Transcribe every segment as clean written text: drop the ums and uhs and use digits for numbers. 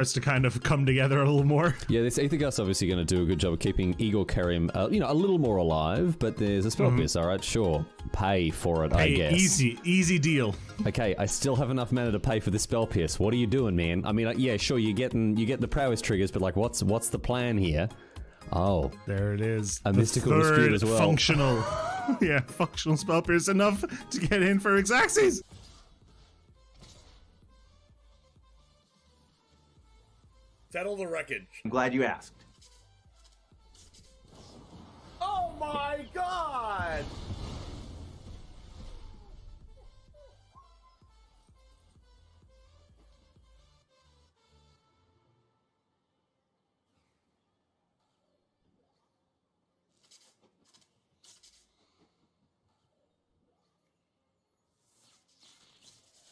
to kind of come together a little more. Yeah, this Aether Gust obviously going to do a good job of keeping Igor Kerim, a little more alive, but there's a spell pierce, alright, sure. Pay for it, I guess. Easy deal. Okay, I still have enough mana to pay for the spell pierce. What are you doing, man? I mean, yeah, sure, you get the prowess triggers, but like, what's the plan here? Oh. There it is. A mystical dispute as well. Functional. Yeah, functional spell pierce enough to get in for Xaxes. Settle the wreckage. I'm glad you asked. Oh my god!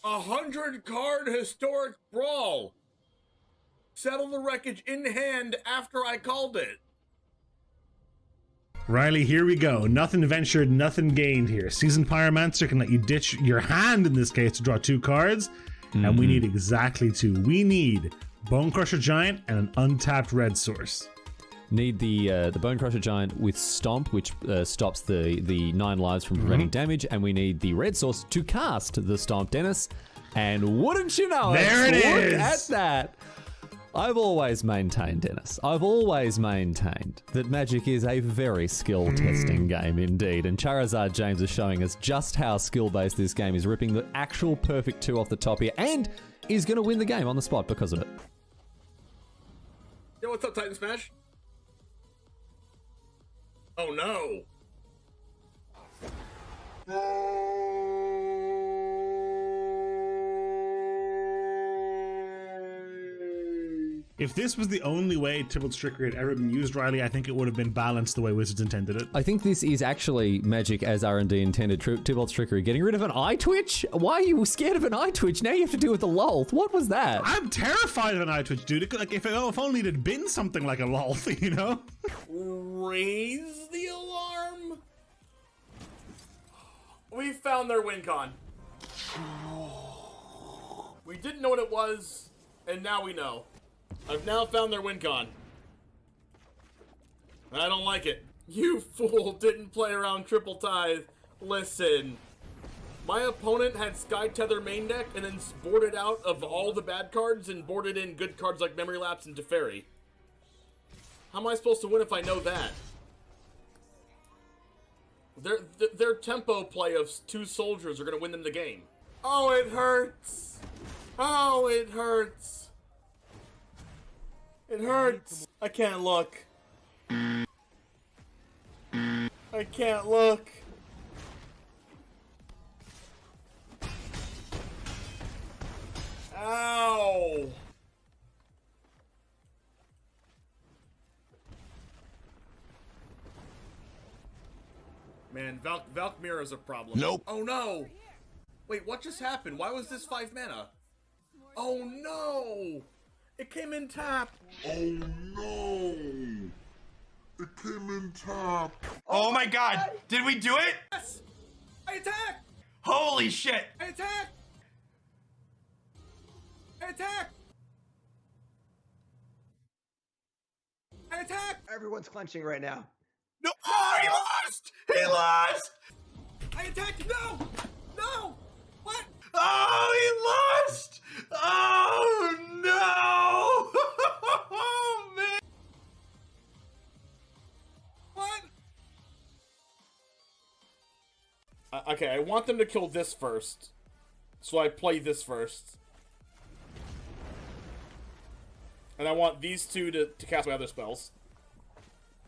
A 100-card historic brawl. Settle the wreckage in hand after I called it. Riley, here we go. Nothing ventured, nothing gained here. Seasoned Pyromancer can let you ditch your hand, in this case, to draw 2 cards. And we need exactly 2. We need Bone Crusher Giant and an untapped red source. Need the Bone Crusher Giant with Stomp, which stops the 9 lives from preventing damage, and we need the red source to cast the Stomp, Dennis. And wouldn't you know there it is! Look at that! I've always maintained, Dennis, I've always maintained that Magic is a very skill-testing game indeed, and Charizard James is showing us just how skill-based this game is, ripping the actual perfect 2 off the top here, and is going to win the game on the spot because of it. Yo, what's up, Titan Smash? Oh no! If this was the only way Tybalt's Trickery had ever been used, Riley, I think it would have been balanced the way Wizards intended it. I think this is actually Magic as R&D intended. Tybalt's Trickery. Getting rid of an eye twitch? Why are you scared of an eye twitch? Now you have to deal with the lolth. What was that? I'm terrified of an eye twitch, dude. Like, if only it had been something like a lolth, you know? Raise the alarm. We found their win con. We didn't know what it was, and now we know. I've now found their win con. I don't like it. You fool didn't play around Triple Tithe. Listen. My opponent had Sky Tether main deck and then boarded out of all the bad cards and boarded in good cards like Memory Lapse and Teferi. How am I supposed to win if I know that? Their tempo play of 2 soldiers are going to win them the game. Oh, it hurts. Oh, it hurts. It hurts. I can't look. I can't look. Ow. Man, Valkmir is a problem. Nope. Oh no. Wait, what just happened? Why was this 5 mana? Oh no. It came in tap. Oh no! It came in tap. Oh my god! Did we do it? Yes! I attack! Holy shit! I attack! I attack! I attack! Everyone's clenching right now. No! Oh, he lost! He lost! I attacked! No! No! What? Oh, he lost! Oh no! Oh man! What? Okay, I want them to kill this first. So I play this first. And I want these 2 to cast my other spells.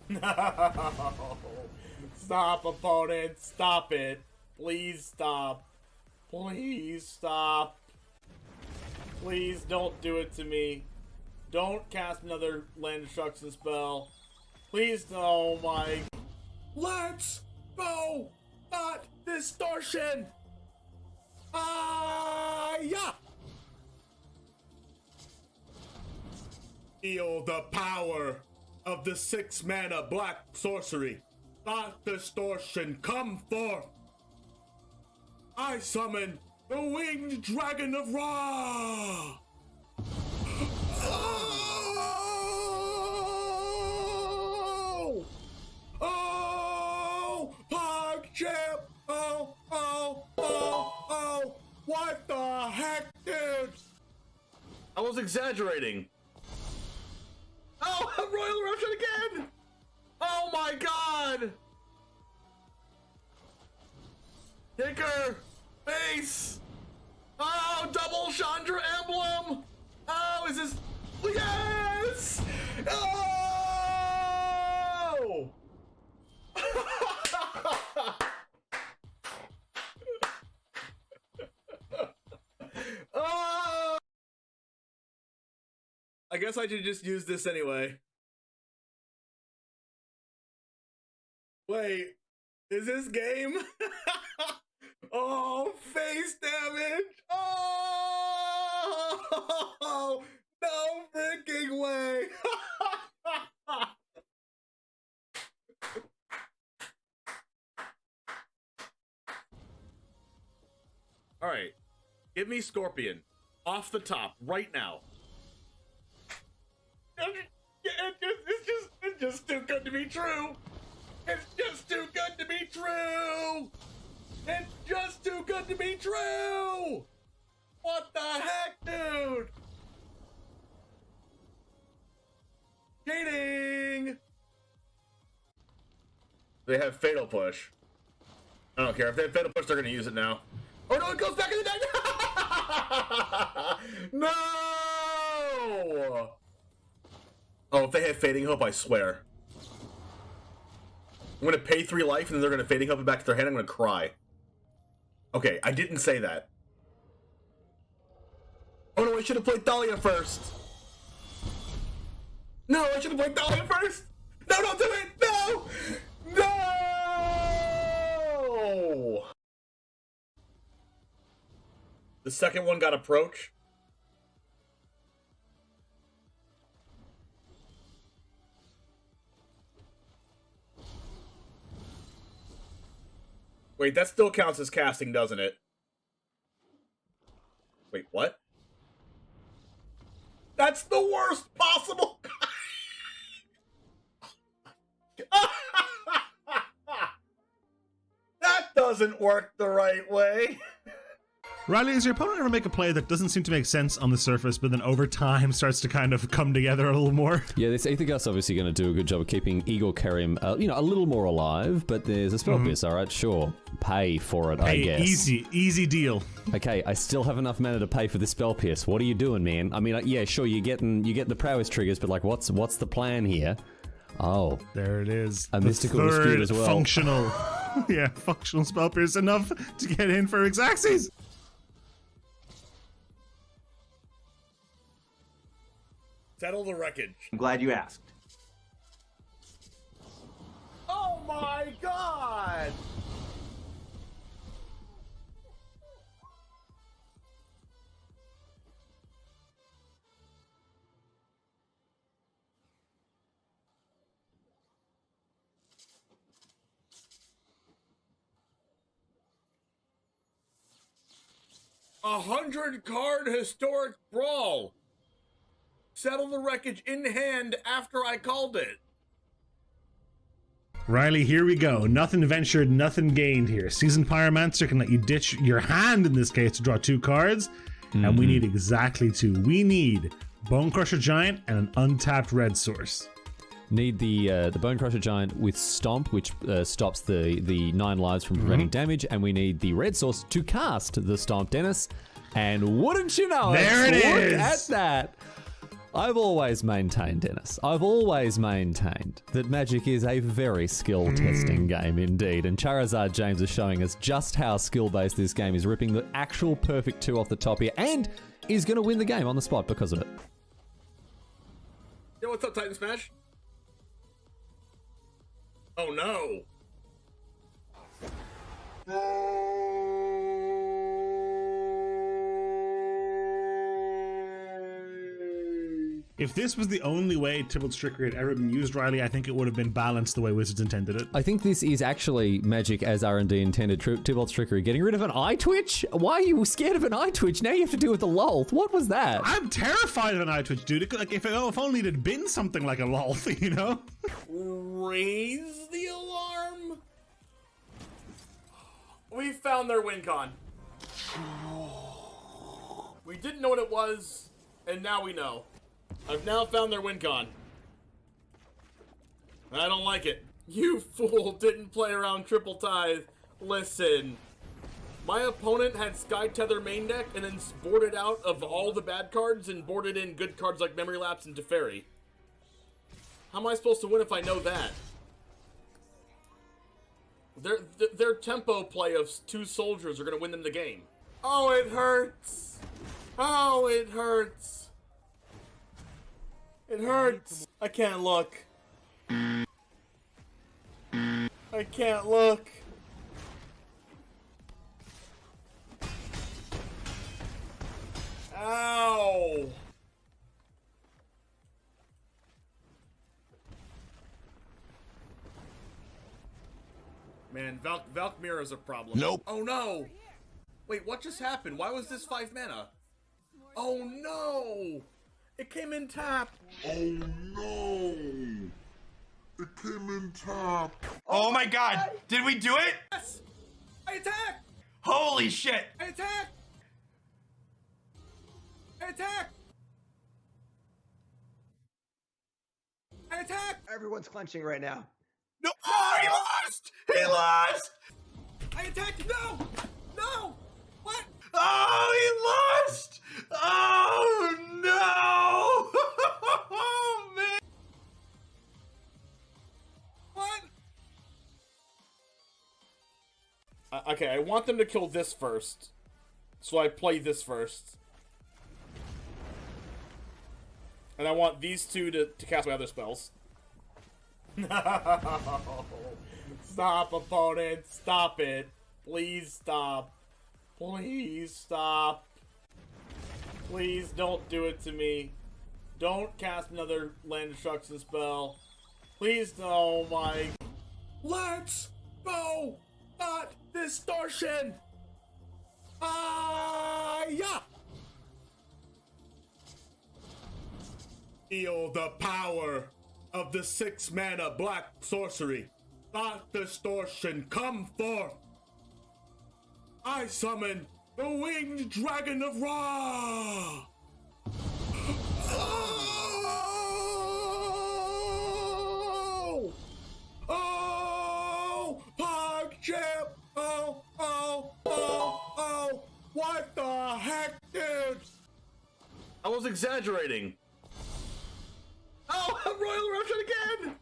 No! Stop, opponent! Stop it! Please stop. Please stop. Please don't do it to me. Don't cast another land destruction spell. Please, oh my. Let's go! Not distortion! Yeah! Feel the power of the 6 mana black sorcery. Not distortion, come forth! I summon the winged dragon of Ra! exaggerating. Oh, Royal Russian again! Oh my god! Kicker! Base! Oh, double Chandra emblem! Oh, is this... Yes! Oh! Oh! I guess I should just use this anyway. Wait, is this game? Oh, face damage! Oh! No freaking way! Alright, give me Scorpion. Off the top, right now. It's just too good to be true! It's just too good to be true! It's just too good to be true! What the heck, dude? Cheating! They have Fatal Push. I don't care. If they have Fatal Push, they're gonna use it now. Oh no, it goes back in the deck! No! Oh, if they have Fading Hope, I swear. I'm gonna pay 3 life and then they're gonna Fading Hope it back to their hand. I'm gonna cry. Okay, I didn't say that. Oh no, I should have played Thalia first. No, I should have played Thalia first. No, don't do it. No, no. The second one got Approach. Wait, that still counts as casting, doesn't it? Wait, what? That's the worst possible. That doesn't work the right way. Riley, does your opponent ever make a play that doesn't seem to make sense on the surface, but then over time starts to kind of come together a little more? Yeah, this Aether Gust obviously going to do a good job of keeping Igor Kerim, you know, a little more alive, but there's a Spell Pierce, alright, sure. Pay for it, I guess. Easy deal. Okay, I still have enough mana to pay for this Spell Pierce. What are you doing, man? I mean, yeah, sure, you get the prowess triggers, but like, what's the plan here? Oh. There it is. A Mystical Dispute as well. Functional. Yeah, functional Spell Pierce enough to get in for Xaxes. Settle the wreckage. I'm glad you asked. Oh my god! A 100-card historic brawl. Settle the wreckage in hand after I called it. Riley, here we go. Nothing ventured, nothing gained here. Seasoned Pyromancer can let you ditch your hand in this case to draw 2 cards, and we need exactly 2. We need Bone Crusher Giant and an untapped red source. Need the Bone Crusher Giant with Stomp, which stops the 9 lives from preventing damage, and we need the red source to cast the Stomp, Dennis. And wouldn't you know there it is! Look at that! I've always maintained, Dennis, I've always maintained that Magic is a very skill-testing game indeed, and Charizard James is showing us just how skill-based this game is, ripping the actual perfect 2 off the top here, and is going to win the game on the spot because of it. Yo, what's up, Titan Smash? Oh no! If this was the only way Tybalt's Trickery had ever been used, Riley, I think it would have been balanced the way Wizards intended it. I think this is actually Magic as R&D intended. Tybalt's Trickery. Getting rid of an eye twitch? Why are you scared of an eye twitch? Now you have to deal with the lolth. What was that? I'm terrified of an eye twitch, dude. Like, if only it had been something like a lolth, you know? Raise the alarm. We found their win con. We didn't know what it was. And now we know. I've now found their win con. I don't like it. You fool didn't play around triple tithe. Listen. My opponent had Sky Tether main deck and then boarded out of all the bad cards and boarded in good cards like Memory Lapse and Teferi. How am I supposed to win if I know that? Their tempo play of 2 soldiers are going to win them the game. Oh, it hurts. Oh, it hurts. It hurts. I can't look. I can't look. Ow. Man, Valkmir is a problem. Nope. Oh no! Wait, what just happened? Why was this 5 mana? Oh no! It came in tap! Oh no! It came in tap. Oh my god! Did we do it? Yes! I attack! Holy shit! I attack! I attack! I attack! Everyone's clenching right now. No! Oh, he lost! He lost! I attacked! No! No! What? Oh, he lost! Oh no! Oh man! What? Okay, I want them to kill this first. So I play this first. And I want these 2 to cast my other spells. No! Stop, opponent! Stop it! Please stop. Please stop. Please don't do it to me. Don't cast another land destruction spell. Please, oh my... Let's go! Not distortion! Yeah! Feel the power of the 6 mana black sorcery. Thought distortion, come forth. I summon the winged dragon of Ra. Oh! Oh! Pogchip! Oh! Oh! Oh! Oh! What the heck, dude? I was exaggerating. Oh, Royal Eruption again!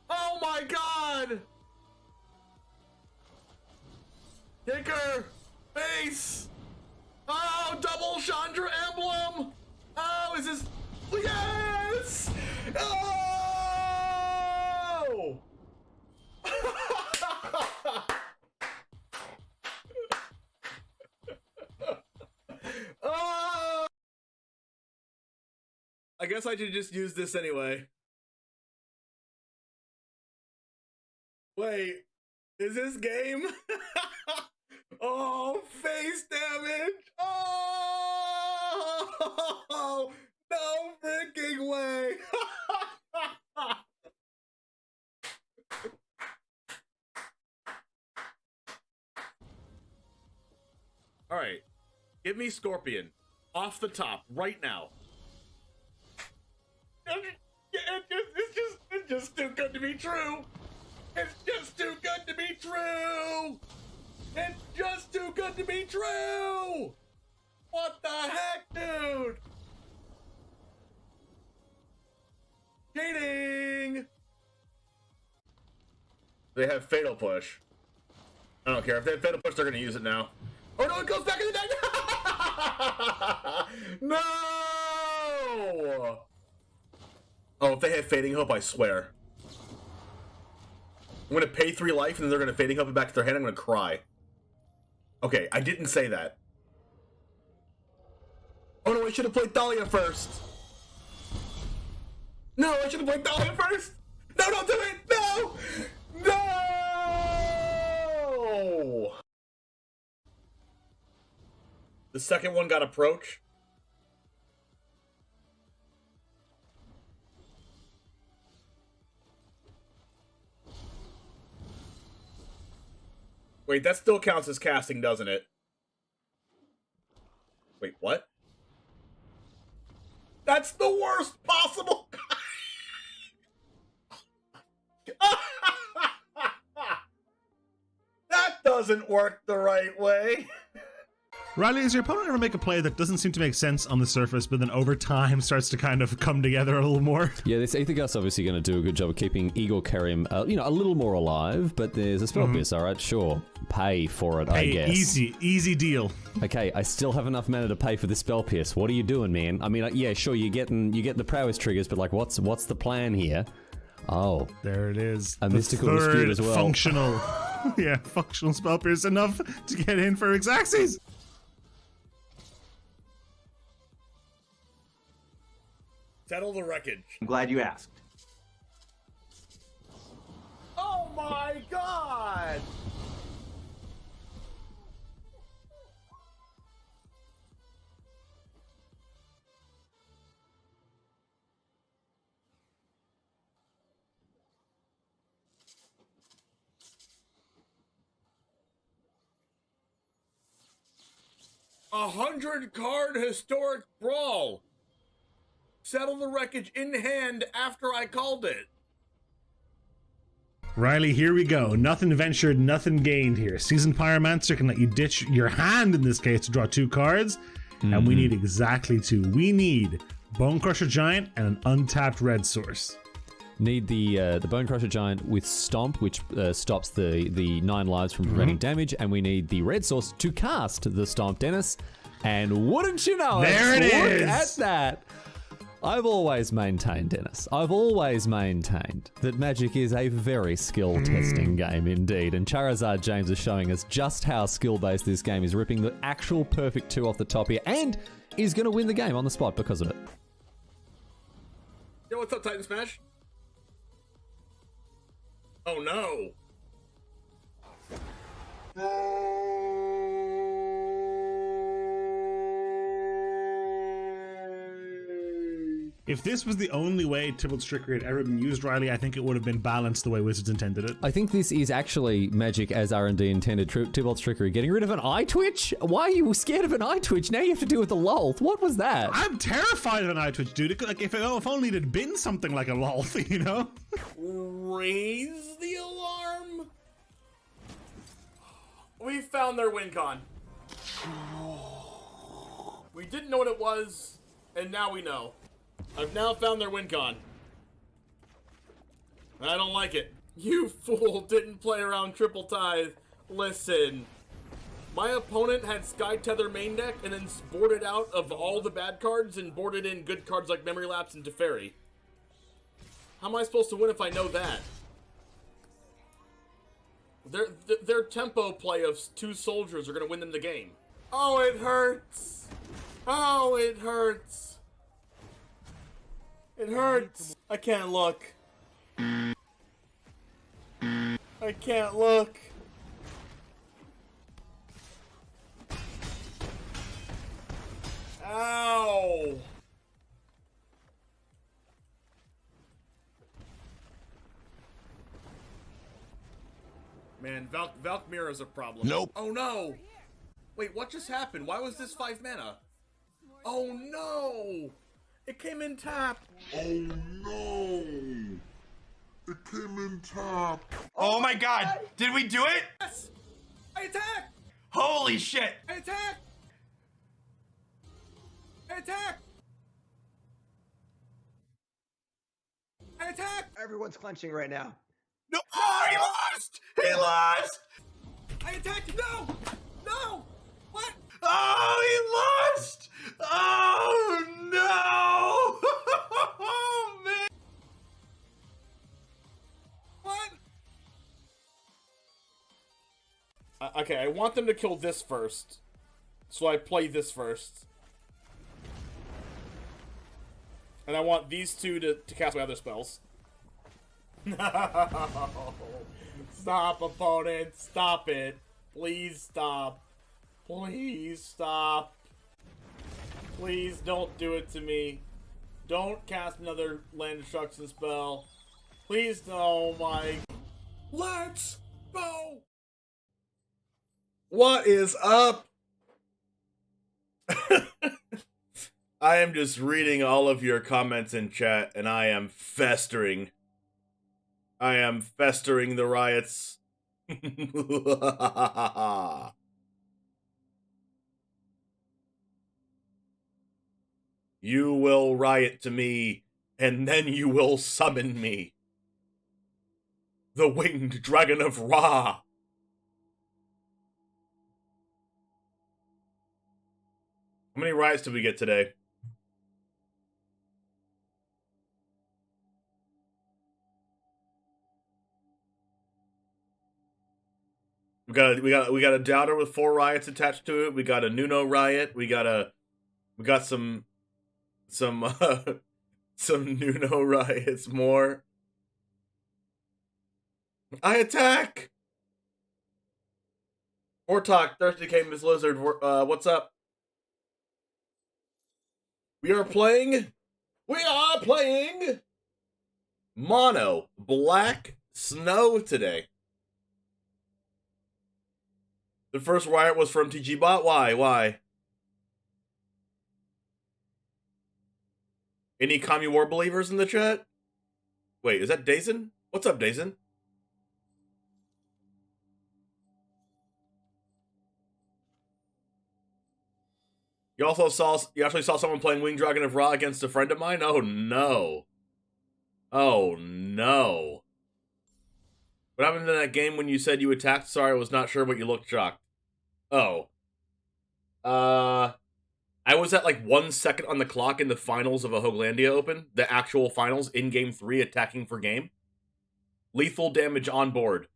Oh my god! Kicker! Base! Oh, double Chandra emblem! Oh, is this... Yes! Oh! Oh! I guess I should just use this anyway. Wait, is this game? Oh, face damage! Oh, no freaking way! All right, give me Scorpion off the top right now. It's just too good to be true. It's just too good to be true. It's just too good to be true. What the heck, dude? Cheating. They have Fatal Push. I don't care. If they have Fatal Push, they're going to use it now. Oh no, it goes back in the deck. No. Oh, if they have Fading Hope, I swear. I'm gonna pay 3 life and then they're gonna Fading Hope it back to their hand. I'm gonna cry. Okay, I didn't say that. Oh no, I should have played Thalia first. No, I should have played Thalia first. No, don't do it. No. No. The second one got Approach. Wait, that still counts as casting, doesn't it? Wait, what? worst possible. That doesn't work the right way. Riley, does your opponent ever make a play that doesn't seem to make sense on the surface, but then over time starts to kind of come together a little more? Yeah, this Aethergust's obviously going to do a good job of keeping Igor Kerim, a little more alive, but there's a spell pierce, alright, sure. Pay for it, I guess. Easy deal. Okay, I still have enough mana to pay for the spell pierce. What are you doing, man? I mean, yeah, sure, you get the prowess triggers, but like, what's the plan here? Oh. There it is. A the mystical third dispute as well. Functional. Yeah, functional spell pierce enough to get in for Xaxes. Settle the wreckage. I'm glad you asked. Oh my god! A 100-card historic brawl. Settle the wreckage in hand after I called it. Riley, here we go. Nothing ventured, nothing gained here. Seasoned Pyromancer can let you ditch your hand in this case to draw 2 cards. And we need exactly 2. We need Bone Crusher Giant and an untapped red source. Need the Bone Crusher Giant with Stomp, which stops the 9 lives from preventing damage, and we need the red source to cast the Stomp, Dennis. And wouldn't you know There it look is! at that! I've always maintained, Dennis, I've always maintained that Magic is a very skill-testing game indeed, and Charizard James is showing us just how skill-based this game is, ripping the actual perfect 2 off the top here, and is going to win the game on the spot because of it. Yo, what's up, Titan Smash? Oh no. If this was the only way Tybalt's Trickery had ever been used, Riley, I think it would have been balanced the way Wizards intended it. I think this is actually Magic as R&D intended. Tybalt's Trickery. Getting rid of an eye twitch? Why are you scared of an eye twitch? Now you have to deal with a lulth. What was that? I'm terrified of an eye twitch, dude. Like, if only it had been something like a lol, you know? Raise the alarm. We found their win con. We didn't know what it was, and now we know. I've now found their win con. I don't like it. You fool didn't play around Triple Tithe. Listen. My opponent had Sky Tether main deck and then boarded out of all the bad cards and boarded in good cards like Memory Lapse and Teferi. How am I supposed to win if I know that? Their tempo play of 2 soldiers are going to win them the game. Oh, it hurts. Oh, it hurts. It hurts. I can't look. I can't look. Ow. Man, Valkmir is a problem. Nope. Oh no! Wait, what just happened? Why was this 5 mana? Oh no! It came in tapped. Oh no! It came in tapped. Oh my god! Did we do it? Yes! I attack! Holy shit! I attack! I attack! I attack! Everyone's clenching right now. No! Oh, he lost! He lost! I attacked! No! No! What? Oh, he lost! Oh no! Oh man! What? Okay, I want them to kill this first. So I play this first. And I want these 2 to cast my other spells. No! Stop, opponent! Stop it! Please stop. Please stop. Please don't do it to me. Don't cast another land destruction spell. Please, oh my... Let's go! What is up? I am just reading all of your comments in chat, and I am festering. I am festering the riots. You will riot to me, and then you will summon me. The winged dragon of Ra. How many riots did we get today? We got a doubter with 4 riots attached to it. We got a Nuno riot. We got some Nuno riots more. I attack. Wartalk, Thirsty Came Miss Lizard. What's up? We are playing Mono Black Snow today. The first riot was from TG Bot. Why? Any Commie War believers in the chat? Wait, is that Dazen? What's up, Dazen? You actually saw someone playing Winged Dragon of Ra against a friend of mine? Oh no. Oh no. What happened in that game when you said you attacked? Sorry, I was not sure, but you looked shocked. Oh. I was at like 1 second on the clock in the finals of a Hooglandia Open, the actual finals in game 3, attacking for game. Lethal damage on board.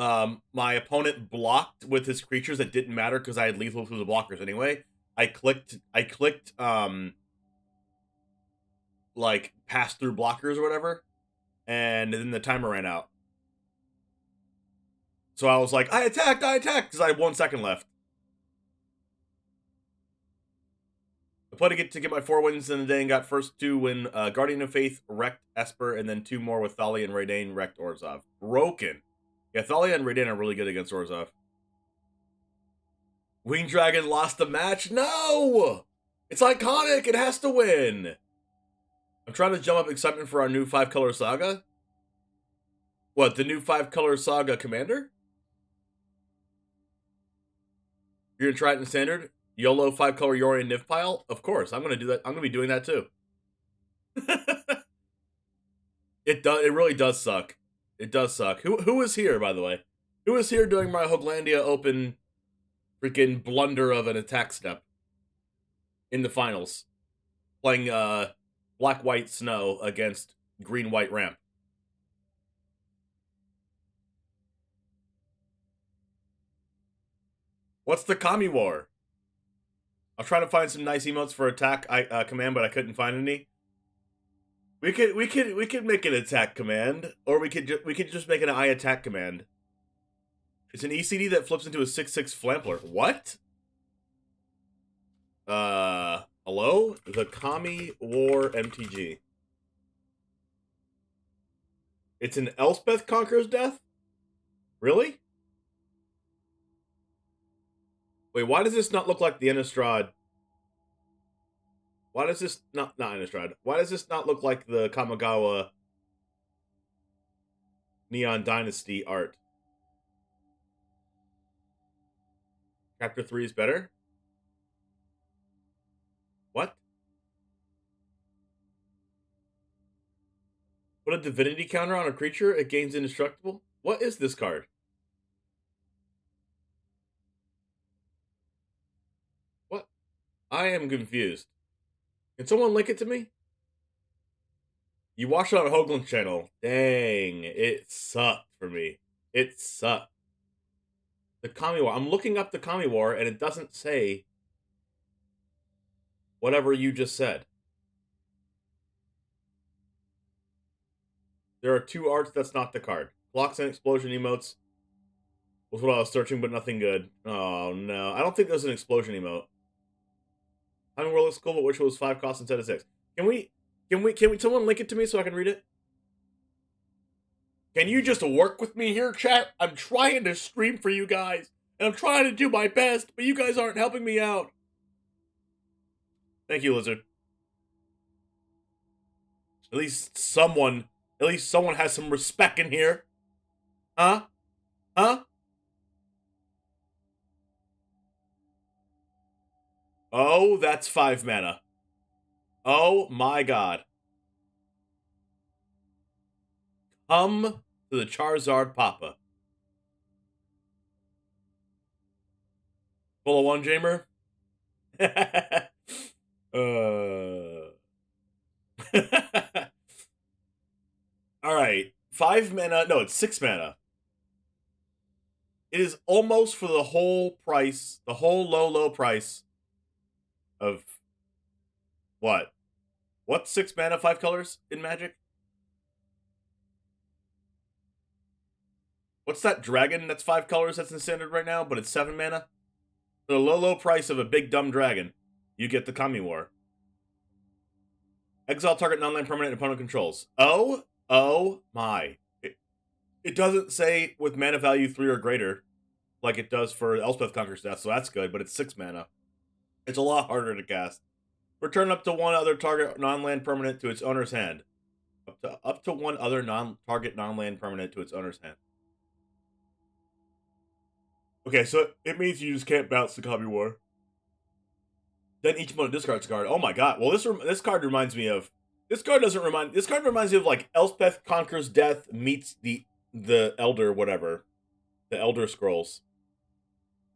My opponent blocked with his creatures that didn't matter because I had lethal through the blockers anyway. I clicked like pass through blockers or whatever, and then the timer ran out. So I was like, I attacked because I had 1 second left. I played to get my 4 wins in the day and got first 2 when Guardian of Faith wrecked Esper, and then 2 more with Thalia and Raidane wrecked Orzhov. Broken. Yeah, Thalia and Raidane are really good against Orzhov. Winged Dragon lost the match? No! It's iconic! It has to win! I'm trying to jump up excitement for our new 5-color saga. What, the new 5-color saga commander? You're gonna try it in standard? YOLO 5-color Yori and Niv pile? Of course, I'm gonna do that. I'm gonna be doing that too. It really does suck. It does suck. Who is here, by the way? Who is here during my Hooglandia Open freaking blunder of an attack step in the finals? Playing black-white snow against green-white ramp. What's the Commie War? I'm trying to find some nice emotes for attack command, but I couldn't find any. We could make an attack command, or we could just make an I attack command. It's an ECD that flips into a 6/6 Flampler. What? Hello? The Commie War MTG. It's an Elspeth Conquers Death? Really? Wait, why does this not look like the Innistrad? Why does this not Innistrad? Why does this not look like the Kamigawa Neon Dynasty art? Chapter 3 is better? What? Put a divinity counter on a creature, it gains indestructible? What is this card? What? I am confused. Can someone link it to me? You watched it on Hoogland's channel. Dang, it sucked for me. It sucked. The Commie War. I'm looking up the Commie War, and it doesn't say whatever you just said. There are 2 arts, that's not the card. Clocks and explosion emotes was what I was searching, but nothing good. Oh, no. I don't think there's an explosion emote. Hunting World looks cool, but wish it was 5 costs instead of 6. Can we someone link it to me so I can read it? Can you just work with me here, chat? I'm trying to stream for you guys, and I'm trying to do my best, but you guys aren't helping me out. Thank you, Lizard. At least someone has some respect in here. Huh? Huh? Oh, that's 5 mana. Oh my god. Come to the Charizard Papa. Full of one, Jamer? Alright. 5 mana. No, it's 6 mana. It is almost for the whole price, the whole low price of what? What's 6 mana, 5 colors in Magic? What's that dragon that's 5 colors that's in standard right now, but it's 7 mana? For the low price of a big dumb dragon, you get the Kami War. Exile target non-land permanent opponent controls. Oh my. It doesn't say with mana value 3 or greater, like it does for Elspeth Conqueror's Death, so that's good, but it's 6 mana. It's a lot harder to cast. Return up to one other target non-land permanent to its owner's hand. Up to one other target non-land permanent to its owner's hand. Okay, so it means you just can't bounce the Kami War. Then each opponent discards a card. Oh my god. Well, this card reminds me of... This card reminds me of, like, Elspeth Conqueror's Death meets the Elder whatever. The Elder Scrolls.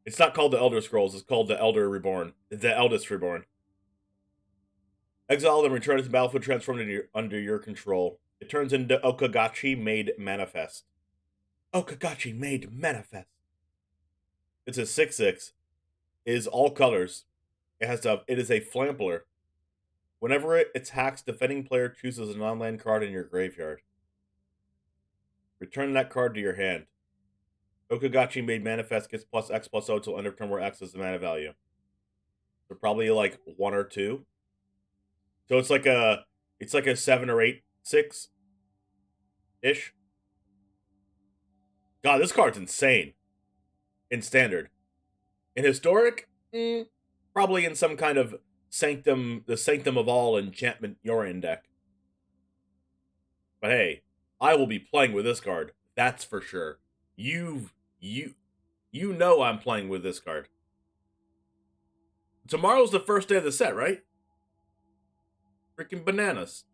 It's not called the Elder Scrolls, it's called the Elder Reborn. The Eldest Reborn. Exile then return it to the battlefield transformed under your control. It turns into Okagachi Made Manifest. Okagachi Made Manifest. It's a 6/6. It is all colors. It is a Flampler. Whenever it attacks, defending player chooses a non-land card in your graveyard. Return that card to your hand. Okagachi Made Manifest gets +X/+O till end of turn where X is the mana value. So probably like 1 or 2. So it's like a 7 or 8/6 ish. God, this card's insane. In standard. In historic, probably in some kind of the Sanctum of All enchantment Yorion deck. But hey, I will be playing with this card. That's for sure. You know I'm playing with this card. Tomorrow's the first day of the set, right? Freaking bananas.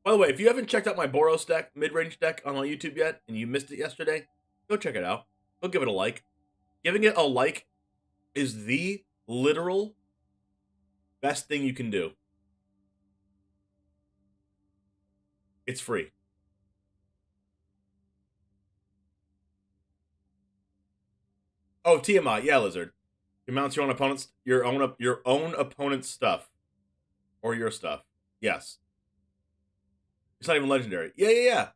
By the way, if you haven't checked out my Boros deck, mid-range deck on my YouTube yet, and you missed it yesterday, go check it out. Go give it a like. Giving it a like is the literal best thing you can do. It's free. Oh, TMI, yeah, Lizard. You mount your own opponent's stuff. Or your stuff. Yes. It's not even legendary. Yeah.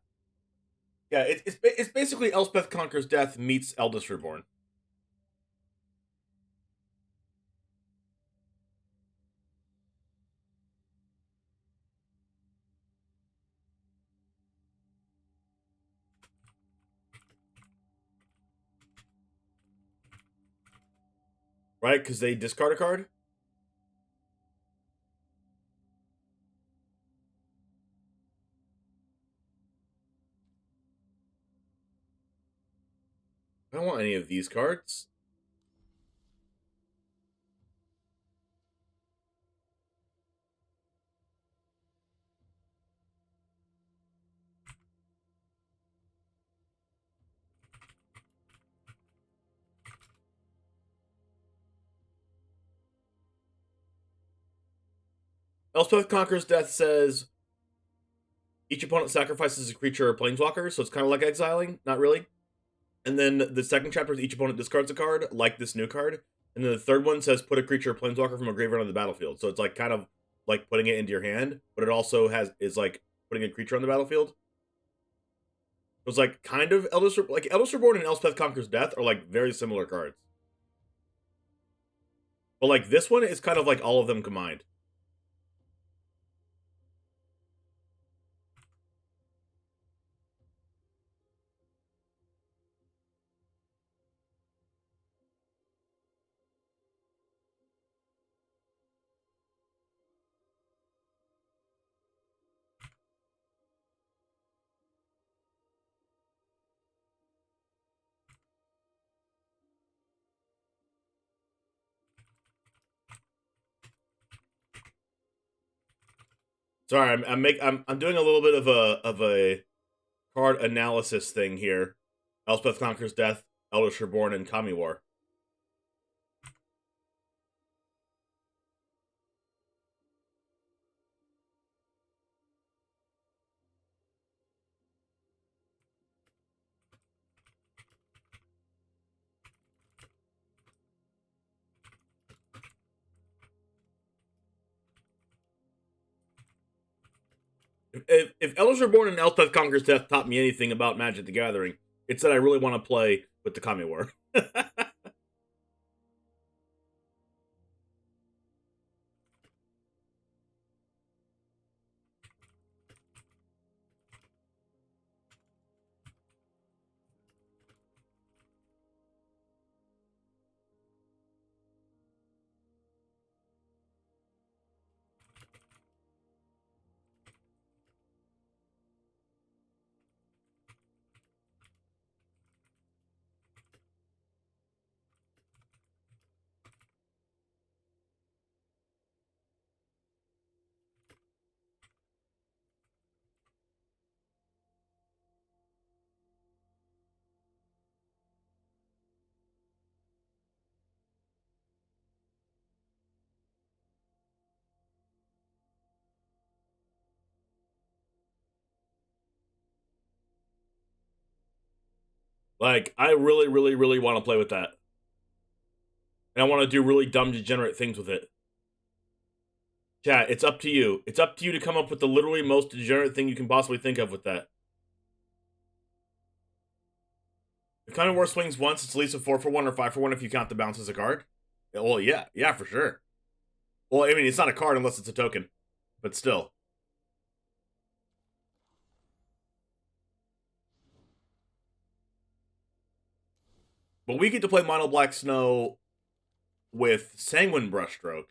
Yeah, it's basically Elspeth Conqueror's Death meets Eldest Reborn. Right? Because they discard a card? I don't want any of these cards. Elspeth Conqueror's Death says each opponent sacrifices a creature or planeswalker, so it's kind of like exiling, not really. And then the second chapter is each opponent discards a card, like this new card. And then the third one says put a creature or planeswalker from a graveyard on the battlefield. So it's like kind of like putting it into your hand, but it also is like putting a creature on the battlefield. So it's like kind of Eldest Reborn and Elspeth Conqueror's Death are like very similar cards. But like this one is kind of like all of them combined. Sorry, I'm doing a little bit of a card analysis thing here. Elspeth Conquers Death, Eldritch Reborn, and Kami War. If Eldritch Reborn and Elspeth Conquers Death taught me anything about Magic the Gathering, it's that I really want to play with the Kami War. Like, I really, really, really want to play with that. And I want to do really dumb, degenerate things with it. Chat, it's up to you. It's up to you to come up with the literally most degenerate thing you can possibly think of with that. If Kami War swings once, it's at least a 4/1 or 5/1 if you count the bounce as a card. Well, yeah, for sure. Well, I mean, it's not a card unless it's a token. But still. But we get to play Mono Black Snow with Sanguine Brushstroke.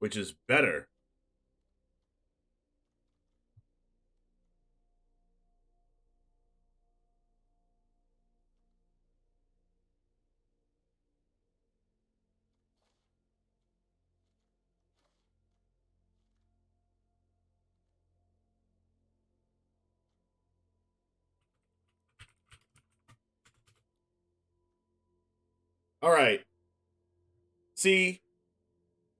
Which is better. All right. See,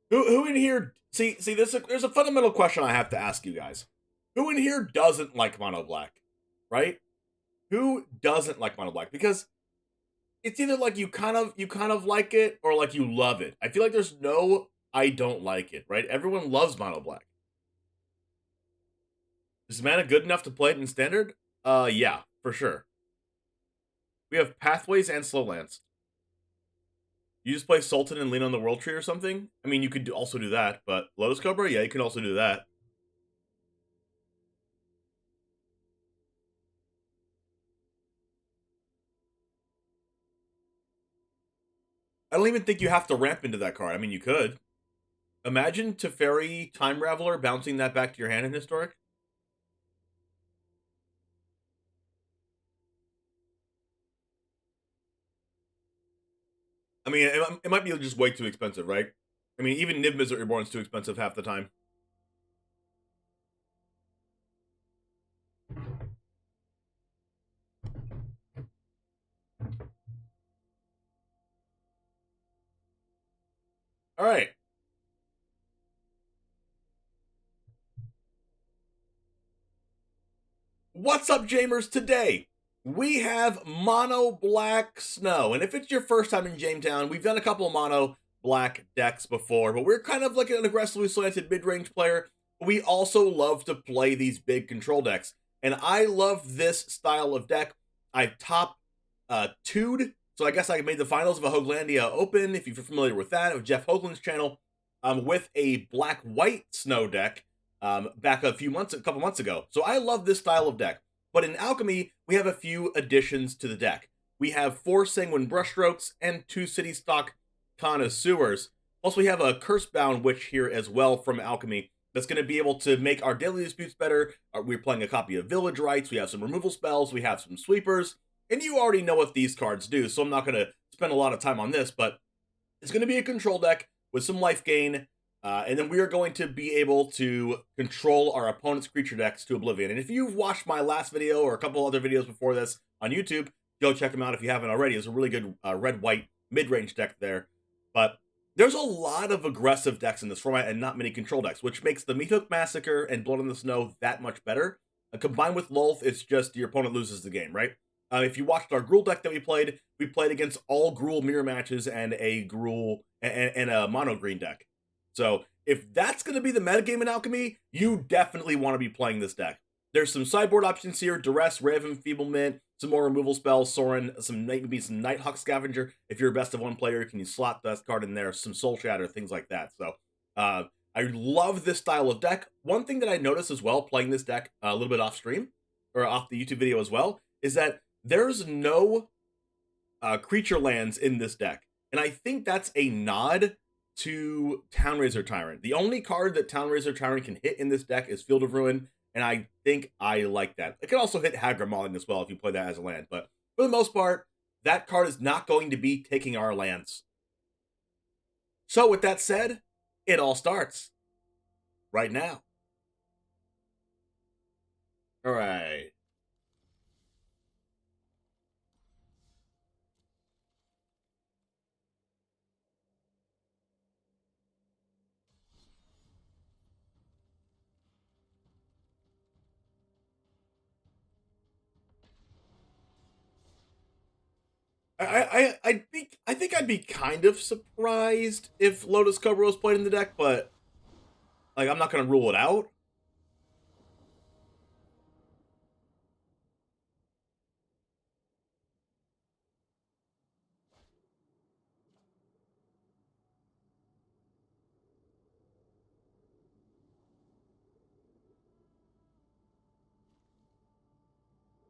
who in here? See, there's a fundamental question I have to ask you guys. Who in here doesn't like Mono Black, right? Who doesn't like Mono Black? Because it's either like you kind of like it or like you love it. I feel like there's no I don't like it, right? Everyone loves Mono Black. Is mana good enough to play it in Standard? Yeah, for sure. We have Pathways and Slowlands. You just play Sultan and lean on the World Tree or something? I mean, you could also do that, but Lotus Cobra? Yeah, you can also do that. I don't even think you have to ramp into that card. I mean, you could. Imagine Teferi Time Raveler bouncing that back to your hand in Historic. I mean, it might be just way too expensive, right? I mean, even Niv Mizzet Reborn is too expensive half the time. All right. What's up, Jamers? Today, we have Mono Black Snow. And if it's your first time in Jamestown, we've done a couple of Mono Black decks before, but we're kind of like an aggressively slanted mid-range player. We also love to play these big control decks. And I love this style of deck. I've top 2'd, so I guess I made the finals of a Hooglandia Open, if you're familiar with that, of Jeff Hoogland's channel, with a black-white Snow deck back a couple months ago. So I love this style of deck. But in Alchemy, we have a few additions to the deck. We have 4 Sanguine Brushstrokes and 2 City Stock Connoisseurs. Plus, we have a Cursebound Witch here as well from Alchemy that's going to be able to make our daily disputes better. We're playing a copy of Village Rites. We have some removal spells. We have some sweepers. And you already know what these cards do, so I'm not going to spend a lot of time on this. But It's going to be a control deck with some life gain, and then we are going to be able to control our opponent's creature decks to oblivion. And if you've watched my last video or a couple other videos before this on YouTube, go check them out if you haven't already. It's a really good red-white mid-range deck there. But there's a lot of aggressive decks in this format and not many control decks, which makes the Meathook Massacre and Blood on the Snow that much better. Combined with Lolth, it's just your opponent loses the game, right? If you watched our Gruul deck that we played against all Gruul mirror matches and a Gruul and a mono green deck. So if that's going to be the metagame in Alchemy, you definitely want to be playing this deck. There's some sideboard options here: Duress, Ray of Enfeeblement, some more removal spells, Sorin, maybe some Nighthawk Scavenger. If you're a best of one player, can you slot that card in there? Some Soul Shatter, things like that. So I love this style of deck. One thing that I noticed as well, playing this deck a little bit off stream, or off the YouTube video as well, is that there's no creature lands in this deck. And I think that's a nod to Townraiser Tyrant. The only card that Townraiser Tyrant can hit in this deck is Field of Ruin, and I think I like that. It can also hit Hagramodding as well if you play that as a land, but for the most part, that card is not going to be taking our lands. So with that said, it all starts right now. All right. I think I'd be kind of surprised if Lotus Cobra was played in the deck, but like I'm not gonna rule it out.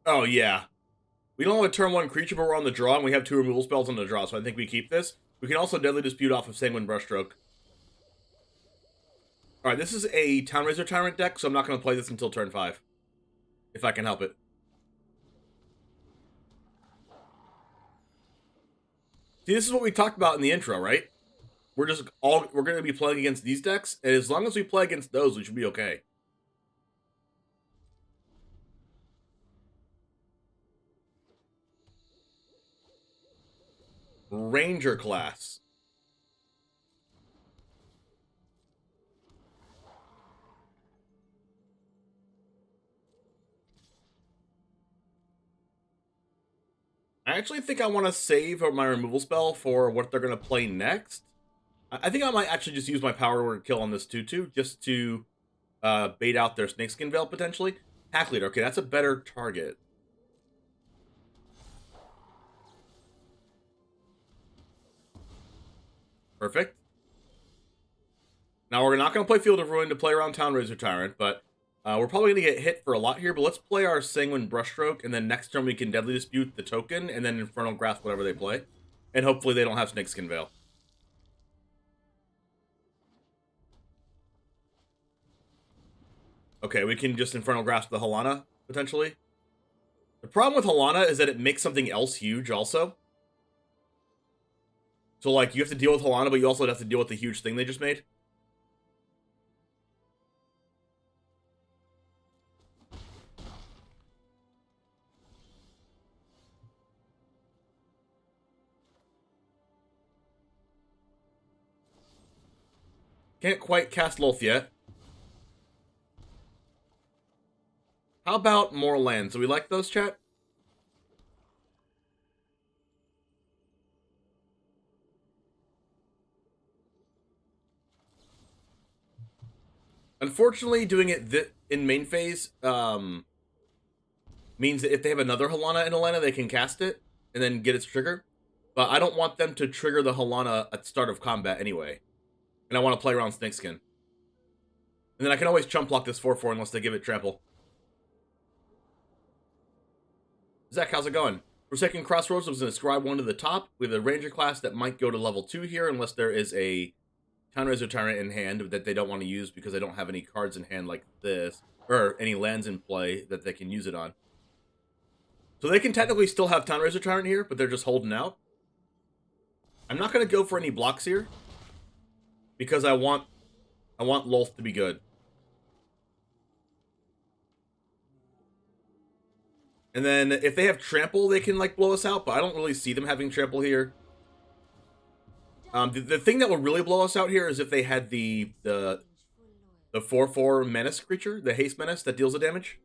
Oh yeah. We don't have a turn 1 creature, but we're on the draw, and we have 2 removal spells on the draw, so I think we keep this. We can also Deadly Dispute off of Sanguine Brushstroke. Alright, this is a Townraiser Tyrant deck, so I'm not going to play this until turn 5. If I can help it. See, this is what we talked about in the intro, right? We're going to be playing against these decks, and as long as we play against those, we should be okay. Ranger class. I actually think I want to save my removal spell for what they're going to play next. I think I might actually just use my Power Word Kill on this 2/2 just to bait out their Snakeskin Veil potentially. Pack Leader, okay, that's a better target. Perfect. Now, we're not going to play Field of Ruin to play around Townraiser Tyrant, but we're probably going to get hit for a lot here. But let's play our Sanguine Brushstroke, and then next turn we can Deadly Dispute the token, and then Infernal Grasp whatever they play. And hopefully they don't have Snakeskin Veil. Okay, we can just Infernal Grasp the Halana, potentially. The problem with Halana is that it makes something else huge, also. So, like, you have to deal with Halana, but you also have to deal with the huge thing they just made. Can't quite cast Lolth yet. How about more lands? Do we like those, chat? Unfortunately, doing it in main phase means that if they have another Halana in Halana, they can cast it and then get its trigger. But I don't want them to trigger the Halana at the start of combat anyway. And I want to play around Snakeskin. And then I can always chump block this 4/4 unless they give it trample. Zach, how's it going? Forsaken Crossroads was going to scribe 1 to the top. We have a Ranger class that might go to level 2 here unless there is a Townraiser Tyrant in hand that they don't want to use because they don't have any cards in hand like this, or any lands in play that they can use it on. So they can technically still have Townraiser Tyrant here, but they're just holding out. I'm I'm not gonna go for any blocks here because I want Lolth to be good. And then if they have trample, they can like blow us out, but I don't really see them having trample here. The thing that would really blow us out here is if they had the 4/4 menace creature, the haste menace that deals the damage.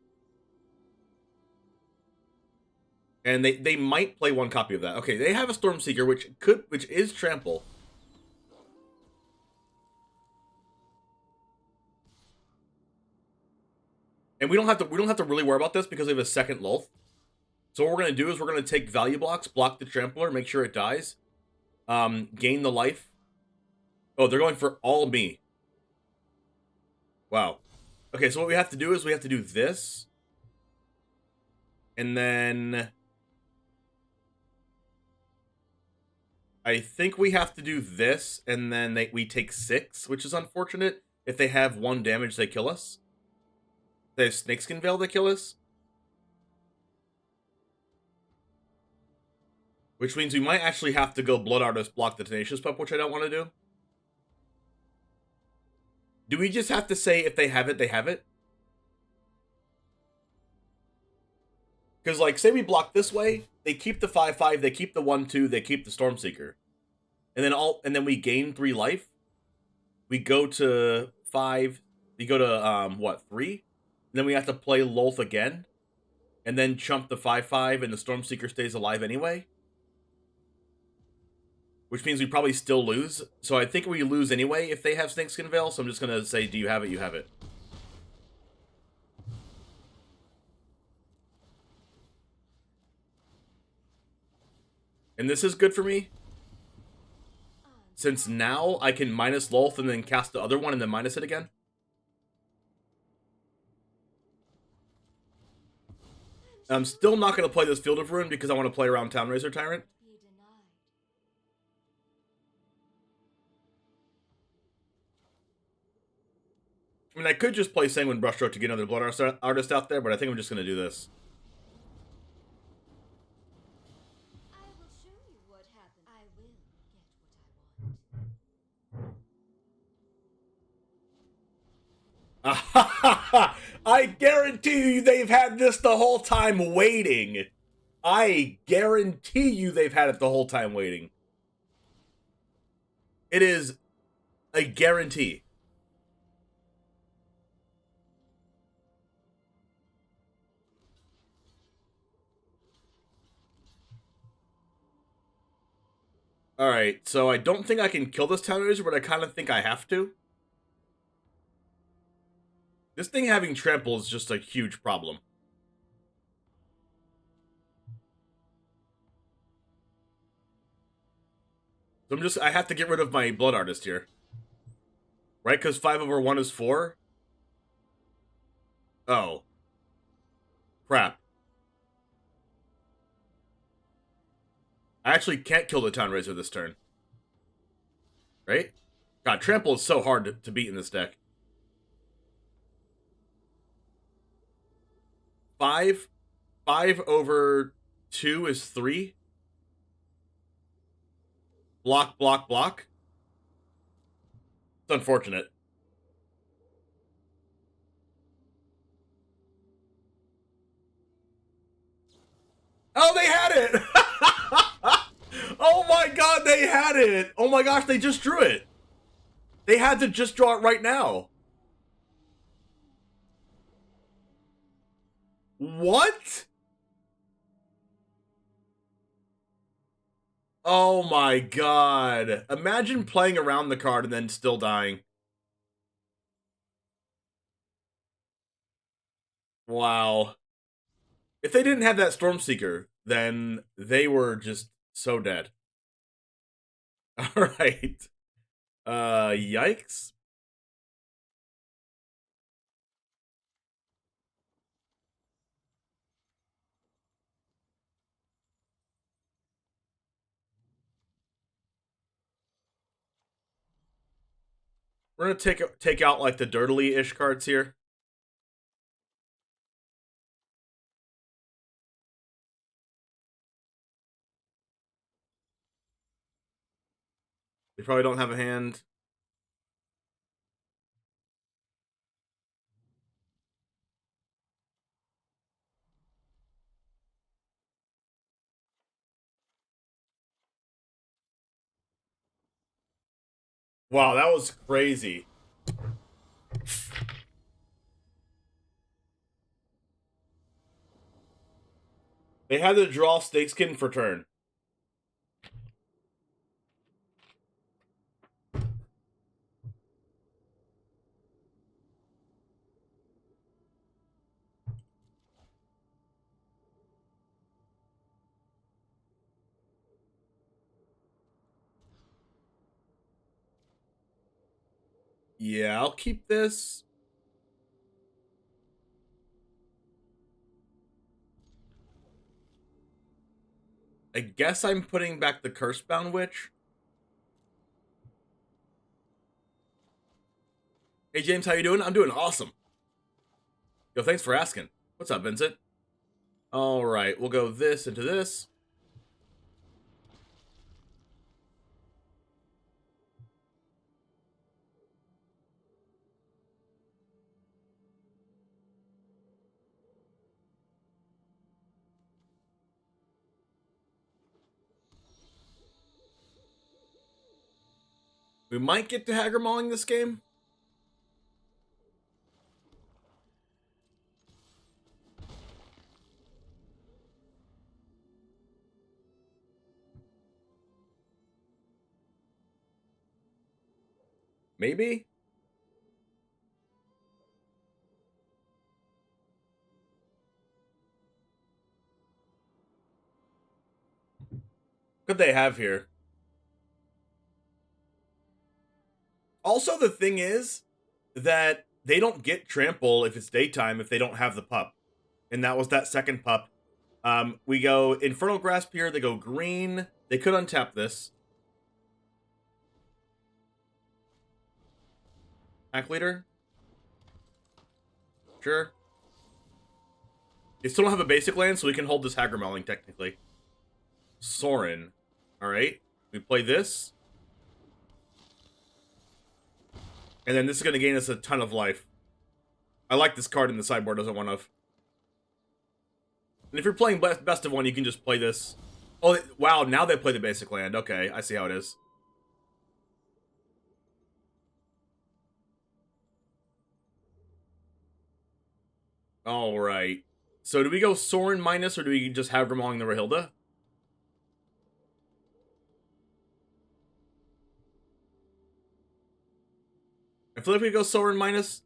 And they might play one copy of that. Okay, they have a Stormseeker, which is trample. And we don't have to really worry about this because they have a second Lolth. So what we're gonna do is we're gonna take value blocks, block the trampler, make sure it dies, gain the life. Oh, they're going for all me. Wow. Okay, so what we have to do is we have to do this, and then I think we have to do this, and then we take 6, which is unfortunate. If they have 1 damage, they kill us. If they have Snakeskin Veil, they kill us. Which means we might actually have to go Blood Artist, block the Tenacious Pup, which I don't want to do. Do we just have to say if they have it, they have it? Because, like, say we block this way, they keep the 5/5, they keep the 1/2, they keep the Stormseeker. And then we gain 3 life. We go to 5, we go to, what, 3? And then we have to play Lolth again. And then chump the 5/5 and the Stormseeker stays alive anyway. Which means we probably still lose. So I think we lose anyway if they have Snakeskin Veil. So I'm just going to say, do you have it? You have it. And this is good for me. Since now I can minus Lolth and then cast the other one and then minus it again. I'm still not going to play this Field of Ruin because I want to play around Town Razor Tyrant. I mean, I could just play Sanguine Brushstroke to get another Blood Artist out there, but I think I'm just going to do this. I will show you what happens. I will get what I want. I guarantee you they've had this the whole time waiting. I guarantee you they've had it the whole time waiting. It is a guarantee. Alright, so I don't think I can kill this Town Razor, but I kind of think I have to. This thing having trample is just a huge problem. So I have to get rid of my Blood Artist here. Right, because 5/1 is 4? Oh. Crap. I actually can't kill the Town Razor this turn. Right? God, trample is so hard to beat in this deck. 5/2 is 3. Block, block, block. It's unfortunate. Oh, they had it! Oh my god, they had it! Oh my gosh, they just drew it! They had to just draw it right now. What? Oh my god. Imagine playing around the card and then still dying. Wow. If they didn't have that Stormseeker, then they were just so dead. Alright. Yikes. We're gonna take out like the dirtily-ish cards here. They probably don't have a hand. Wow, that was crazy. They had to draw Snakeskin for turn. Yeah, I'll keep this. I guess I'm putting back the Cursebound Witch. Hey James, how you doing? I'm doing awesome. Yo, thanks for asking. What's up, Vincent? All right, we'll go this into this. We might get to Hagger Mauling this game. Maybe? What they have here? Also, the thing is that they don't get trample if it's daytime if they don't have the pup. And that was that second pup. We go Infernal Grasp here. They go green. They could untap this. Pack Leader? Sure. They still don't have a basic land, so we can hold this Hagger Mauling, technically. Sorin. Alright. We play this. And then this is going to gain us a ton of life. I like this card in the sideboard as a one of. And if you're playing best of one, you can just play this. Oh, wow, now they play the basic land. Okay, I see how it is. Alright. So do we go Sorin minus, or do we just have Ramong the Rahilda? I feel like we go Sorin minus.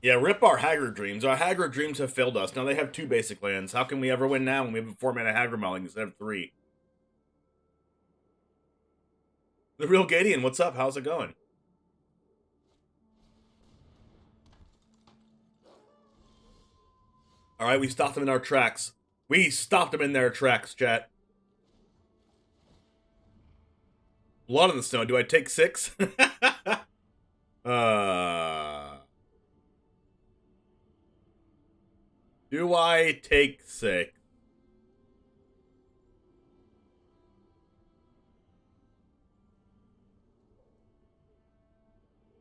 Yeah, rip our Haggard Dreams. Our Haggard Dreams have failed us. Now they have 2 basic lands. How can we ever win now when we have a 4-mana Haggard Mauling instead of 3? The Real Gadian, what's up? How's it going? Alright, we stopped them in our tracks. We stopped them in their tracks, chat. Blood on the Snow. Do I take 6? Do I take 6?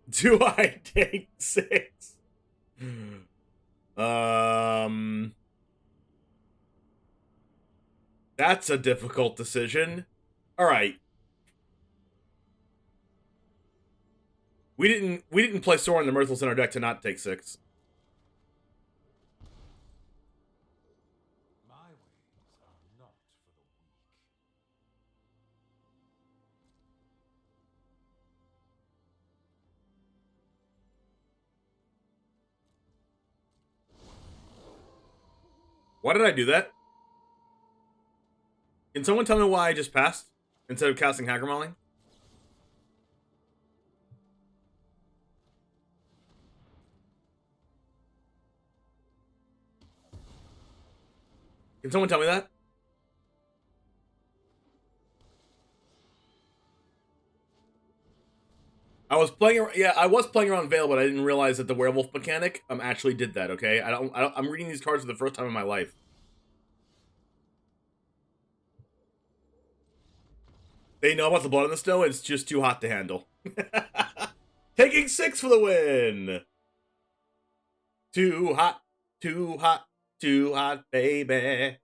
Do I take 6? That's a difficult decision. All right. We didn't play Sorin the Mirthless in our deck to not take 6. My ways are not for the weak. Why did I do that? Can someone tell me why I just passed instead of casting Hacker Mauling? Can someone tell me that? I was playing. Yeah, I was playing around Veil, but I didn't realize that the werewolf mechanic actually did that. Okay, I'm reading these cards for the first time in my life. They know about the blood in the snow. It's just too hot to handle. Taking 6 for the win. Too hot, too hot, too hot, baby.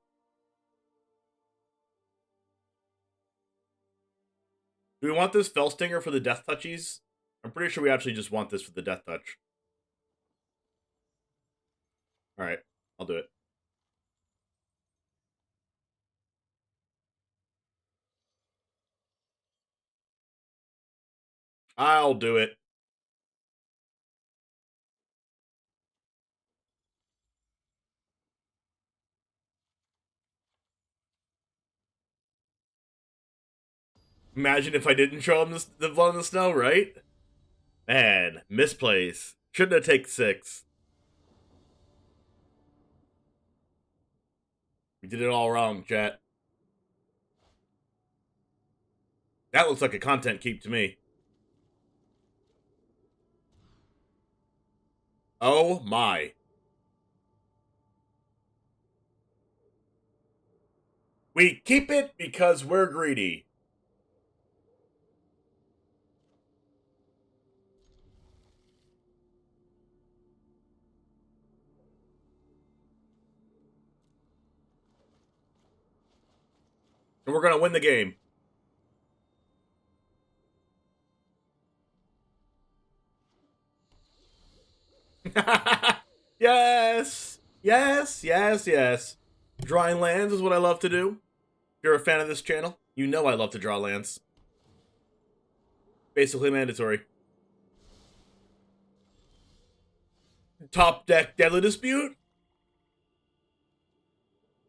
Do we want this Fell Stinger for the Death Touchies? I'm pretty sure we actually just want this for the Death Touch. Alright, I'll do it. I'll do it. Imagine if I didn't show him the blood in the snow, right? Man, misplays. Shouldn't have taken 6. We did it all wrong, chat. That looks like a content keep to me. Oh my. We keep it because we're greedy. And we're gonna win the game. Yes! Yes, yes, yes. Drawing lands is what I love to do. If you're a fan of this channel, you know I love to draw lands. Basically mandatory. Top deck Deadly Dispute?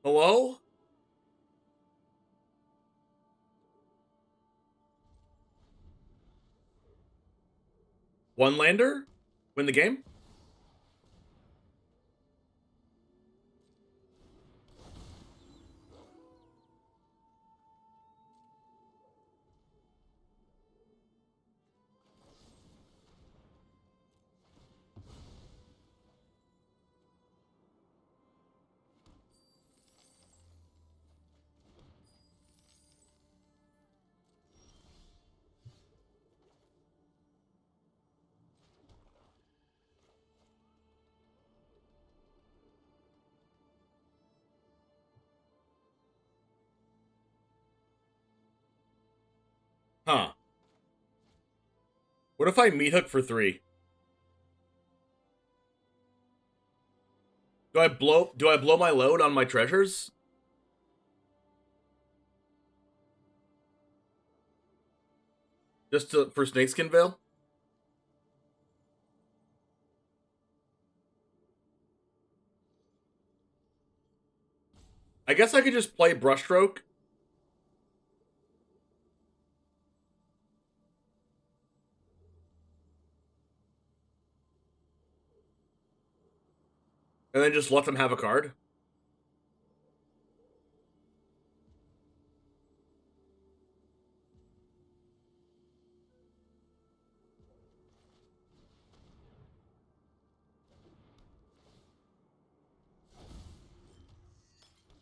Hello? One lander? Win the game? Huh. What if I meat hook for 3? Do I blow my load on my treasures? Just for Snakeskin Veil? I guess I could just play Brushstroke. And then just let them have a card.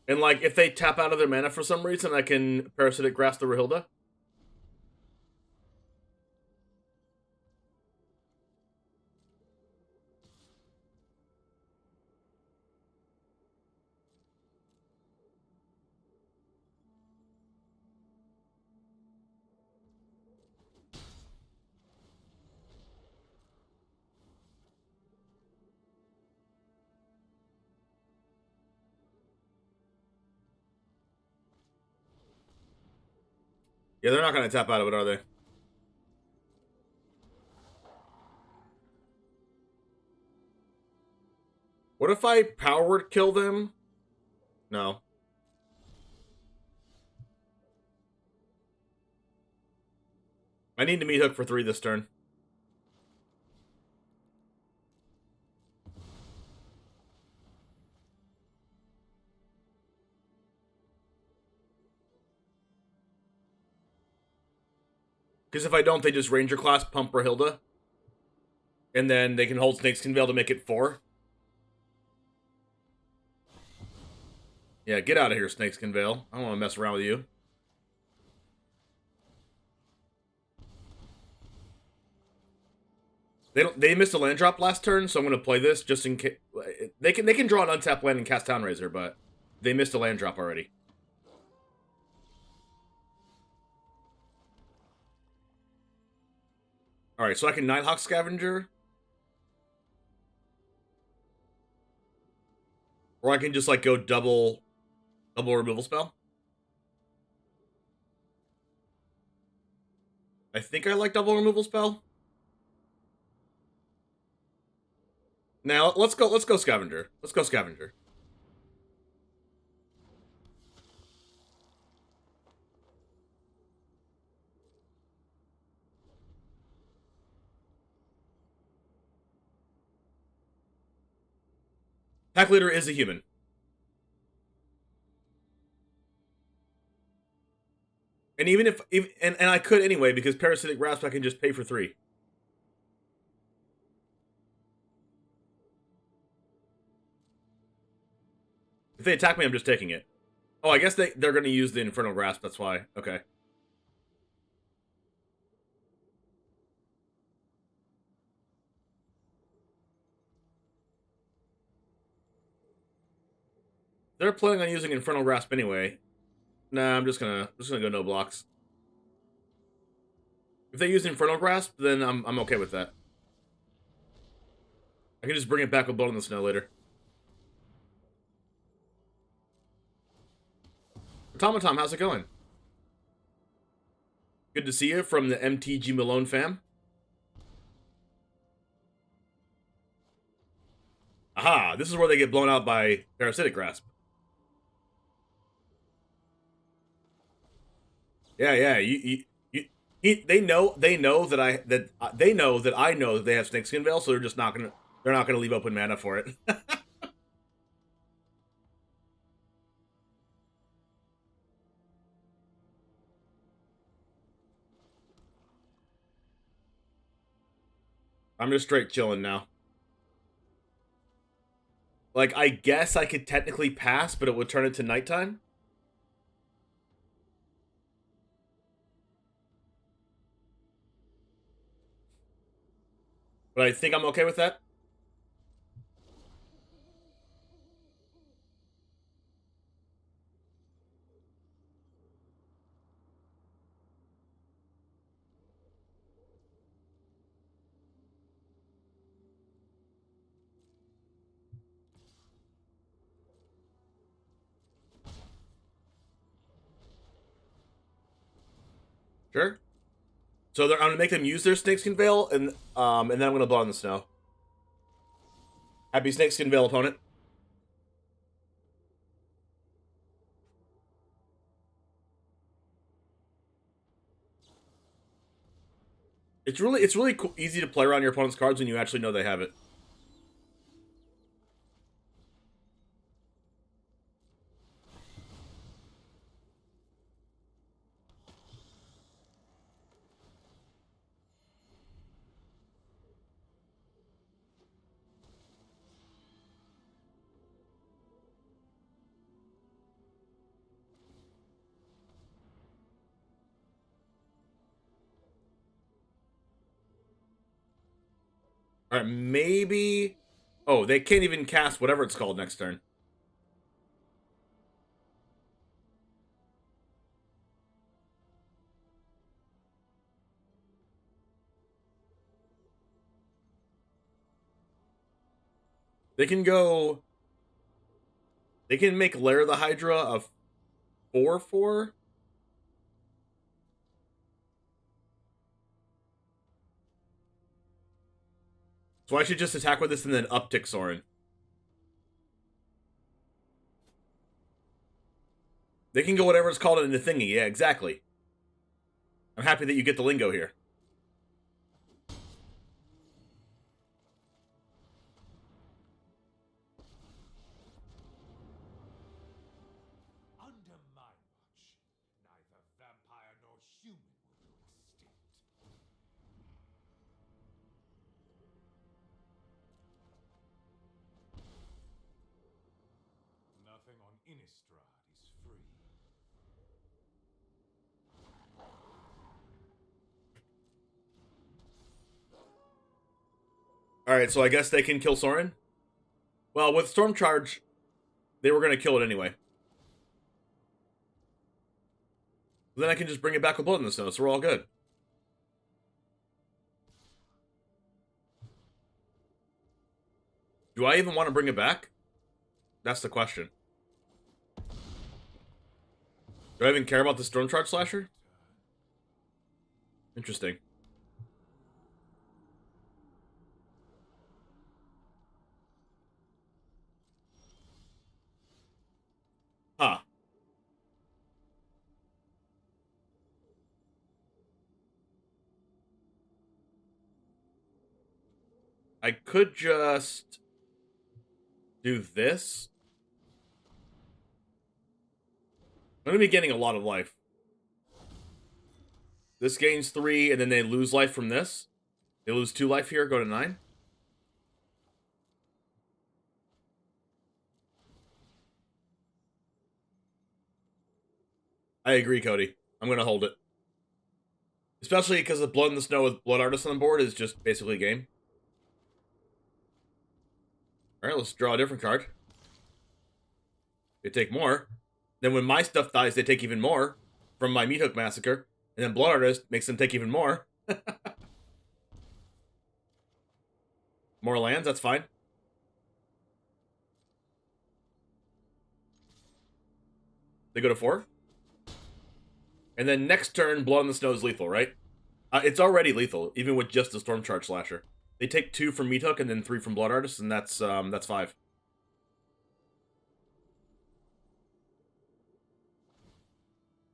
And, like, if they tap out of their mana for some reason, I can Parasitic Grasp the Rahilda. Yeah, they're not going to tap out of it, are they? What if I Power Word kill them? No. I need to meat hook for 3 this turn. Because if I don't, they just Ranger class Pump or Hilda. And then they can hold Snakeskin Veil to make it 4. Yeah, get out of here, Snakeskin Veil. I don't want to mess around with you. They missed a land drop last turn, so I'm going to play this just in case. They can draw an untapped land and cast Town Razor, but they missed a land drop already. Alright, so I can Nighthawk Scavenger. Or I can just, like, go double removal spell. I think I like double removal spell. Now, let's go Scavenger. Let's go Scavenger. Pack Leader is a human. And even if and I could anyway, because Parasitic Grasp I can just pay for 3. If they attack me, I'm just taking it. Oh, I guess they're going to use the Infernal Grasp, that's why. Okay. They're planning on using Infernal Grasp anyway. Nah, I'm just gonna go no blocks. If they use Infernal Grasp, then I'm okay with that. I can just bring it back with Blood in the Snow later. Automaton, how's it going? Good to see you from the MTG Malone fam. Aha, this is where they get blown out by Parasitic Grasp. Yeah, they know that I know that they have Snakeskin Veil, so they're not gonna leave open mana for it. I'm just straight chilling now. Like, I guess I could technically pass, but it would turn into nighttime. But I think I'm okay with that. Sure. So I'm gonna make them use their Snakeskin Veil, and then I'm gonna Blood in the Snow. Happy Snakeskin Veil, opponent. It's really cool, easy to play around your opponent's cards when you actually know they have it. Alright, maybe... Oh, they can't even cast whatever it's called next turn. They can go... They can make Lair the Hydra a 4/4? So I should just attack with this and then uptick Sorin. They can go whatever it's called in the thingy. Yeah, exactly. I'm happy that you get the lingo here. Under my watch, neither vampire nor human will do a stint. Nothing on Innistrad is free. Alright, so I guess they can kill Sorin? Well, with Storm Charge, they were going to kill it anyway. Then I can just bring it back with Blood in the Snow, so we're all good. Do I even want to bring it back? That's the question. Do I even care about the Storm Charge Slasher? Interesting. Huh. I could just do this. I'm going to be getting a lot of life. This gains 3, and then they lose life from this. They lose 2 life here, go to 9. I agree, Cody. I'm going to hold it. Especially because the Blood in the Snow with Blood Artist on the board is just basically a game. Alright, let's draw a different card. They take more. Then when my stuff dies, they take even more from my Meat Hook Massacre. And then Blood Artist makes them take even more. More lands, that's fine. They go to 4. And then next turn, Blood in the Snow is lethal, right? It's already lethal, even with just the Storm Charge Slasher. They take 2 from Meat Hook and then 3 from Blood Artist, and that's 5.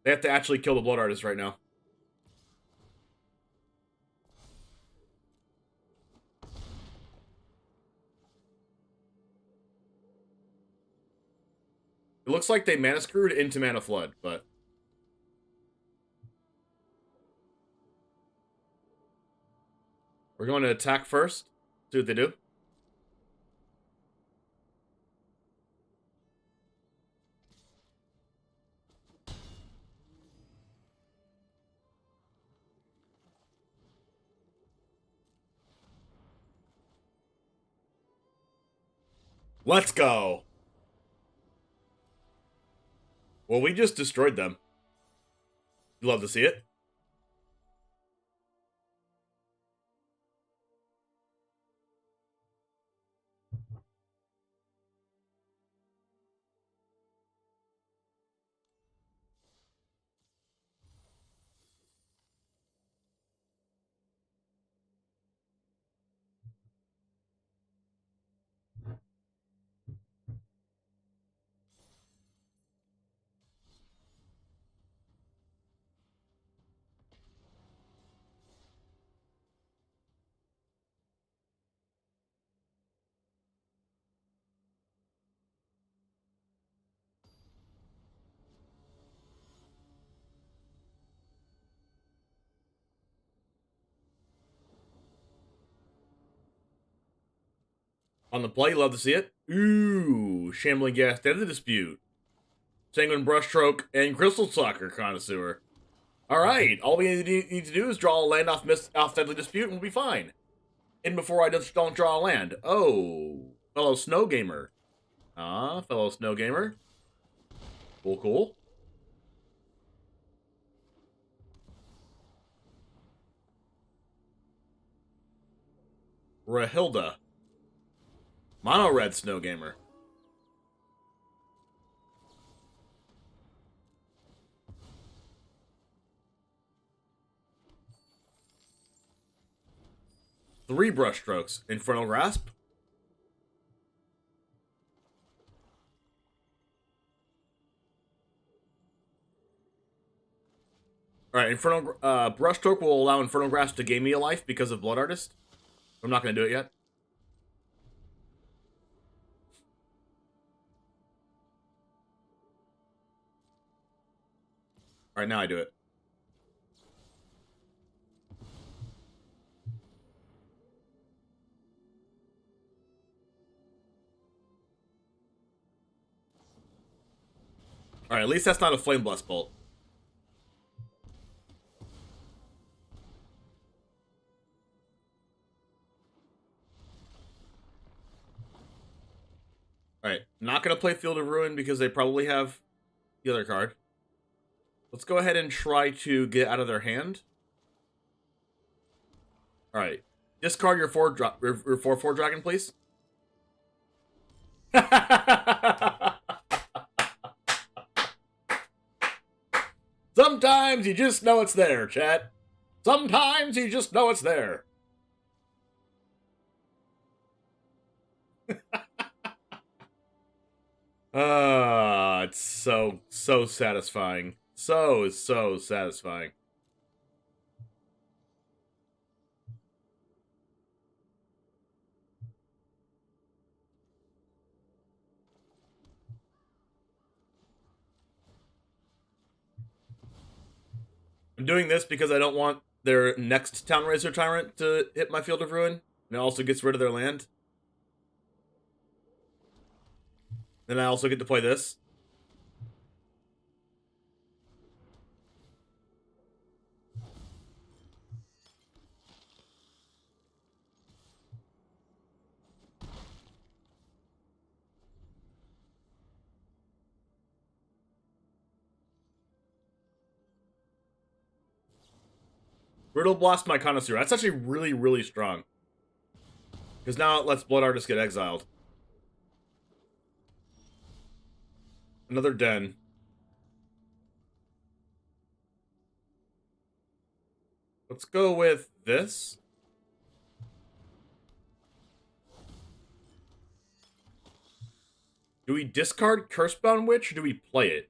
They have to actually kill the Blood Artist right now. It looks like they Mana Screwed into Mana Flood, but... We're going to attack first. See what they do. Let's go! Well, we just destroyed them. You love to see it. On the play, you love to see it. Ooh, Shambling Gas, Deadly Dispute. Sanguine Brushstroke, and Crystal Stalker Connoisseur. Alright, all we need to do is draw a land off Deadly Dispute and we'll be fine. And before I just don't draw a land. Oh, fellow Snow Gamer. Fellow Snow Gamer. Cool, cool. Rahilda. Mono Red Snow Gamer. Three Brushstrokes. Infernal Grasp. Alright, Infernal Brushstroke will allow Infernal Grasp to gain me a life because of Blood Artist. I'm not going to do it yet. Alright, now I do it. Alright, at least that's not a Flame Blast Bolt. Alright, not going to play Field of Ruin because they probably have the other card. Let's go ahead and try to get out of their hand. Alright, discard your 4/4 dragon, please. Sometimes you just know it's there, chat. Sometimes you just know it's there. It's so satisfying. So satisfying. I'm doing this because I don't want their next Town Razor Tyrant to hit my Field of Ruin. And it also gets rid of their land. Then I also get to play this. Brittle Blast my Connoisseur. That's actually really strong. Because now it lets Blood Artist get exiled. Another Den. Let's go with this. Do we discard Cursebound Witch or do we play it?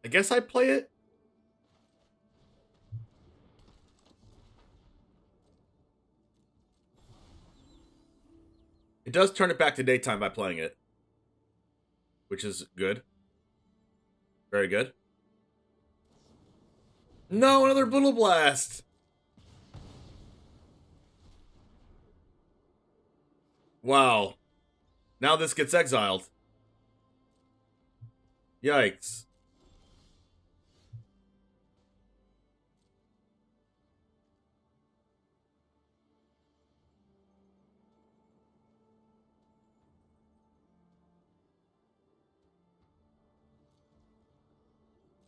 I guess I play it. It does turn it back to daytime by playing it. Which is good. Very good. No, another Brittle Blast! Wow. Now this gets exiled. Yikes.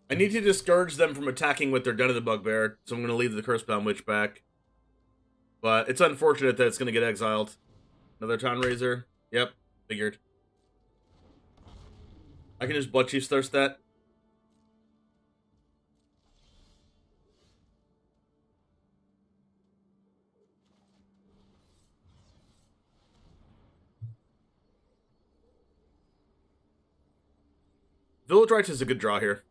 I need to discourage them from attacking with their Den of the Bugbear, so I'm going to leave the Cursebound Witch back. But it's unfortunate that it's going to get exiled. Another Town Razor. Yep, figured. I can just Blood Chief's Thirst that. Village Rites is a good draw here.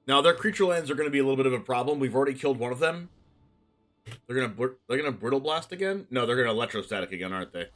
Now their creature lands are going to be a little bit of a problem. We've already killed one of them. They're gonna Brittle Blast again? No, they're gonna Electrostatic again, aren't they?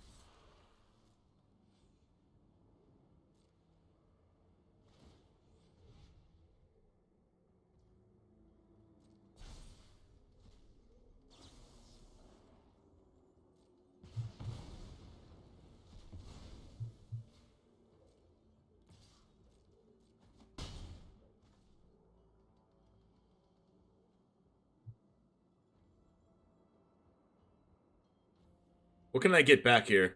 What can I get back here?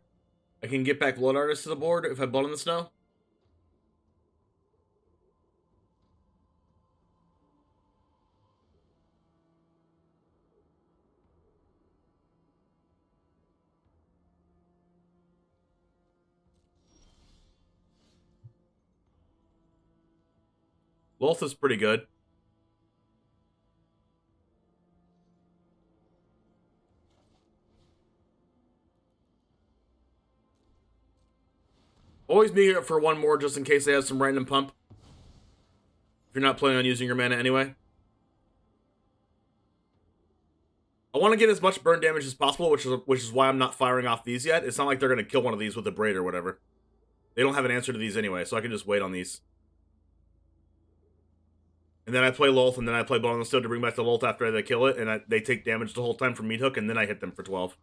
I can get back Blood Artist to the board if I Blood in the Snow? Lolth is pretty good. Always be here for one more just in case they have some random pump. If you're not planning on using your mana anyway. I want to get as much burn damage as possible, which is why I'm not firing off these yet. It's not like they're going to kill one of these with a braid or whatever. They don't have an answer to these anyway, so I can just wait on these. And then I play Lolth, and then I play Blood on the Stone to bring back the Lolth after they kill it, and they take damage the whole time from Meat Hook, and then I hit them for 12.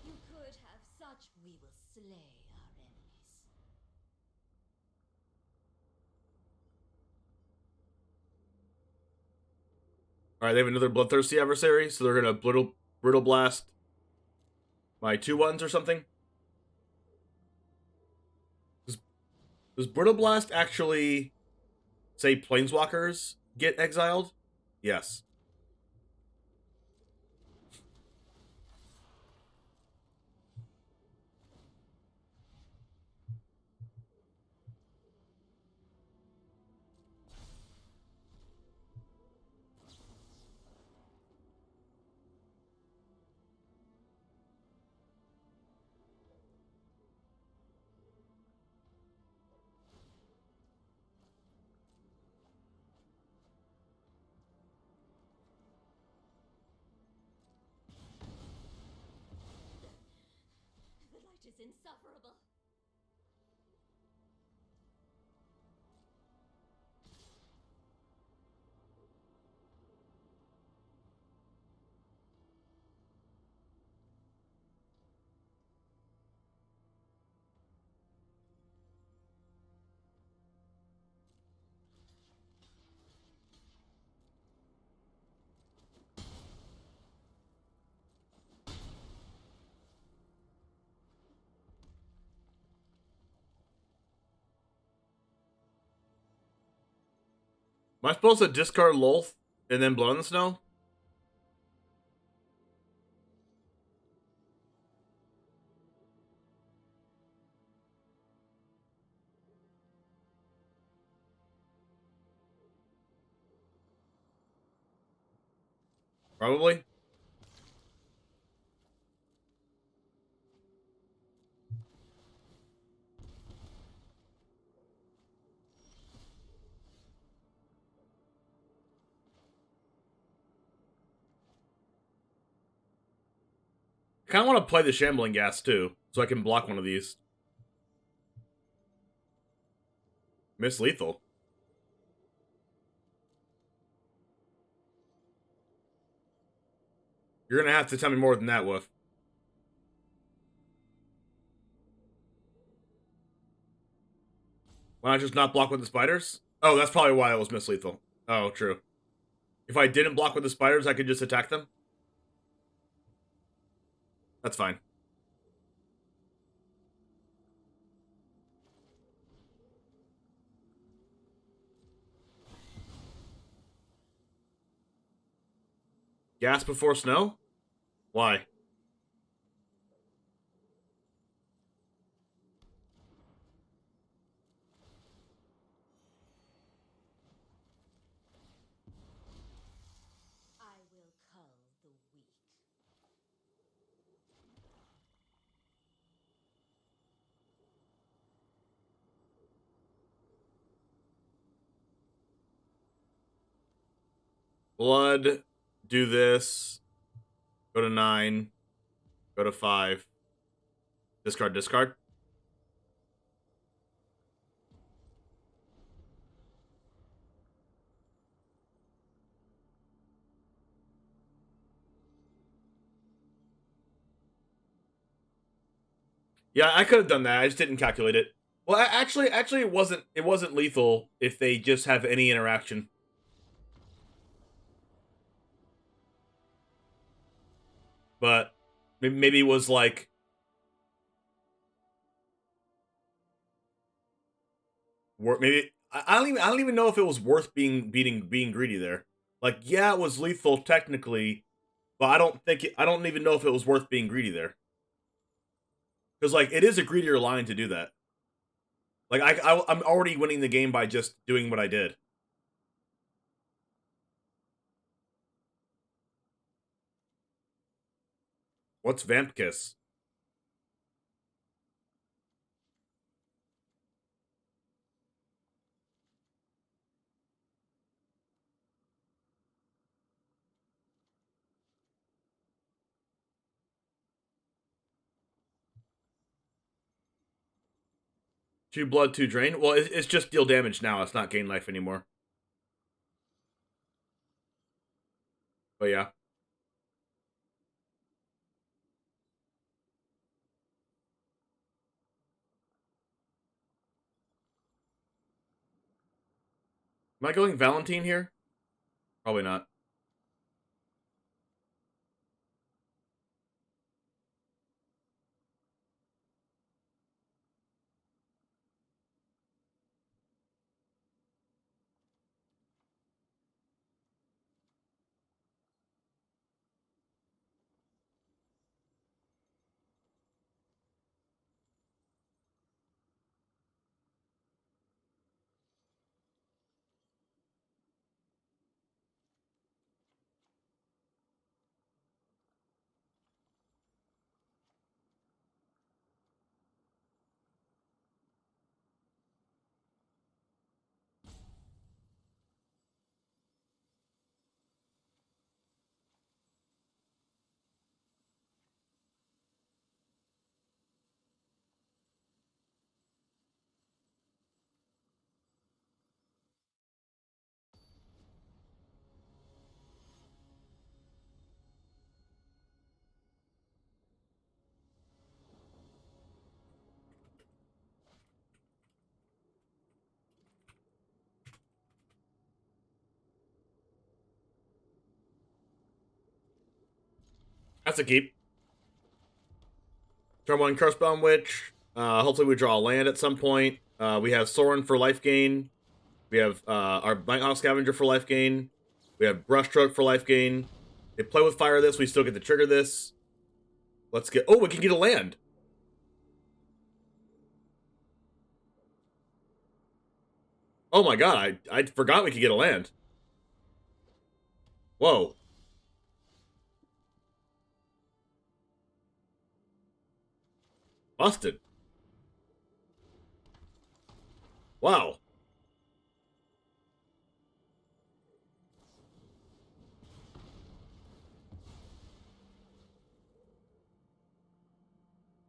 You could have such. We will slay our enemies. Alright, they have another Bloodthirsty adversary, so they're going to Brittle Blast my 2/1s or something. Does Brittle Blast actually say Planeswalkers get exiled? Yes. The light is insufferable. Am I supposed to discard Lolth and then Blood on the Snow? Probably. I kind of want to play the Shambling Gas, too, so I can block one of these. Miss Lethal. You're going to have to tell me more than that, Wolf. Why not just not block with the spiders? Oh, that's probably why it was Miss Lethal. Oh, true. If I didn't block with the spiders, I could just attack them? That's fine. Gas before snow? Why? I will cull the weak. Blood, do this, go to 9, go to 5, discard, discard. Yeah, I could have done that. I just didn't calculate it. Well, actually, it wasn't lethal if they just have any interaction. But maybe it was like maybe I don't even know if it was worth being greedy there. Like, yeah, it was lethal technically, but I don't even know if it was worth being greedy there. Because like it is a greedier line to do that. Like, I'm already winning the game by just doing what I did. What's Vamp Kiss? Two blood, two drain? Well, it's just deal damage now. It's not gain life anymore. But yeah. Am I going Valentine here? Probably not. That's a keep. Turn 1 Cursebound Witch. Hopefully we draw a land at some point. We have Sorin for life gain. We have our Nighthawk Scavenger for life gain. We have Brushstroke for life gain. They play with fire this, we still get to trigger this. Let's get... Oh, we can get a land! Oh my god, I forgot we could get a land. Whoa. Busted. Wow.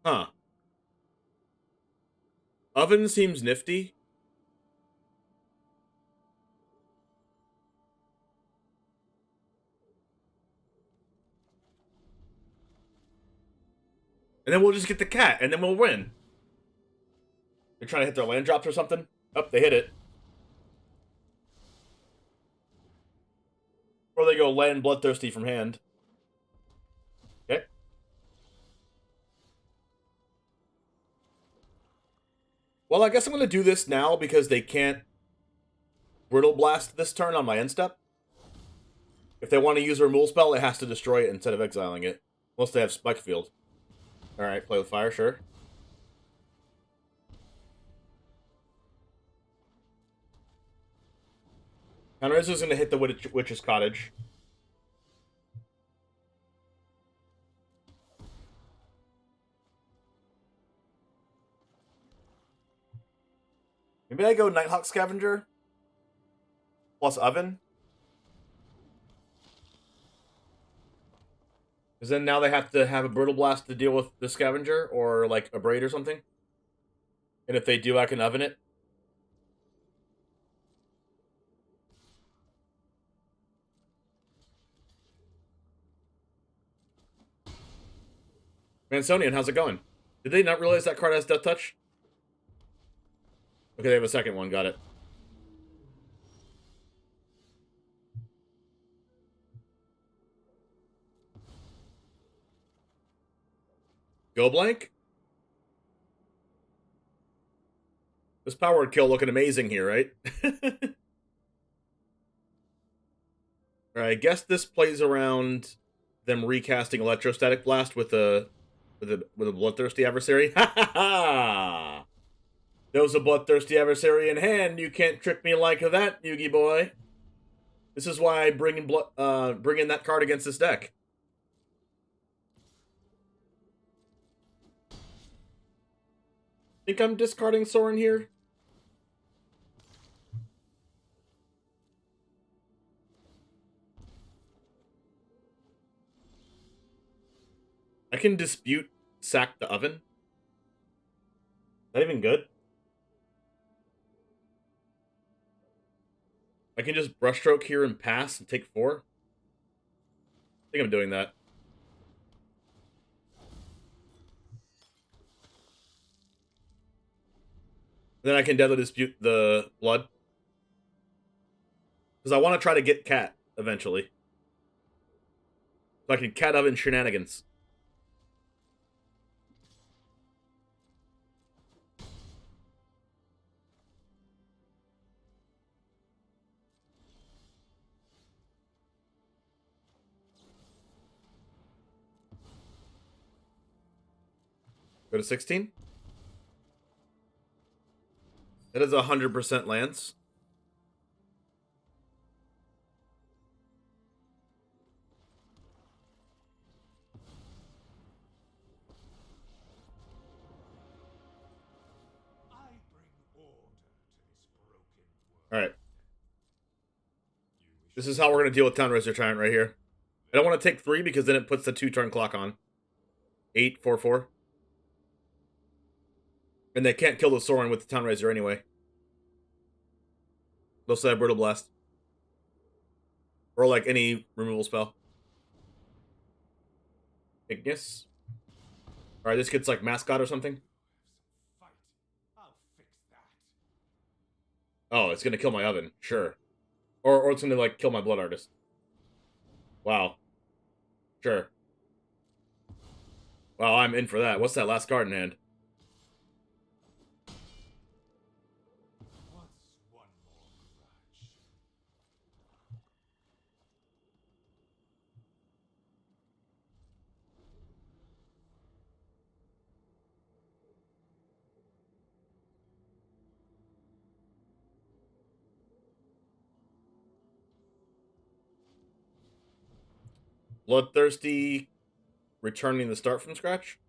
Huh. Oven seems nifty. And then we'll just get the cat, and then we'll win. They're trying to hit their land drops or something? Oh, they hit it. Or they go land Bloodthirsty from hand. Okay. Well, I guess I'm going to do this now because they can't Brittle Blast this turn on my end step. If they want to use a removal spell, it has to destroy it instead of exiling it. Unless they have Spike Field. Alright, play with fire, sure. Counter is going to hit the Witch's Cottage. Maybe I go Nighthawk Scavenger plus Oven. Because then now they have to have a Brittle Blast to deal with the Scavenger, or like a Braid or something. And if they do, I can Oven it. Mansonian, how's it going? Did they not realize that card has Death Touch? Okay, they have a second one, got it. Go blank? This power kill looking amazing here, right? Alright, I guess this plays around them recasting Electrostatic Blast with a Bloodthirsty adversary. Ha ha ha! There's a bloodthirsty adversary in hand. You can't trick me like that, Yugi boy. This is why I bring in that card against this deck. Think I'm discarding Sorin here? I can dispute sack the oven. Is that even good? I can just brushstroke here and pass and take 4. I think I'm doing that. Then I can deadly dispute the blood. Because I want to try to get Cat eventually. So I can Cat oven shenanigans. Go to 16. That is 100% lands. I bring order to this broken world. Alright. This is how we're going to deal with Town Razor Giant right here. I don't want to take 3 because then it puts the 2-turn clock on. 8, 4, 4. And they can't kill the Sorin with the Town Razor anyway. They'll say Brutal Blast. Or like any removal spell. Ignis. Alright, this kid's like Mascot or something. Fight. I'll fix that. Oh, it's gonna kill my oven. Sure. Or it's gonna like kill my Blood Artist. Wow. Sure. Wow, I'm in for that. What's that last card in hand? What's one more grudge? Bloodthirsty, returning the start from scratch?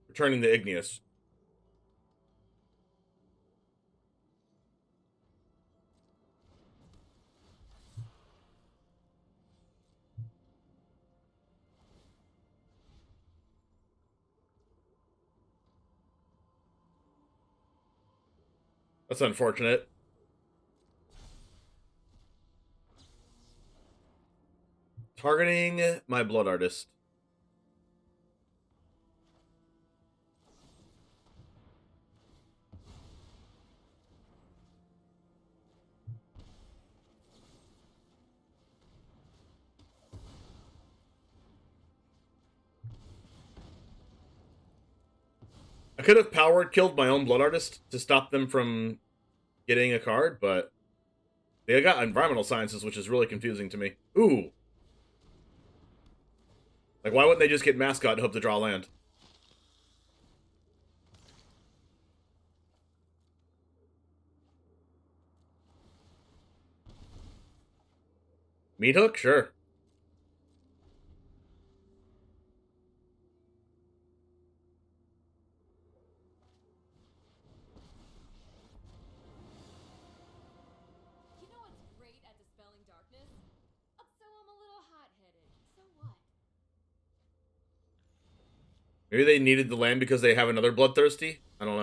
Returning the Igneous. That's unfortunate. Targeting my Blood Artist. I could have powered killed my own Blood Artist to stop them from getting a card, but they got Environmental Sciences, which is really confusing to me. Ooh. Like, why wouldn't they just get Mascot and hope to draw land? Meat Hook? Sure. You know what's great at dispelling darkness? So I'm a little hot-headed. So what? Maybe they needed the land because they have another Bloodthirsty? I don't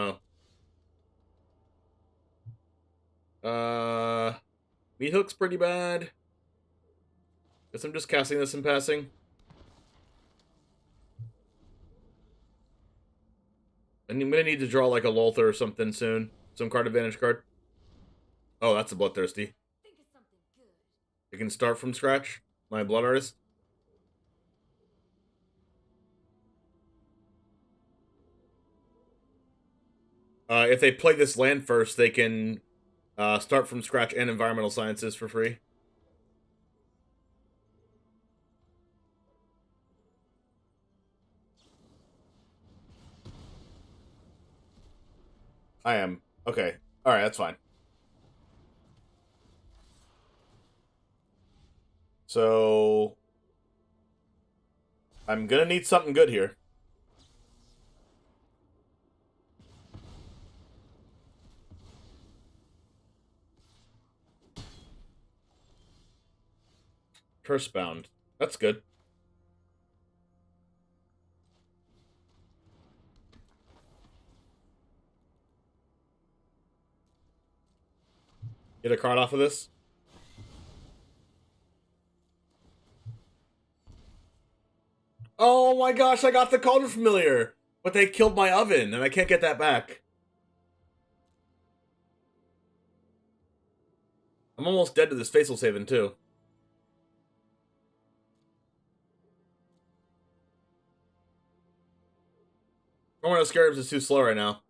know. Meat Hook's pretty bad. Guess I'm just casting this in passing. And I'm gonna need to draw like a Lolther or something soon. Some card advantage card. Oh, that's a Bloodthirsty. Think of something good. I can start from scratch. My Blood Artist. If they play this land first, they can start from scratch and Environmental Sciences for free. I am. Okay. Alright, that's fine. So... I'm gonna need something good here. Curse-bound. That's good. Get a card off of this. Oh my gosh, I got the Cauldron Familiar! But they killed my oven, and I can't get that back. I'm almost dead to this Faithful Saving, too. Tornado Scarabs is too slow right now.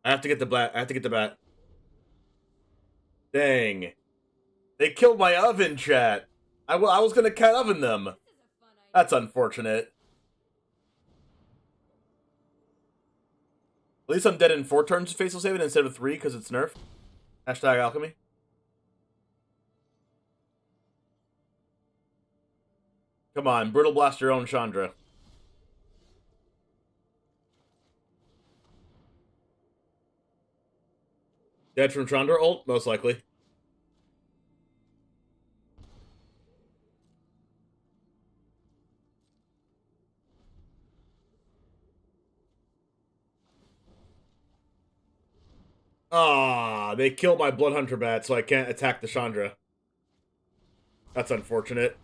I have to get the bat. I have to get the bat. Dang. They killed my oven, chat. I was gonna cat oven them. That's unfortunate. At least I'm dead in 4 turns of Faithful Saving instead of 3 because it's nerfed. Hashtag Alchemy. Come on, Brittle Blast your own Chandra. Dead from Chandra ult? Most likely. Ah, they killed my Bloodhunter bat, so I can't attack the Chandra. That's unfortunate.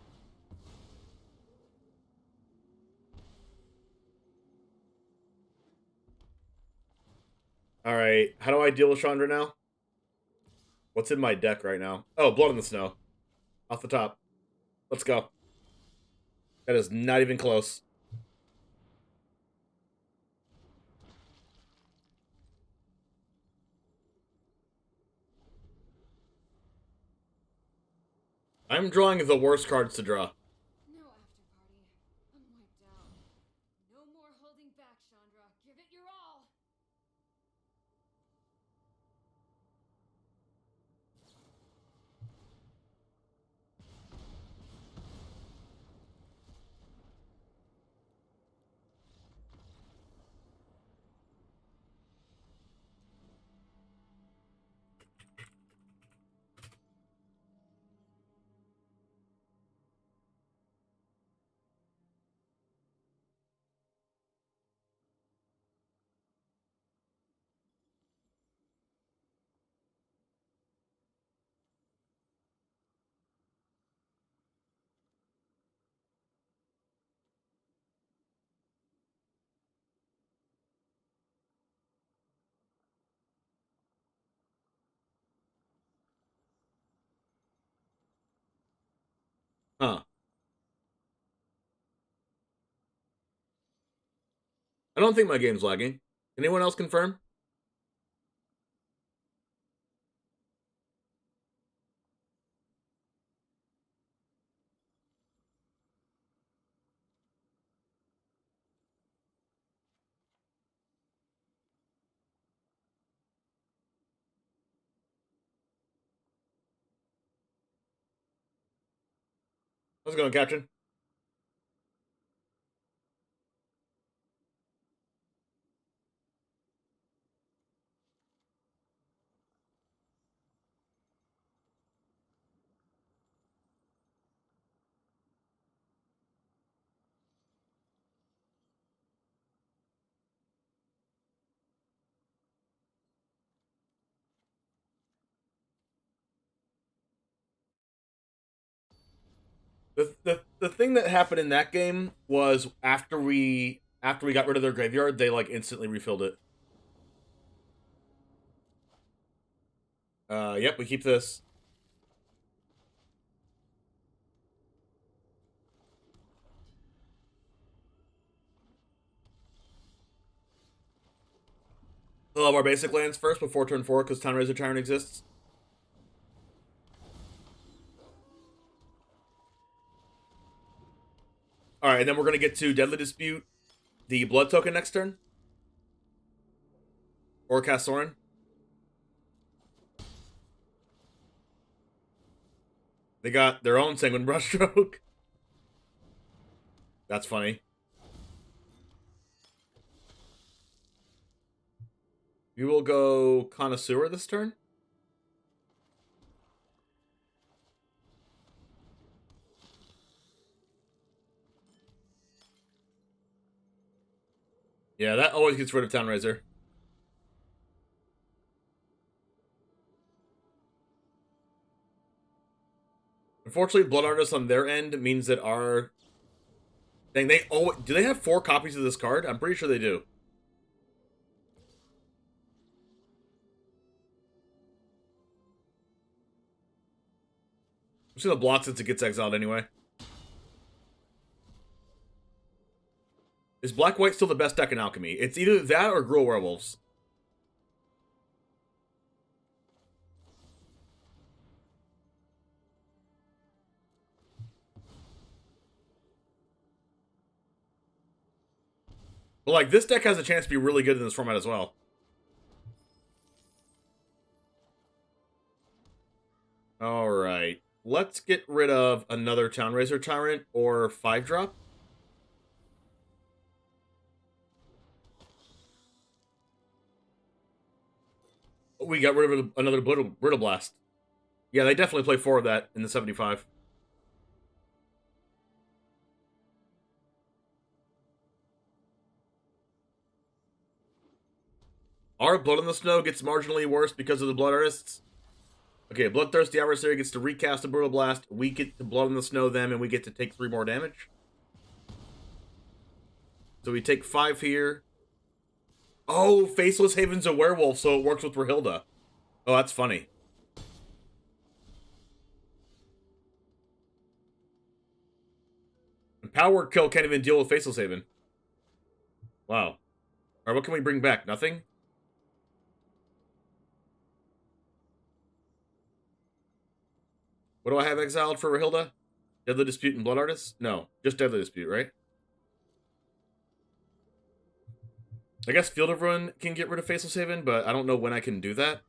Alright, how do I deal with Chandra now? What's in my deck right now? Oh, Blood in the Snow. Off the top. Let's go. That is not even close. I'm drawing the worst cards to draw. No after party. I'm wiped out. No more holding back, Chandra. Give it your all. Huh. I don't think my game's lagging. Can anyone else confirm? How's it going, Captain? The thing that happened in that game was after we got rid of their graveyard, they like instantly refilled it. Yep, we keep this. We'll have our basic lands first before turn 4 because Town Razor Tyrant exists. Alright, and then we're going to get to Deadly Dispute, the Blood Token next turn. Or cast Sorin. They got their own Sanguine Brushstroke. That's funny. You will go Connoisseur this turn? Yeah, that always gets rid of Town Razor. Unfortunately, Blood Artist on their end means that our... Dang, they always... Do they have 4 copies of this card? I'm pretty sure they do. I'm just gonna block since it gets exiled anyway. Is Black-White still the best deck in Alchemy? It's either that or Gruul Werewolves. But, like, this deck has a chance to be really good in this format as well. Alright. Let's get rid of another Town Razor Tyrant or 5-drop. We got rid of another Brittle Blast. Yeah, they definitely play 4 of that in the 75. Our Blood in the Snow gets marginally worse because of the Blood Artists. Okay, Bloodthirsty Adversary gets to recast a Brutal Blast. We get to Blood in the Snow them, and we get to take 3 more damage. So we take 5 here. Oh, Faceless Haven's a werewolf, so it works with Rahilda. Oh, that's funny. And Power Kill can't even deal with Faceless Haven. Wow. Alright, what can we bring back? Nothing? What do I have exiled for Rahilda? Deadly Dispute and Blood Artist? No, just Deadly Dispute, right? I guess Field of Ruin can get rid of Faceless Haven, but I don't know when I can do that.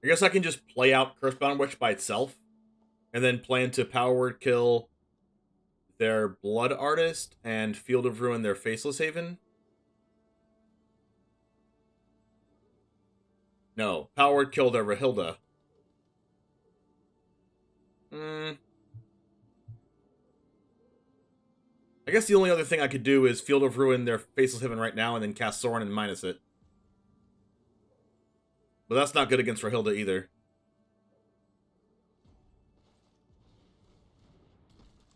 I guess I can just play out Cursebound Witch by itself, and then plan to Power Word kill their Blood Artist and Field of Ruin their Faceless Haven. No, Power Word kill their Rahilda. I guess the only other thing I could do is Field of Ruin their Faceless Haven right now and then cast Sorin and minus it. But that's not good against Rahilda either.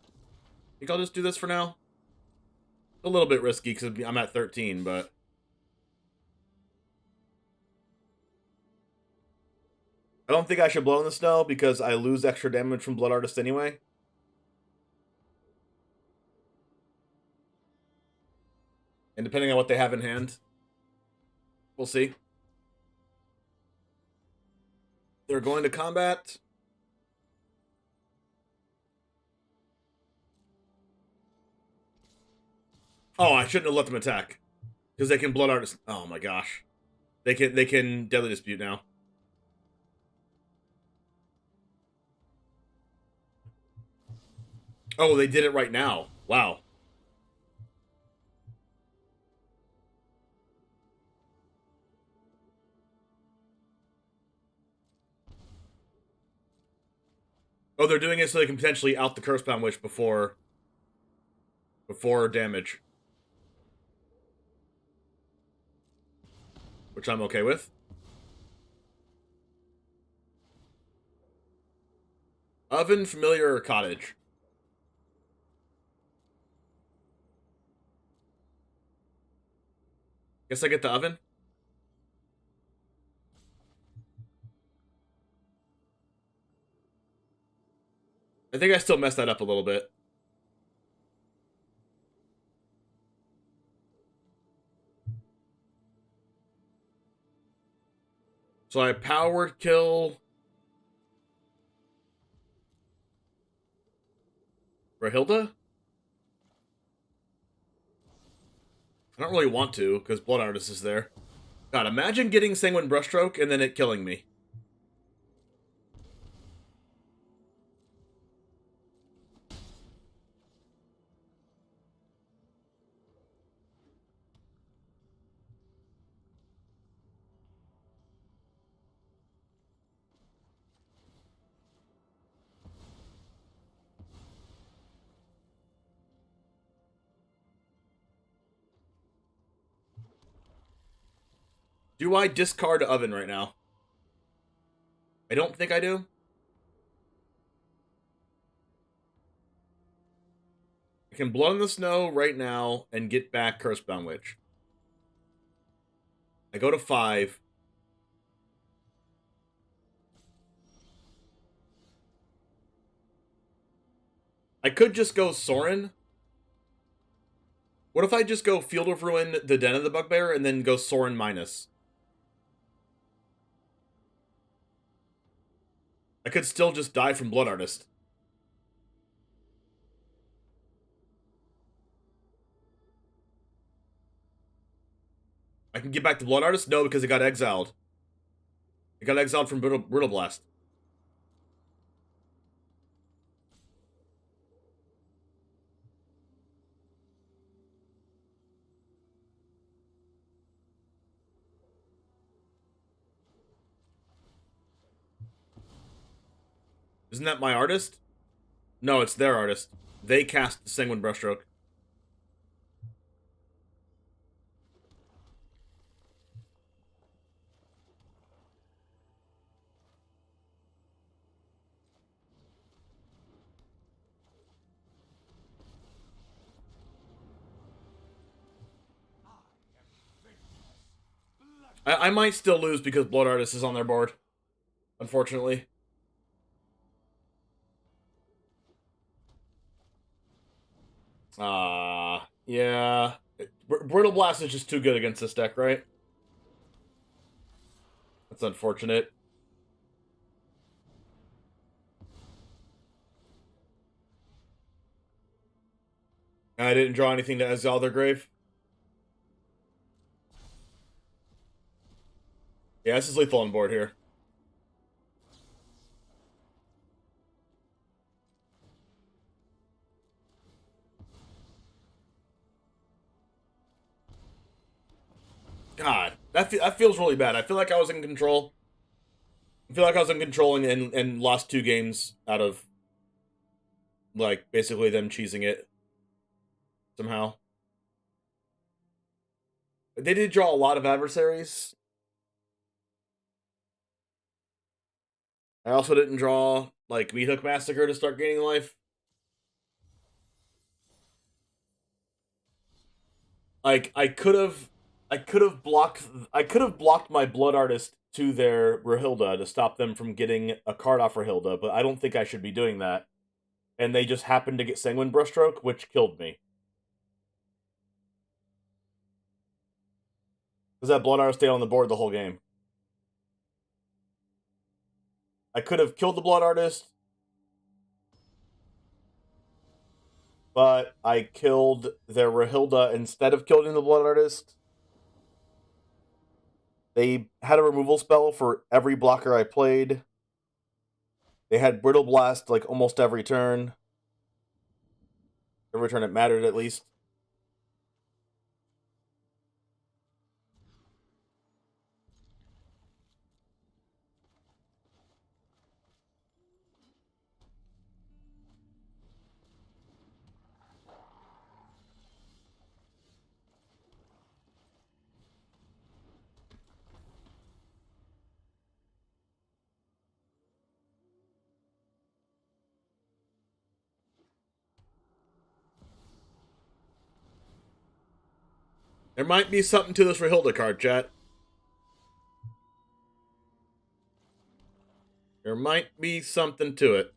I think I'll just do this for now. A little bit risky because I'm at 13, but... I don't think I should Blow in the Snow because I lose extra damage from Blood Artist anyway. And depending on what they have in hand, we'll see. They're going to combat. Oh, I shouldn't have let them attack. Because they can Blood Artist. Oh my gosh. They can Deadly Dispute now. Oh, they did it right now. Wow. Oh, they're doing it so they can potentially out the Cursebound Witch before damage. Which I'm okay with. Oven, Familiar, or Cottage? Guess I get the Oven. I think I still messed that up a little bit. So I Power Word kill Rahilda? I don't really want to, because Blood Artist is there. God, imagine getting Sanguine Brushstroke and then it killing me. Do I discard Oven right now? I don't think I do. I can Blood in the Snow right now and get back Cursebound Witch. I go to 5. I could just go Sorin. What if I just go Field of Ruin, the Den of the Bugbear, and then go Sorin minus? I could still just die from Blood Artist. I can get back to Blood Artist? No, because it got exiled. It got exiled from Brittle Blast. Isn't that my artist? No, it's their artist. They cast Sanguine Brushstroke. I might still lose because Blood Artist is on their board. Unfortunately. Yeah. Brittle Blast is just too good against this deck, right? That's unfortunate. I didn't draw anything to exile their grave. Yeah, this is lethal on board here. God, that feels really bad. I feel like I was in control. I feel like I was in control and lost 2 games out of, like, basically them cheesing it. Somehow. They did draw a lot of adversaries. I also didn't draw, like, Meat Hook Massacre to start gaining life. Like, I could have blocked my Blood Artist to their Rahilda to stop them from getting a card off Rahilda, but I don't think I should be doing that. And they just happened to get Sanguine Brushstroke, which killed me. Because that Blood Artist stayed on the board the whole game. I could have killed the Blood Artist, but I killed their Rahilda instead of killing the Blood Artist. They had a removal spell for every blocker I played. They had Brittle Blast like almost every turn. Every turn it mattered at least. There might be something to this Rahilda card, chat. There might be something to it.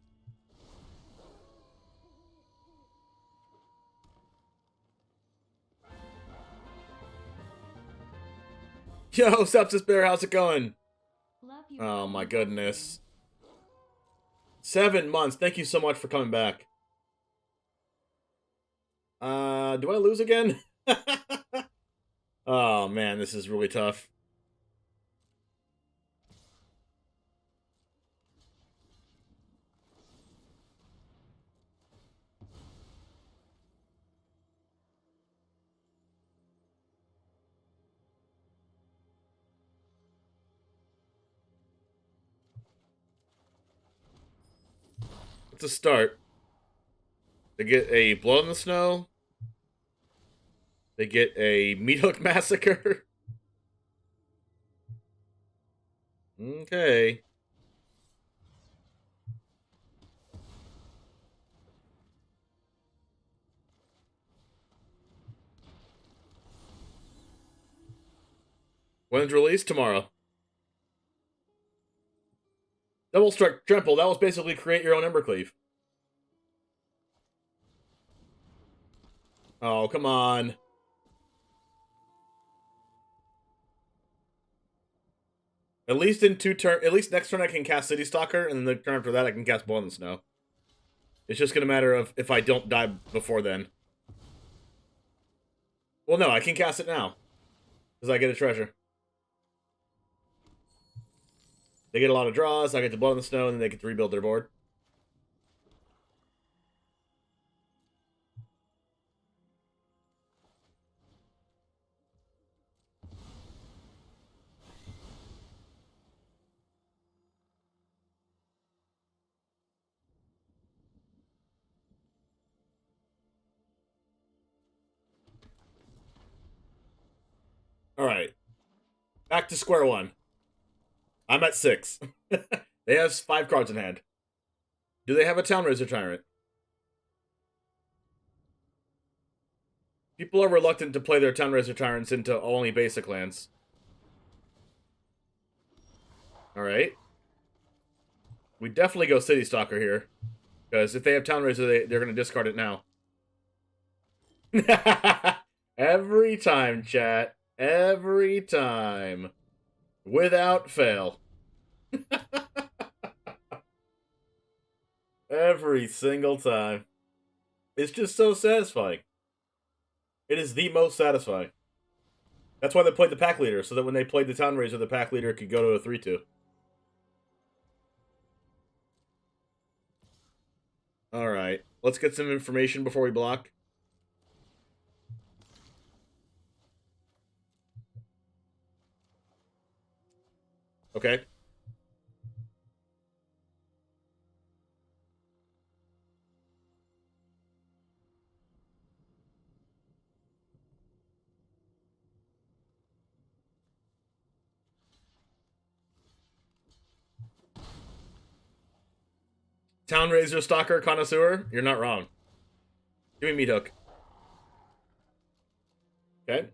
Yo, Sepsis Bear, how's it going? Love you. Oh my goodness. 7 months. Thank you so much for coming back. Do I lose again? Oh man, this is really tough. It's a start. They get a Blood in the Snow. They get a Meat Hook Massacre. Okay. When's released? Tomorrow. Double Strike Trample. That was basically create your own Embercleave. Oh, come on. At least in 2 turn. At least next turn I can cast City Stalker, and then the turn after that I can cast Blood in the Snow. It's just gonna matter of if I don't die before then. Well, no, I can cast it now. Because I get a treasure. They get a lot of draws, I get the Blood in the Snow, and then they get to rebuild their board. Alright. Back to square one. I'm at 6. They have 5 cards in hand. Do they have a Town Razor Tyrant? People are reluctant to play their Town Razor Tyrants into only basic lands. Alright. We definitely go City Stalker here. Because if they have Town Razor, they're going to discard it now. Every time, chat. Every time. Without fail. Every single time. It's just so satisfying. It is the most satisfying. That's why they played the pack leader, so that when they played the Town Razor, the pack leader could go to a 3-2. Alright. Let's get some information before we block. Okay. Town Razor Stalker Connoisseur, you're not wrong. Give me Meat Hook. Okay.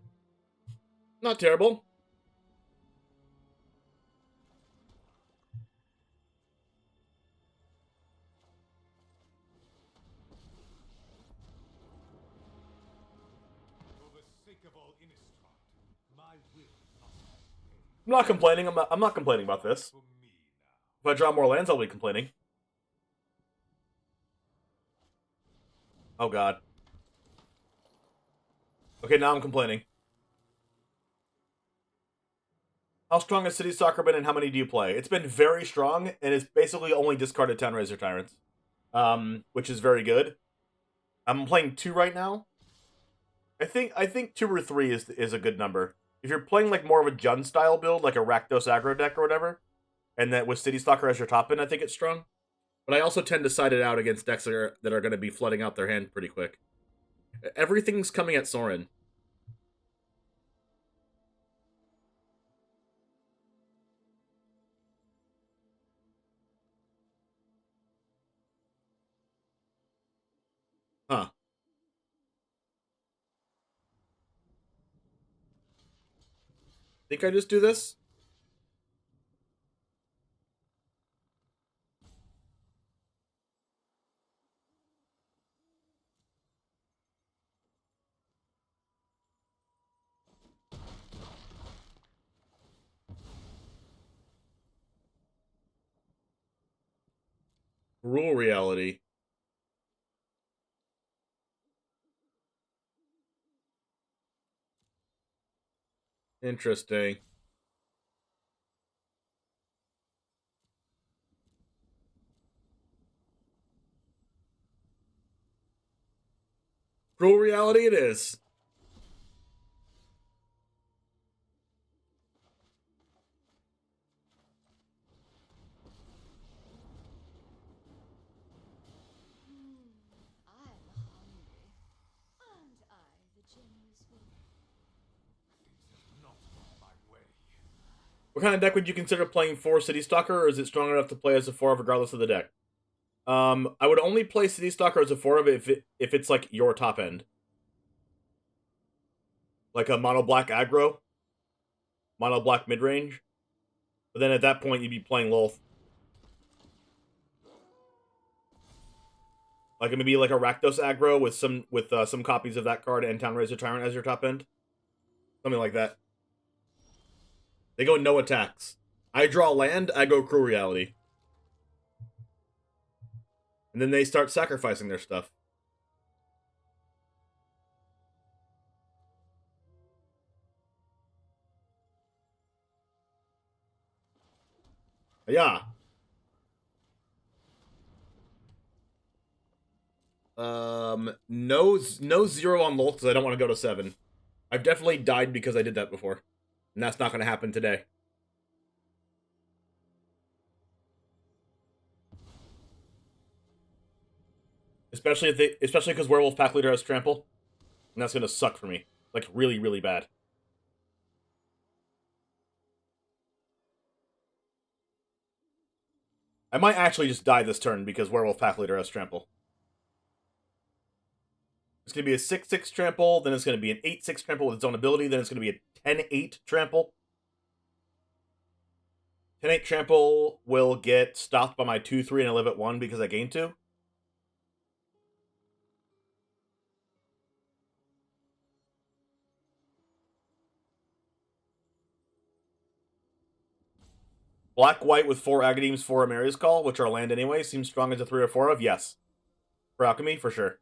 Not terrible. For the sake of all Innistrad, my will must obey. I'm not complaining. I'm not complaining about this. For me now. If I draw more lands, I'll be complaining. Oh god. Okay, now I'm complaining. How strong has City Stalker been and how many do you play? It's been very strong, and it's basically only discarded Town Razor Tyrants. Which is very good. I'm playing 2 right now. I think 2 or 3 is a good number. If you're playing like more of a Jund style build, like a Rakdos aggro deck or whatever, and that with City Stalker as your top end, I think it's strong. But I also tend to side it out against decks that are going to be flooding out their hand pretty quick. Everything's coming at Sorin. Huh. Think I just do this? Rule reality. Interesting. Cruel reality it is. I'm hungry. Aren't I the generous one? Not my way. What kind of deck would you consider playing for City Stalker, or is it strong enough to play as a 4 of regardless of the deck? I would only play City Stalker as a 4 of if it's like your top end. Like a mono black aggro. Mono black mid range. But then at that point you'd be playing Lolth. Like maybe like a Rakdos aggro with some copies of that card and Town Razor Tyrant as your top end. Something like that. They go no attacks. I draw land, I go Cruel Reality. And then they start sacrificing their stuff. Yeah. No 0 on Lolth because I don't want to go to 7. I've definitely died because I did that before. And that's not going to happen today. Especially because Werewolf Pack Leader has Trample. And that's going to suck for me. Like, really, really bad. I might actually just die this turn because Werewolf Pack Leader has Trample. It's going to be a 6-6 Trample, then it's going to be an 8-6 Trample with its own ability, then it's going to be a 10-8 Trample. 10-8 Trample will get stopped by my 2-3 and I live at 1 because I gained 2. Black-white with 4 Agadeems, 4 Amaria's Call, which are land anyway, seems strong as a 3 or 4 of, yes. For Alchemy, for sure.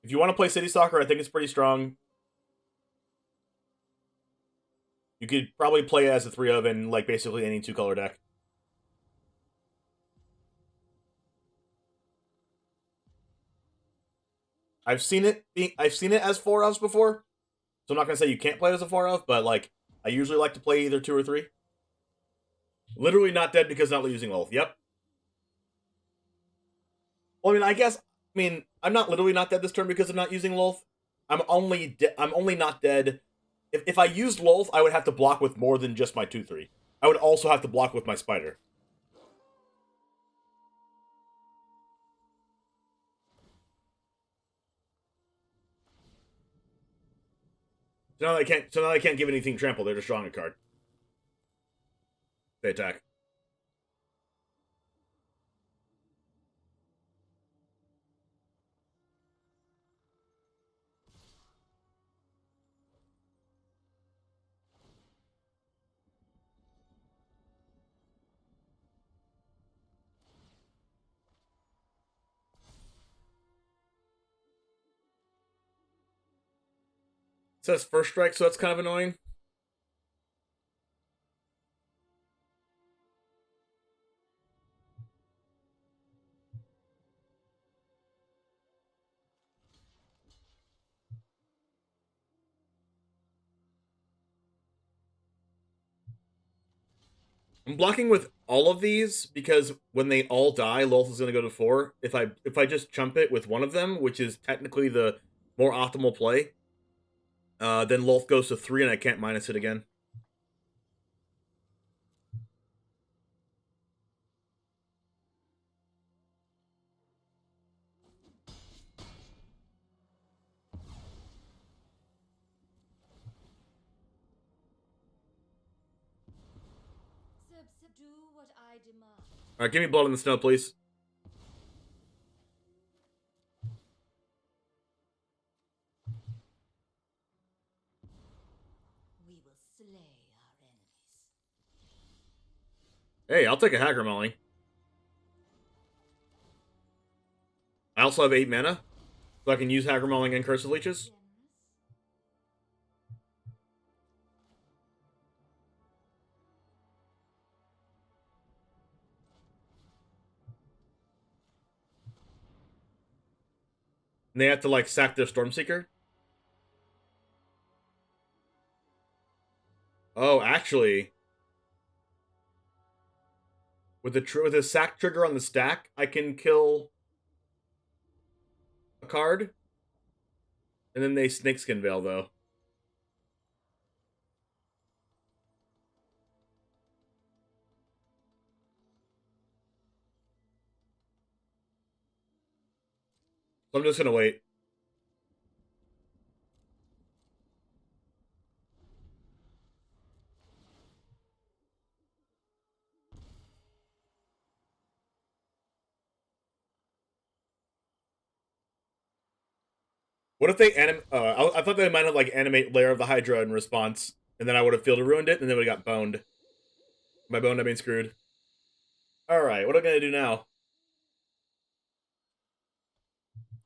If you want to play City Stalker, I think it's pretty strong. You could probably play it as a 3 of in like basically any 2-color deck. I've seen it as 4 ofs before, so I'm not gonna say you can't play it as a 4 of, but like I usually like to play either 2 or 3. Literally not dead because not using Lolth. Yep. Well, I mean, I'm not literally not dead this turn because I'm not using Lolth. I'm only not dead. If I used Lolth, I would have to block with more than just my 2-3. I would also have to block with my Spider. So now they can't give anything trample. They're just drawing a card. They attack. It says first strike, so that's kind of annoying. I'm blocking with all of these because when they all die, Lolth is going to go to 4. If I just chump it with one of them, which is technically the more optimal play, then Lolth goes to 3 and I can't minus it again. Do what I demand. Alright, give me Blood in the Snow, please. We will slay our enemies. Hey, I'll take a Hacker Mauling. I also have 8 mana, so I can use Hacker Mauling and Curse of Leeches. And they have to, like, sack their Stormseeker? Oh, actually... With the sack trigger on the stack, I can kill a card. And then they Snakeskin Veil, though. So I'm just gonna wait. What if they I thought they might have, like, animate Lair of the Hydra in response, and then I would have Field of Ruined it, and then we got boned. By boned, I mean screwed. Alright, what am I gonna do now?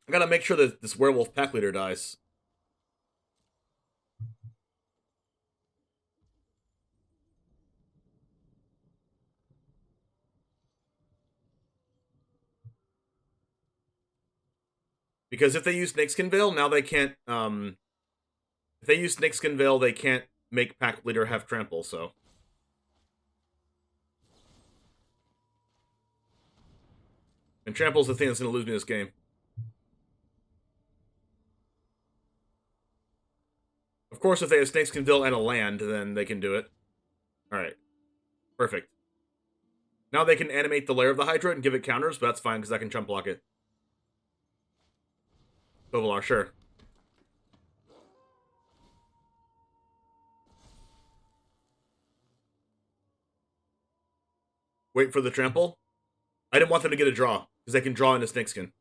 I gotta make sure that this werewolf pack leader dies. Because if they use Snakeskin Veil, now they can't, if they use Snakeskin Veil, they can't make pack leader have trample, so. And trample's the thing that's gonna lose me this game. Of course, if they have Snakeskin Veil and a land, then they can do it. Alright. Perfect. Now they can animate the Lair of the Hydra and give it counters, but that's fine, because I can chump block it. Tovolar, sure. Wait for the trample? I didn't want them to get a draw, because they can draw into Snakeskin.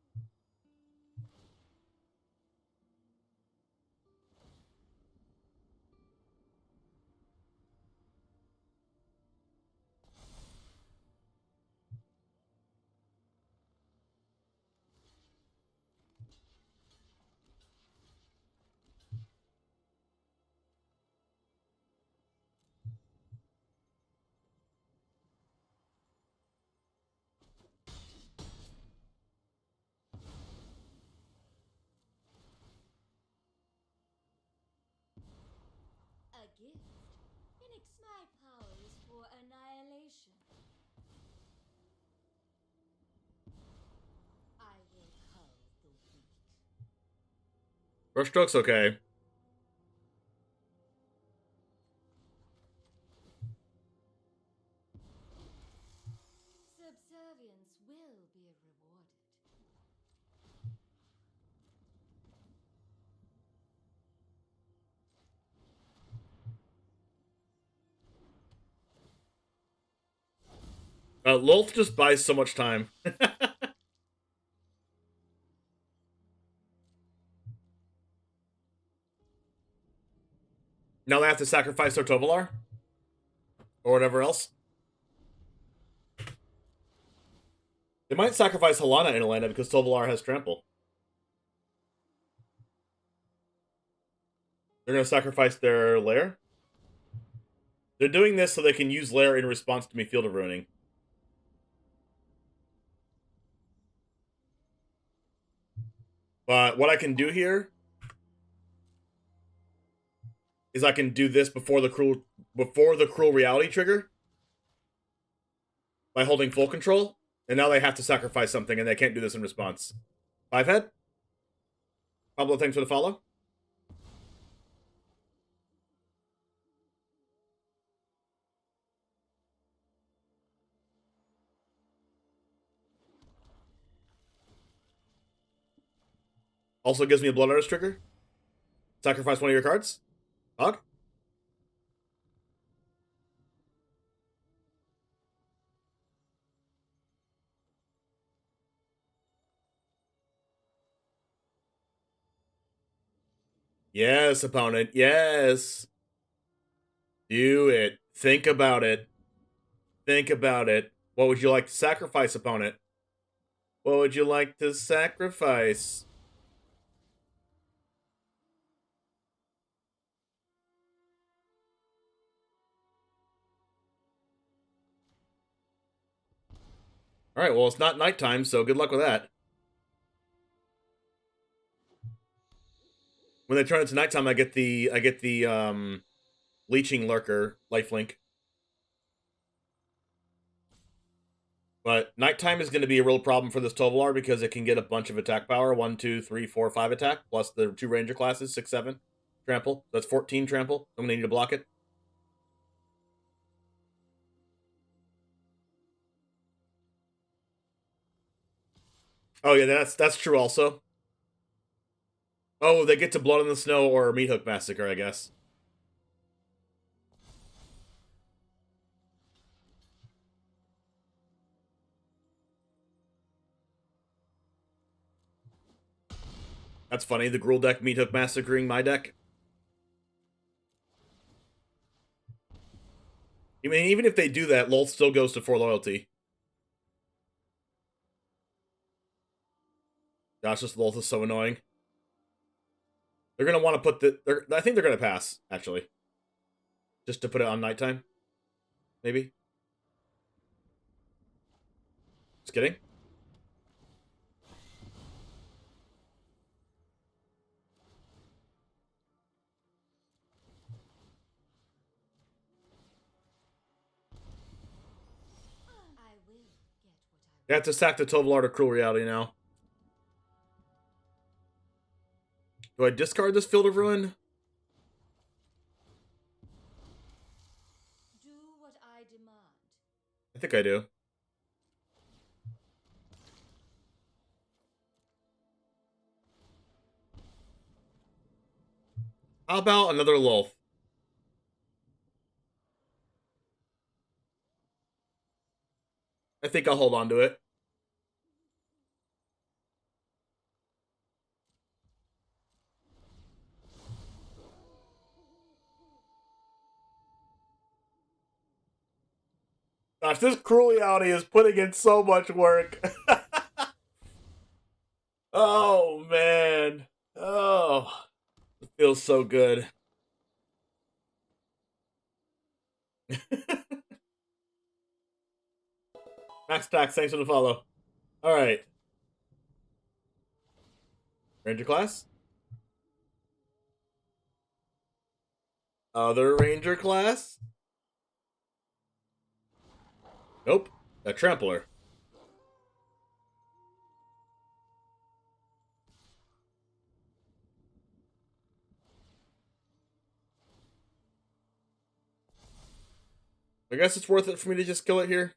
A gift. Phoenix my powers for annihilation. I will cull the weak. Brushstroke's okay. Subservience will be rewarded. Lolth just buys so much time. Now they have to sacrifice their Tovolar? Or whatever else? They might sacrifice Helana in Atlanta because Tovolar has trample. They're going to sacrifice their Lair? They're doing this so they can use Lair in response to me Field of Ruining. But what I can do here is I can do this before the cruel reality trigger by holding full control, and now they have to sacrifice something, and they can't do this in response. 5-head? Pablo, thanks for the follow. Also gives me a Blood Artist trigger. Sacrifice one of your cards. Hog. Yes, opponent. Yes. Do it. Think about it. Think about it. What would you like to sacrifice, opponent? What would you like to sacrifice? Alright, well, it's not nighttime, so good luck with that. When they turn into nighttime, I get the leeching lurker lifelink. But nighttime is going to be a real problem for this Tovolar because it can get a bunch of attack power. 1, 2, 3, 4, 5 attack, plus the 2 ranger classes, 6, 7 trample. That's 14 trample. I'm going to need to block it. Oh yeah, that's true also. Oh, they get to Blood in the Snow or Meat Hook Massacre, I guess. That's funny, the Gruul deck Meat Hook massacring my deck. I mean, even if they do that, Lolth still goes to 4 loyalty. Gosh, this Lolth is so annoying. They're going to want to put the... I think they're going to pass, actually. Just to put it on nighttime. Maybe. Just kidding. They have to sack the Tovolar to Cruel Reality now. Do I discard this Field of Ruin? Do what I demand. I think I do. How about another Lolth? I think I'll hold on to it. Gosh, this Cruel Reality is putting in so much work. Oh, man. Oh, it feels so good. Max Tax, thanks for the follow. Alright. Ranger class? Other Ranger class? Nope. A Trampler. I guess it's worth it for me to just kill it here.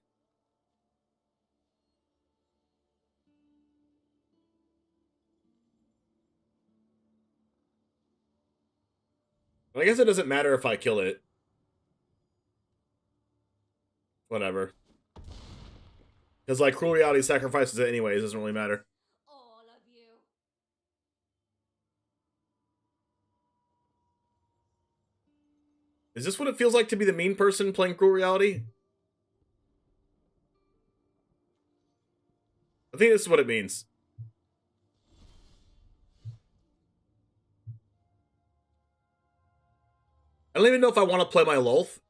I guess it doesn't matter if I kill it. Whatever. Because, like, Cruel Reality sacrifices it anyways, it doesn't really matter. All of you. Is this what it feels like to be the mean person playing Cruel Reality? I think this is what it means. I don't even know if I want to play my Lolth.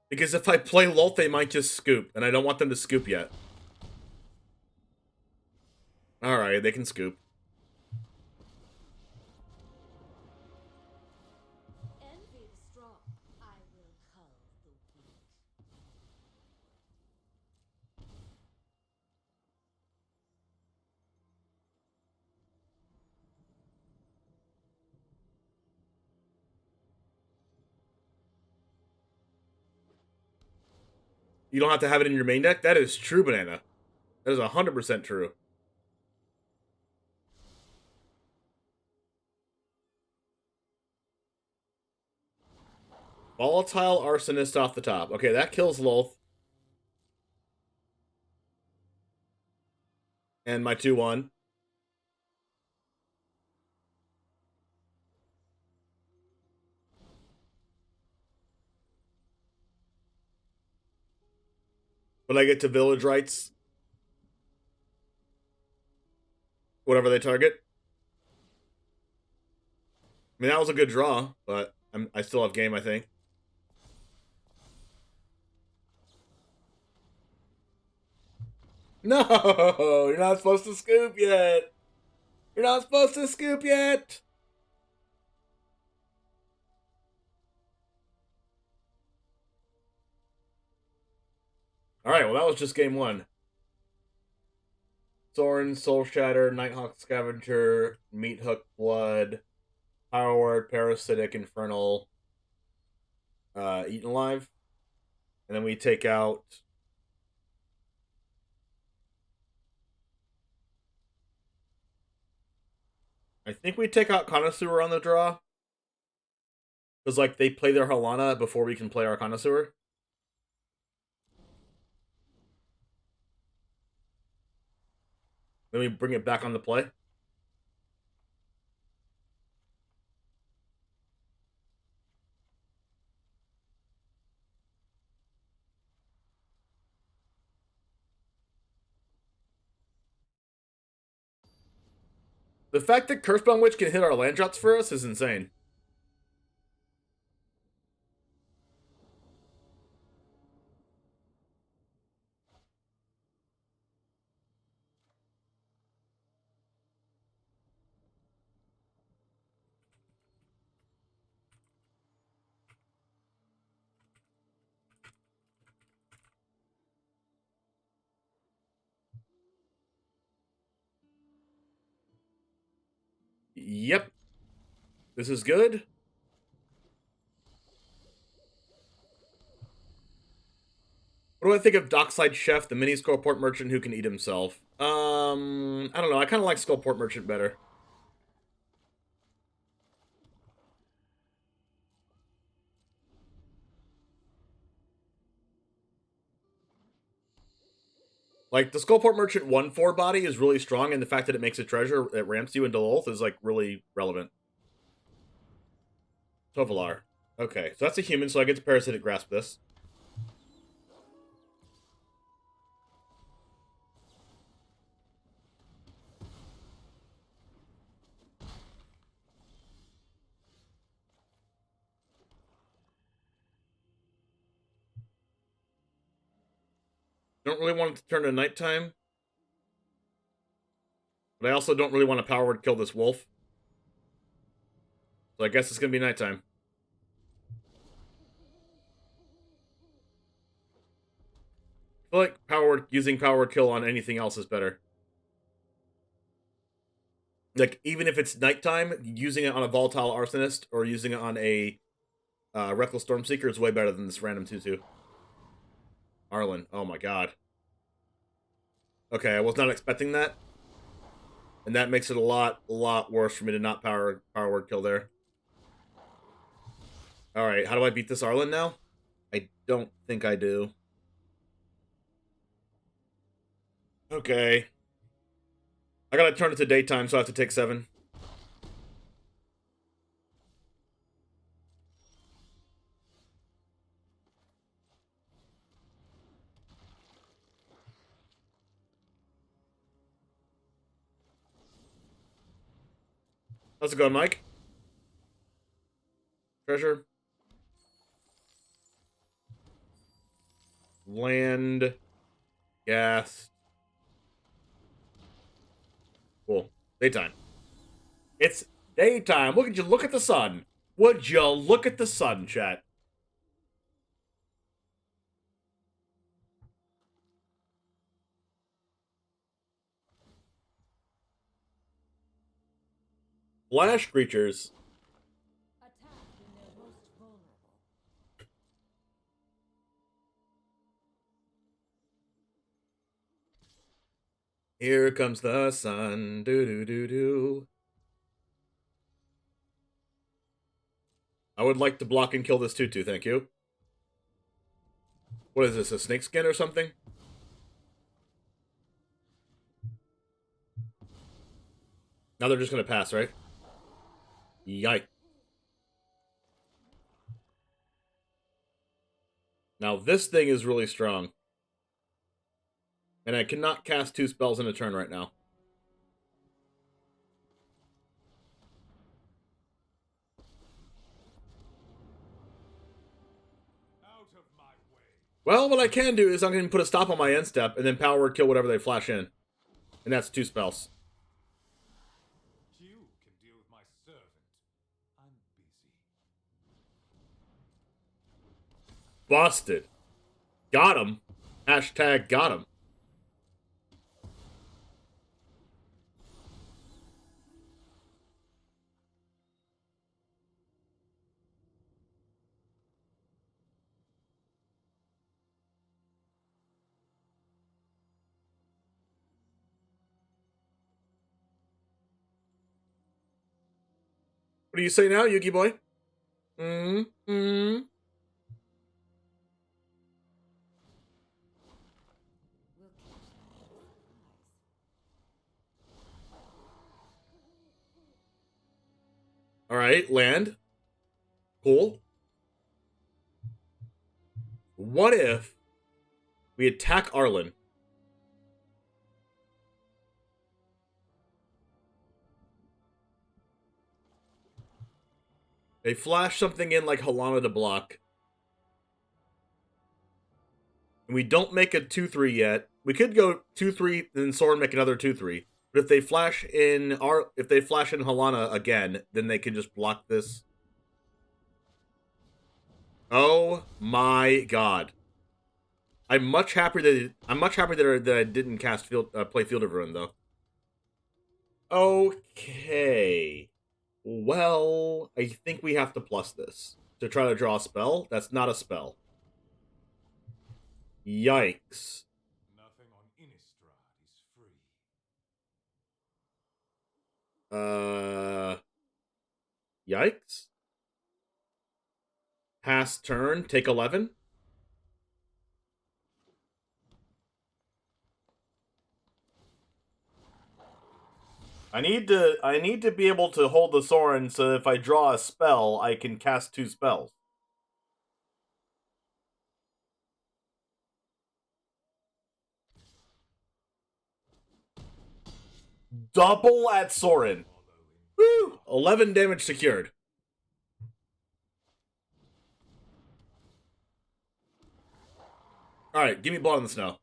Because if I play Lolth, they might just scoop. And I don't want them to scoop yet. Alright, they can scoop. Envy the strong. I will cull the weak. You don't have to have it in your main deck? That is true, Banana. That is 100% true. Volatile Arsonist off the top. Okay, that kills Lolth. And my 2-1. But I get to Village Rights. Whatever they target. I mean, that was a good draw, but I still have game, I think. No, you're not supposed to scoop yet. You're not supposed to scoop yet. Alright, well that was just game 1. Soren, Soul Shatter, Nighthawk Scavenger, Meat Hook Blood, Power Word, Parasitic, Infernal, Eaten Alive. And then we take out... I think we take out Connoisseur on the draw. Because, like, they play their Halana before we can play our Connoisseur. Then we bring it back on the play. The fact that Curse-Bound Witch can hit our land drops for us is insane. Yep. This is good. What do I think of Dockside Chef, the mini Skullport Merchant who can eat himself? I don't know. I kind of like Skullport Merchant better. Like, the Skullport Merchant 1/4 body is really strong, and the fact that it makes a treasure that ramps you into Lolth is, like, really relevant. Tovalar. Okay, so that's a human, so I get to Parasitic Grasp this. Don't really want it to turn to nighttime. But I also don't really want to power word kill this wolf. So I guess it's going to be nighttime. I feel like using power word kill on anything else is better. Like, even if it's nighttime, using it on a Volatile Arsonist or using it on a Reckless Stormseeker is way better than this random 2/2. Arlen. Oh my god. Okay, I was not expecting that. And that makes it a lot worse for me to not power word kill there. Alright, how do I beat this Arlen now? I don't think I do. Okay. I gotta turn it to daytime, so I have to take 7. How's it going, Mike? Treasure. Land. Gas. Cool. Daytime. It's daytime. Look at you. Look at the sun. Would you look at the sun, chat? Flash creatures. Attack when they're most vulnerable. Here comes the sun. Do do do do. I would like to block and kill this tutu, thank you. What is this, a snake skin or something? Now they're just gonna pass, right? Yike. Now this thing is really strong. And I cannot cast 2 spells in a turn right now. Out of my way. Well, what I can do is I'm going to put a stop on my end step and then power word kill whatever they flash in. And that's 2 spells. You can deal with my servant. I'm busy. Busted. Got him. Hashtag got him. What do you say now, Yugi boy? Mm-hmm. All right, land. Cool. What if we attack Arlen? They flash something in like Helana to block. And we don't make a 2-3 yet. We could go 2-3, then Soren make another 2-3. But if they flash in Helana again, then they can just block this. Oh my god. I'm much happier that I didn't cast play Field of Ruin though. Okay. Well, I think we have to plus this to try to draw a spell. That's not a spell. Yikes. Nothing on Innistrad is free. Yikes. Pass turn, take 11. I need to be able to hold the Soren so if I draw a spell, I can cast 2 spells. Double at Soren. Woo! 11 damage secured. Alright, give me Blood in the Snow.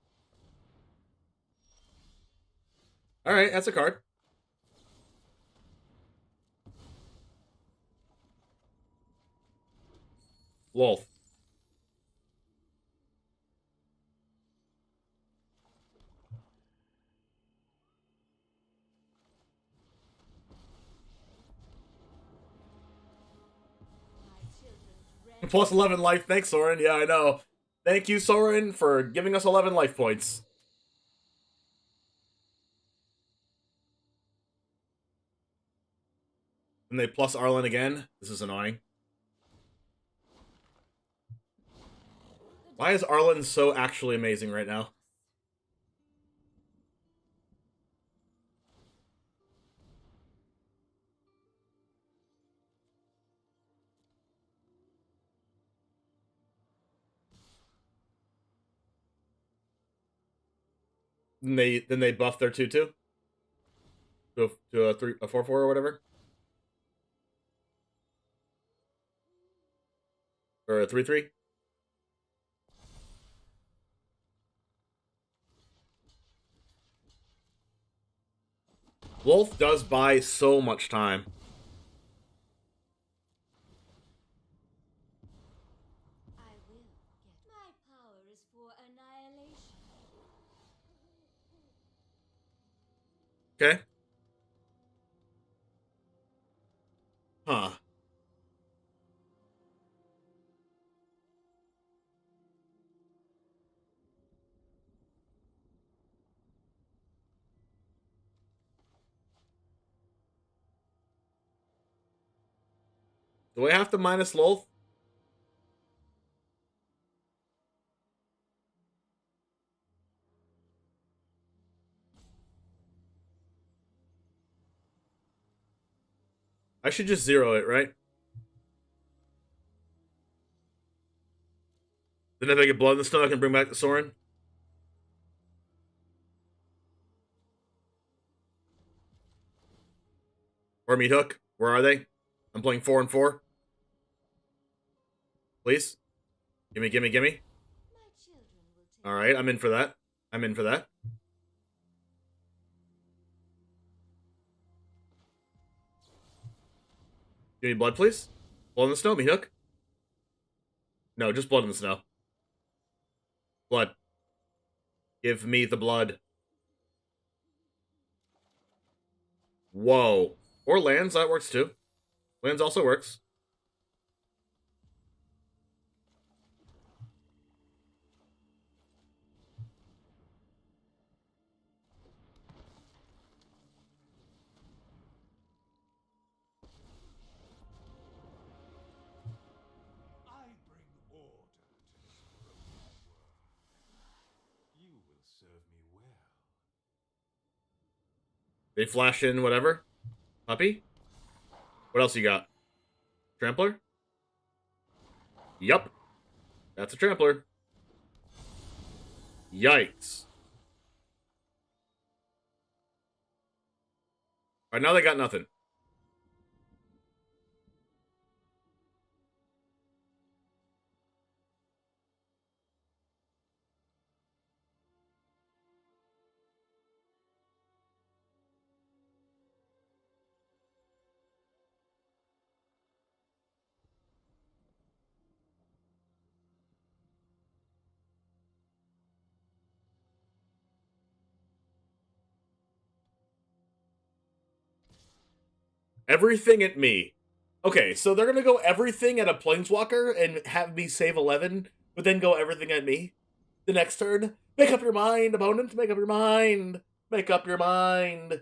Alright, that's a card. Wolf. Plus 11 life. Thanks, Soren. Yeah, I know. Thank you, Soren, for giving us 11 life points. And they plus Arlen again. This is annoying. Why is Arlen so actually amazing right now? Then they buff their 2/2 to a 4/4 or whatever, or a 3/3. Wolf does buy so much time. I will get my power is for annihilation. Okay. Huh. Do I have to minus Lolth? I should just zero it, right? Then if I get Blood in the Snow, I can bring back the Soren. Or Meat Hook. Where are they? I'm playing 4 and 4. Please. Gimme. My children will take Alright, I'm in for that. I'm in for that. Give me blood, please. Blood in the Snow, Meat Hook. No, just Blood in the Snow. Blood. Give me the blood. Whoa. Or lands, that works too. Lands also works. I bring order to this broken world. You will serve me well. They flash in whatever. Puppy? What else you got? Trampler? Yup. That's a trampler. Yikes. Alright, now they got nothing. Everything at me. Okay, so they're gonna go everything at a Planeswalker and have me save 11, but then go everything at me the next turn? Make up your mind, opponent! Make up your mind! Make up your mind!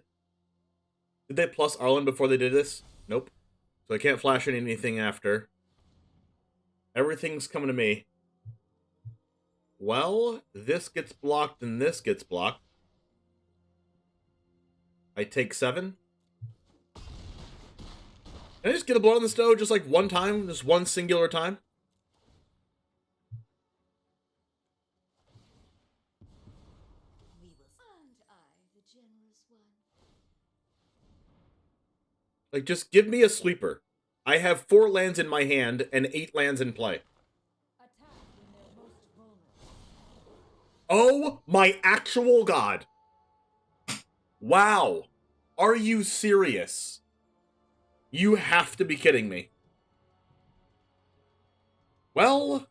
Did they plus Arlen before they did this? Nope. So I can't flash in anything after. Everything's coming to me. Well, this gets blocked and this gets blocked. I take 7. Can I just get a blood on the stove just like one time? Just one singular time? And I, the generous one. Like, just give me a sweeper. I have 4 lands in my hand and 8 lands in play. Attack when they're most vulnerable. Oh my actual god. Wow. Are you serious? You have to be kidding me. Well...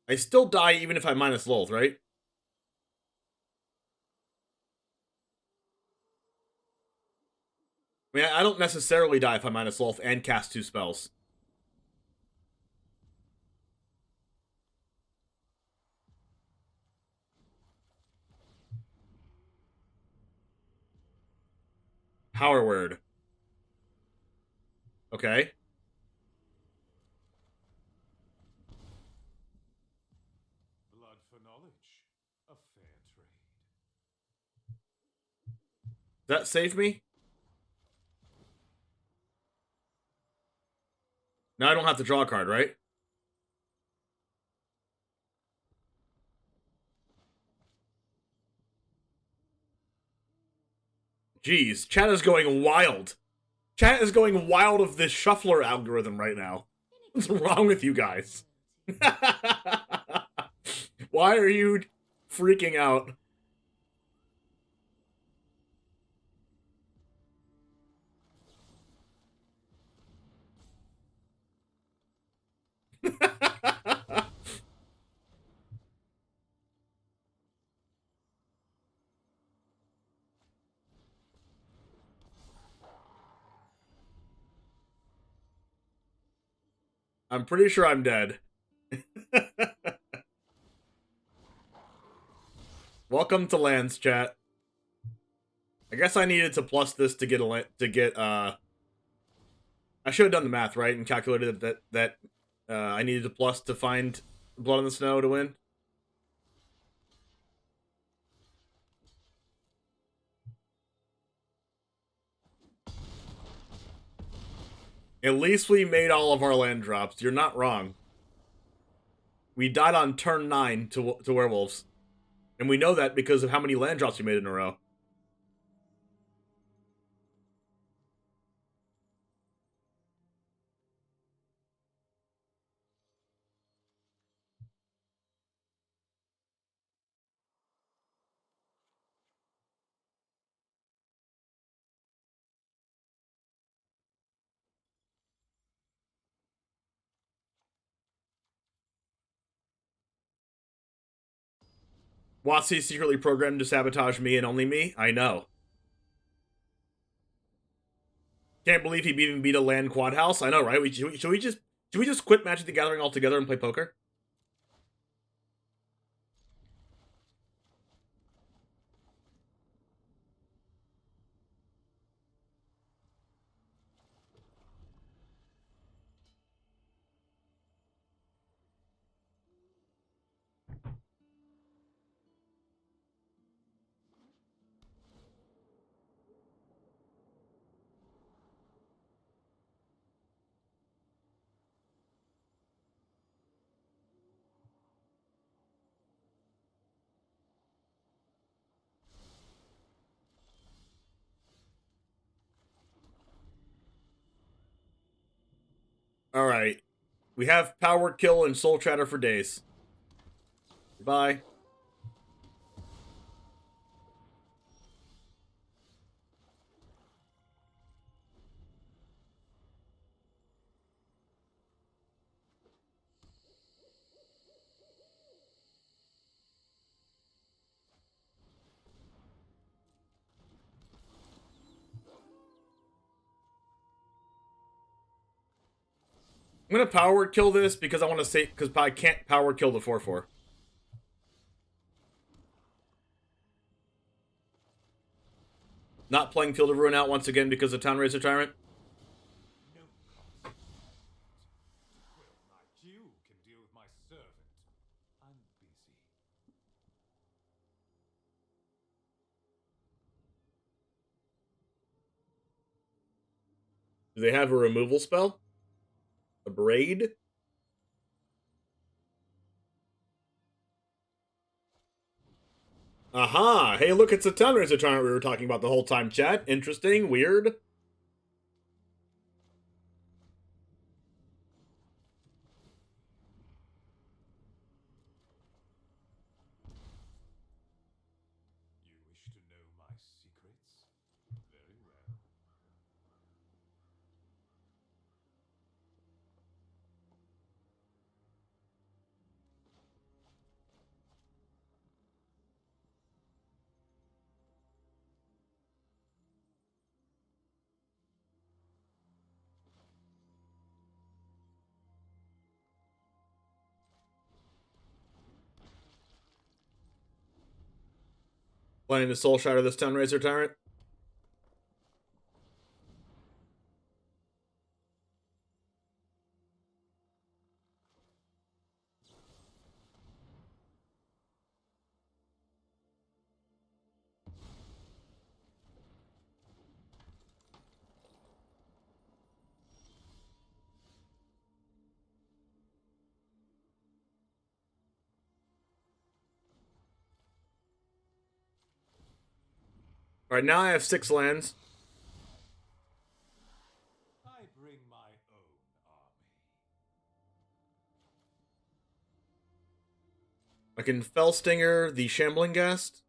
I still die even if I minus Lolth, right? I mean, I don't necessarily die if I minus Lolth and cast 2 spells. Power word. Okay. Blood for knowledge. A fair trade. Does that save me? Now I don't have to draw a card, right? Jeez, chat is going wild. Chat is going wild of this shuffler algorithm right now. What's wrong with you guys? Why are you freaking out? I'm pretty sure I'm dead. Welcome to lands, chat. I guess I needed to plus this to get I should have done the math, right, and calculated that I needed to plus to find Blood in the Snow to win. At least we made all of our land drops. You're not wrong. We died on turn 9 to werewolves. And we know that because of how many land drops we made in a row. Watsy secretly programmed to sabotage me and only me? I know. Can't believe he even beat a land quad house. I know, right? Should we just quit Magic the Gathering altogether and play poker? Alright. We have Power Kill and Soul Chatter for days. Goodbye. I'm gonna power kill this because I want to say, because I can't power kill the 4/4. Not playing Field of Ruin out once again because of Town Razor Tyrant. No consequence. Well, you can deal with my servant. I'm busy. Do they have a removal spell? A braid? Aha! Hey, look, it's a Town Razor Tyrant we were talking about the whole time, chat. Interesting, weird. You wish to know my secrets? Very well. Planning to Soul Shatter this Town Razor Tyrant. Alright, now I have 6 lands. I bring my own army. I can Fellstinger the Shambling Ghast.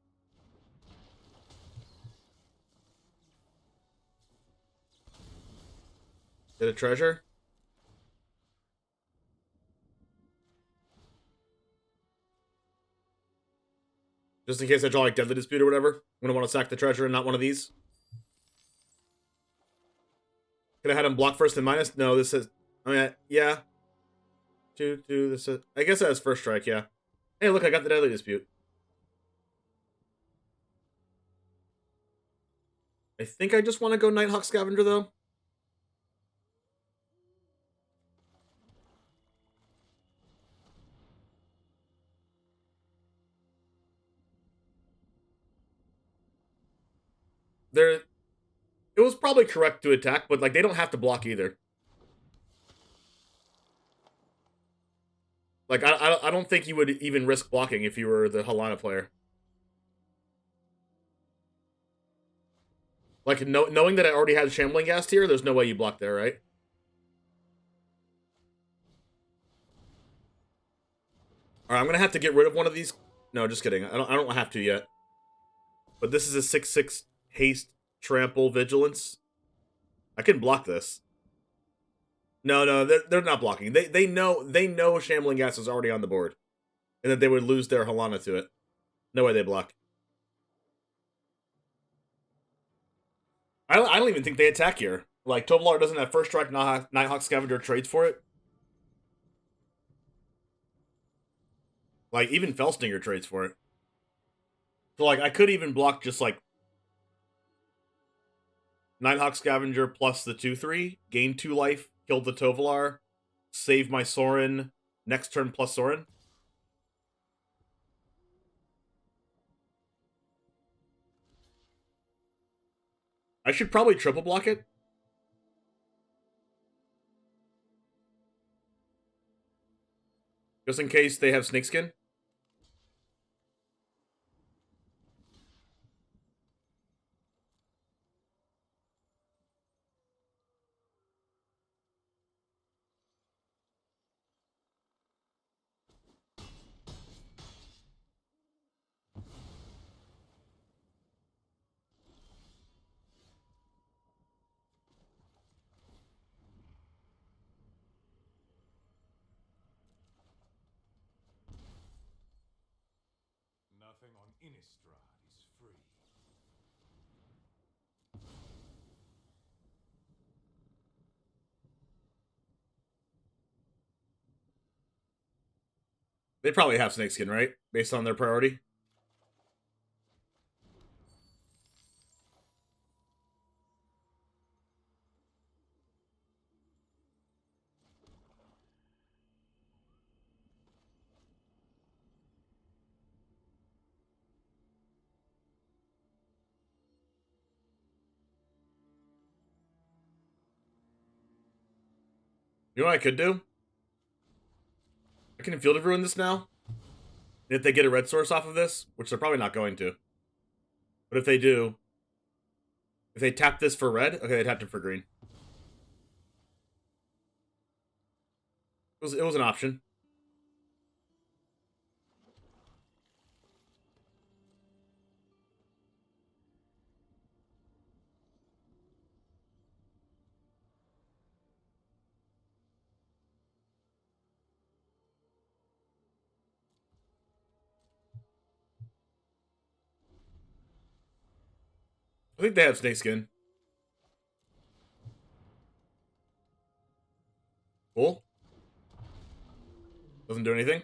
Get a treasure. Just in case I draw like Deadly Dispute or whatever. I'm gonna want to sack the treasure and not one of these. Could I had him block first and minus? No, this is. I mean, yeah. 2/2. This is. I guess that has first strike. Yeah. Hey, look, I got the Deadly Dispute. I think I just want to go Nighthawk Scavenger though. It was probably correct to attack, but like they don't have to block either. Like I don't think you would even risk blocking if you were the Halana player. Like knowing that I already had Shambling Ghast here, there's no way you block there, right? All right, I'm gonna have to get rid of one of these. No, just kidding. I don't have to yet. But this is a 6/6 haste, trample, vigilance. I can block this. No, they're not blocking. They know Shambling Ghast is already on the board, and that they would lose their Halana to it. No way they block. I don't even think they attack here. Like, Tovolar doesn't have first strike, Nighthawk Scavenger trades for it. Like, even Fellstinger trades for it. So, like, I could even block just, like, Nighthawk Scavenger plus the 2/3, gain 2 life, kill the Tovolar, save my Sorin, next turn plus Sorin. I should probably triple block it. Just in case they have Snakeskin. Nothing on Innistrad is free. They probably have Snakeskin, right? Based on their priority. You know what I could do? I can Field of Ruin this now. And if they get a red source off of this, which they're probably not going to. But if they do, if they tap this for red, okay, they tapped it for green. It was an option. I think they have Snakeskin. Cool. Doesn't do anything.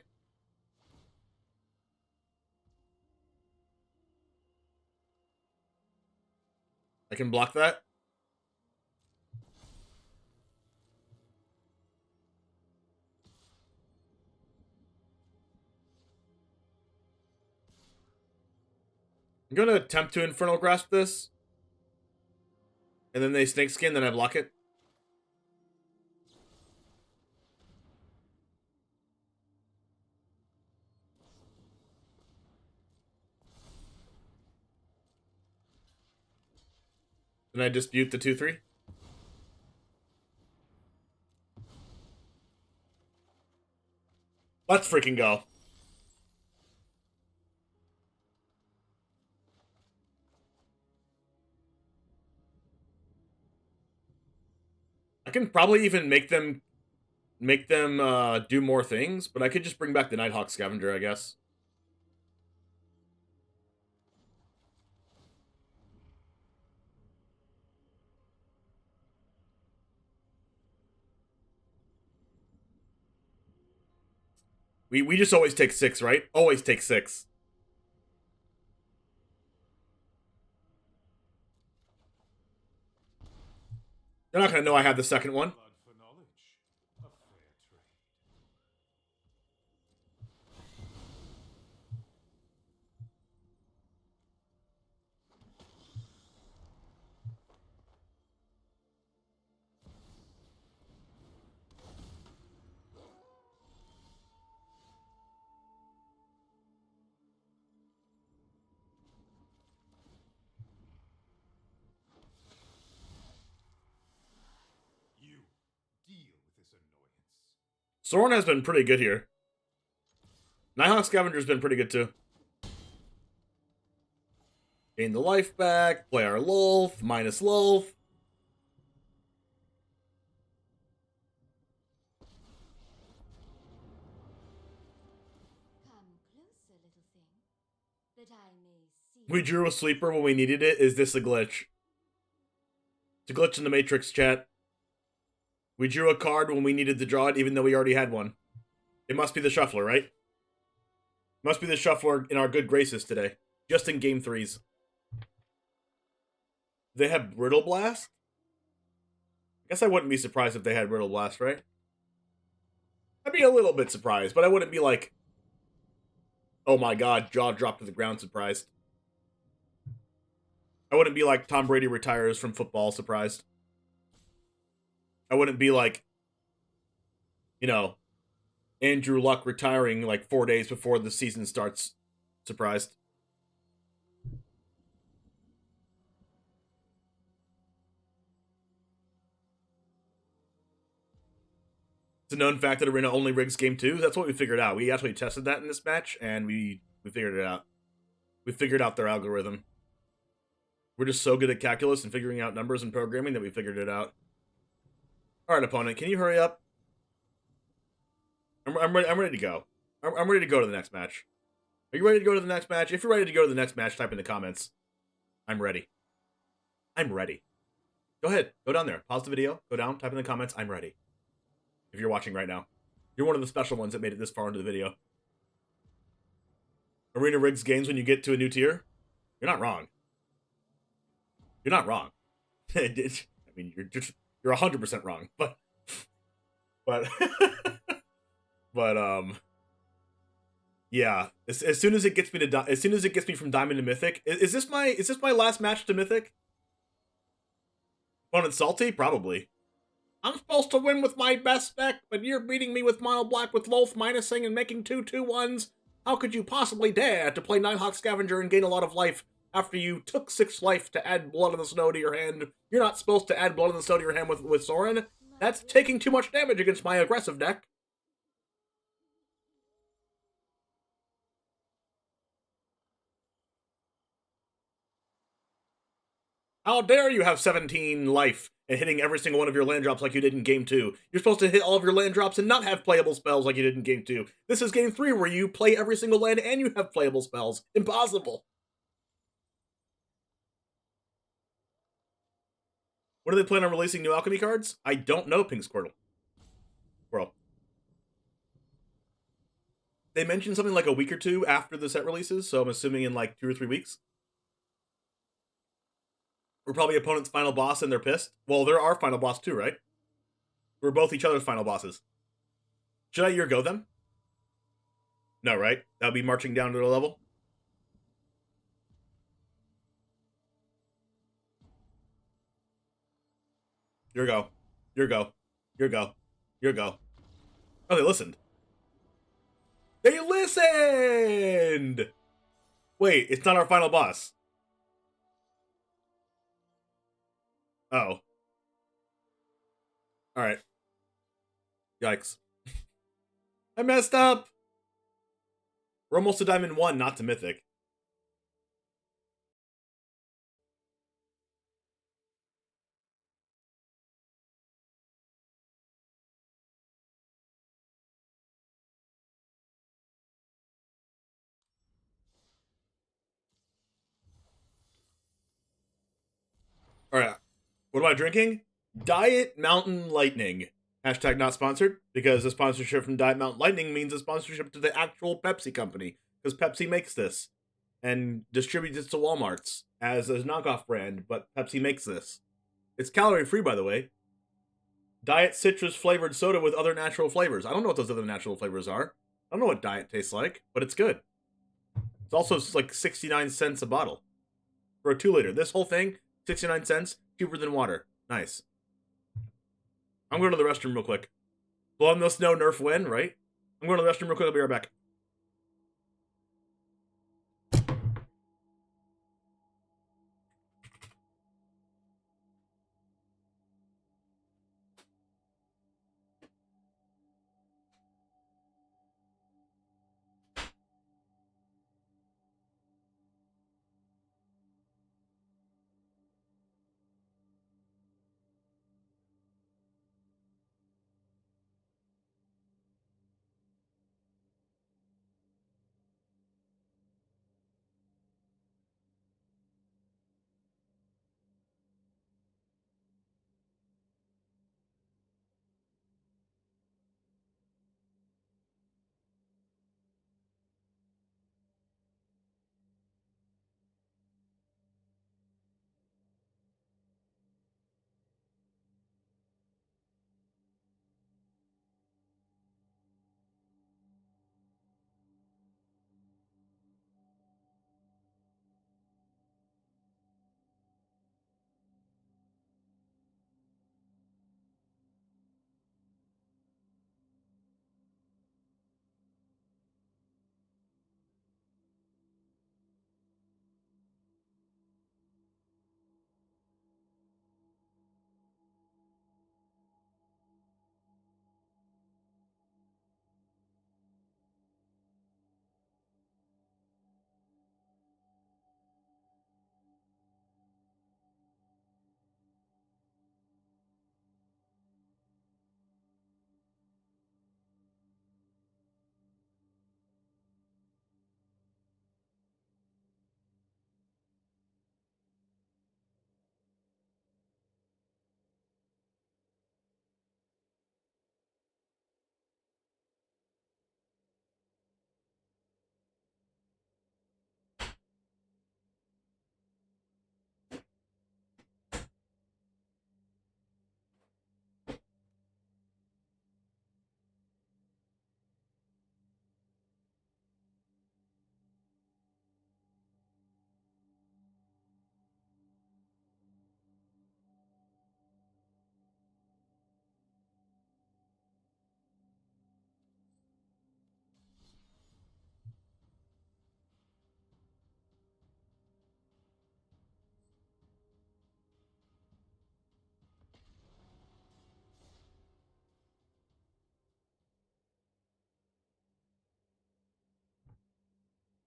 I can block that. I'm going to attempt to Infernal Grasp this. And then they Snakeskin, then I block it. Then I dispute the 2/3. Let's freaking go. I can probably even make them do more things, but I could just bring back the Nighthawk Scavenger, I guess. We just always take 6, right? Always take 6. They're not gonna know I have the second one. Blood for knowledge. A fair trade. You deal with this annoyance. Sorin has been pretty good here. Nighthawk Scavenger's been pretty good too. Gain the life back, play our Lulf, minus Lulf. Come closer, little thing. that I may see. We drew a sleeper when we needed it. Is this a glitch? It's a glitch in the Matrix, chat. We drew a card when we needed to draw it, even though we already had one. It must be the shuffler, right? Must be the shuffler in our good graces today. Just in game 3s. They have Brittle Blast? I guess I wouldn't be surprised if they had Brittle Blast, right? I'd be a little bit surprised, but I wouldn't be like, oh my god, jaw dropped to the ground surprised. I wouldn't be like Tom Brady retires from football surprised. I wouldn't be like, you know, Andrew Luck retiring like 4 days before the season starts surprised. It's a known fact that Arena only rigs game 2. That's what we figured out. We actually tested that in this match, and we figured it out. We figured out their algorithm. We're just so good at calculus and figuring out numbers and programming that we figured it out. All right, opponent, can you hurry up? I'm ready to go. I'm ready to go to the next match. Are you ready to go to the next match? If you're ready to go to the next match, type in the comments. I'm ready. I'm ready. Go ahead. Go down there. Pause the video. Go down. Type in the comments. I'm ready. If you're watching right now. You're one of the special ones that made it this far into the video. Arena rigs games when you get to a new tier? You're not wrong. You're not wrong. I mean, you're 100% wrong. But yeah. As soon as it gets me to as soon as it gets me from Diamond to Mythic, is this my last match to Mythic? Opponent salty? Probably. I'm supposed to win with my best deck, but you're beating me with mono black with Loth minusing and making 2/2/1s. How could you possibly dare to play Nighthawk Scavenger and gain a lot of life after you took 6 life to add Blood on the Snow to your hand? You're not supposed to add Blood on the Snow to your hand with Sorin. That's taking too much damage against my aggressive deck. How dare you have 17 life and hitting every single one of your land drops like you did in game 2. You're supposed to hit all of your land drops and not have playable spells like you did in game 2. This is game 3 where you play every single land and you have playable spells. Impossible. When do they plan on releasing new Alchemy cards? I don't know, Pink Squirtle. Bro. They mentioned something like a week or 2 after the set releases, so I'm assuming in like 2 or 3 weeks. We're probably opponent's final boss and they're pissed. Well, they're our final boss too, right? We're both each other's final bosses. Should I year go them? No, right? That'll be marching down to the level. Your go. Your go. Your go. Your go. Oh, they listened. They listened! Wait, it's not our final boss. Oh. Alright. Yikes. I messed up! We're almost to Diamond 1, not to Mythic. Alright. What am I drinking? Diet Mountain Lightning. Hashtag not sponsored, because a sponsorship from Diet Mountain Lightning means a sponsorship to the actual Pepsi company, because Pepsi makes this and distributes it to Walmarts as a knockoff brand, but Pepsi makes this. It's calorie free, by the way. Diet citrus flavored soda with other natural flavors. I don't know what those other natural flavors are. I don't know what Diet tastes like, but it's good. It's also like 69 cents a bottle for a 2-liter. This whole thing, 69 cents, cheaper than water. Nice. I'm going to the restroom real quick. Blow on the snow, nerf win, right? I'm going to the restroom real quick. I'll be right back.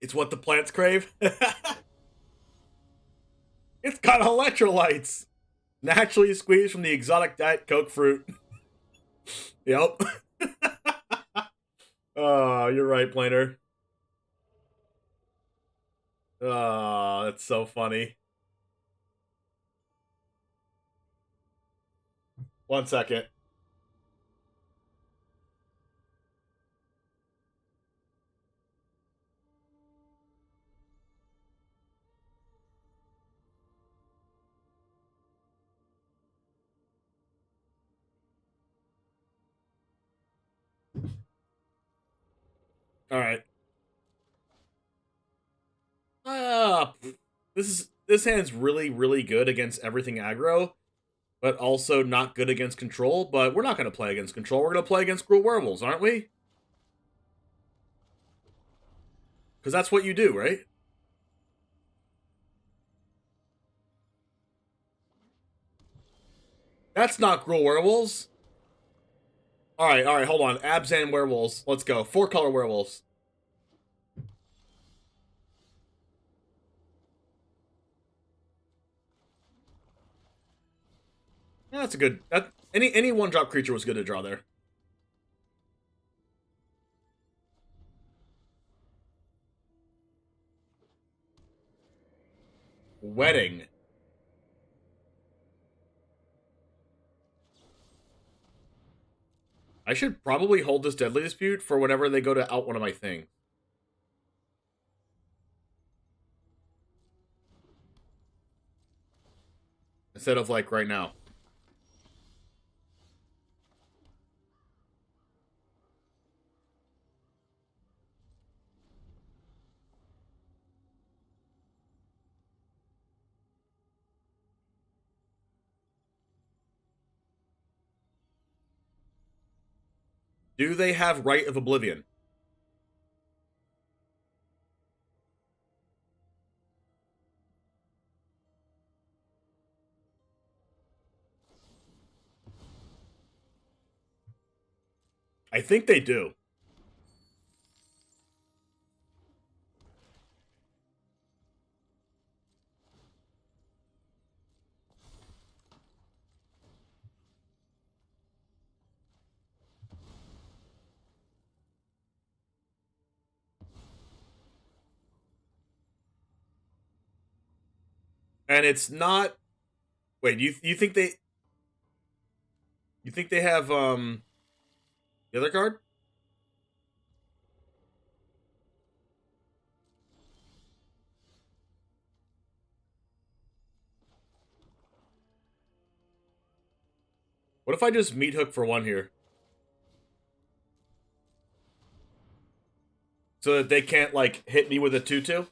It's what the plants crave. It's got electrolytes. Naturally squeezed from the exotic Diet Coke fruit. Yep. Oh, you're right, Planer. Oh, that's so funny. 1 second. All right. This hand's really good against everything aggro, but also not good against control. But we're not going to play against control. We're going to play against Gruul Werewolves, aren't we? Because that's what you do, right? That's not Gruul Werewolves. All right, hold on. Abzan Werewolves. Let's go. 4-color Werewolves. Yeah, that's a good... Any one-drop creature was good to draw there. Wedding. I should probably hold this Deadly Dispute for whenever they go to out one of my things. Instead of, like, right now. Do they have Rite of Oblivion? I think they do. And it's not... Wait, you think they... You think they have, the other card? What if I just meat hook for 1 here? So that they can't, like, hit me with a 2-2?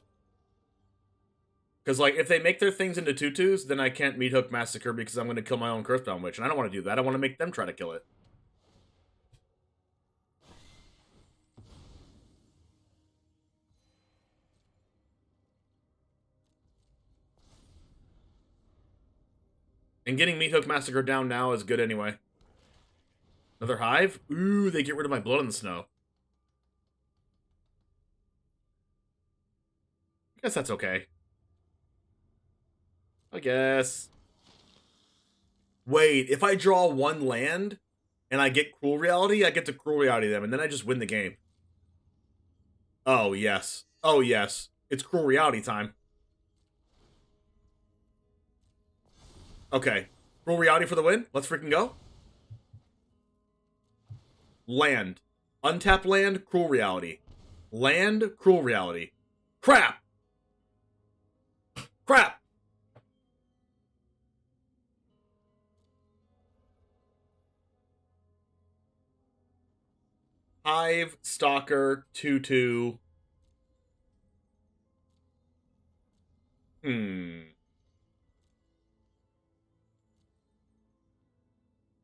Because, like, if they make their things into 2-2s, then I can't meat hook Massacre because I'm going to kill my own Cursebound Witch. And I don't want to do that. I want to make them try to kill it. And getting Meat Hook Massacre down now is good anyway. Another Hive? Ooh, they get rid of my Blood in the Snow. I guess that's okay. I guess. Wait, if I draw 1 land and I get Cruel Reality, I get to Cruel Reality them, and then I just win the game. Oh, yes. Oh, yes. It's Cruel Reality time. Okay. Cruel Reality for the win. Let's freaking go. Land. Untap land, Cruel Reality. Land, Cruel Reality. Crap! Crap! Hive, Stalker, 2-2.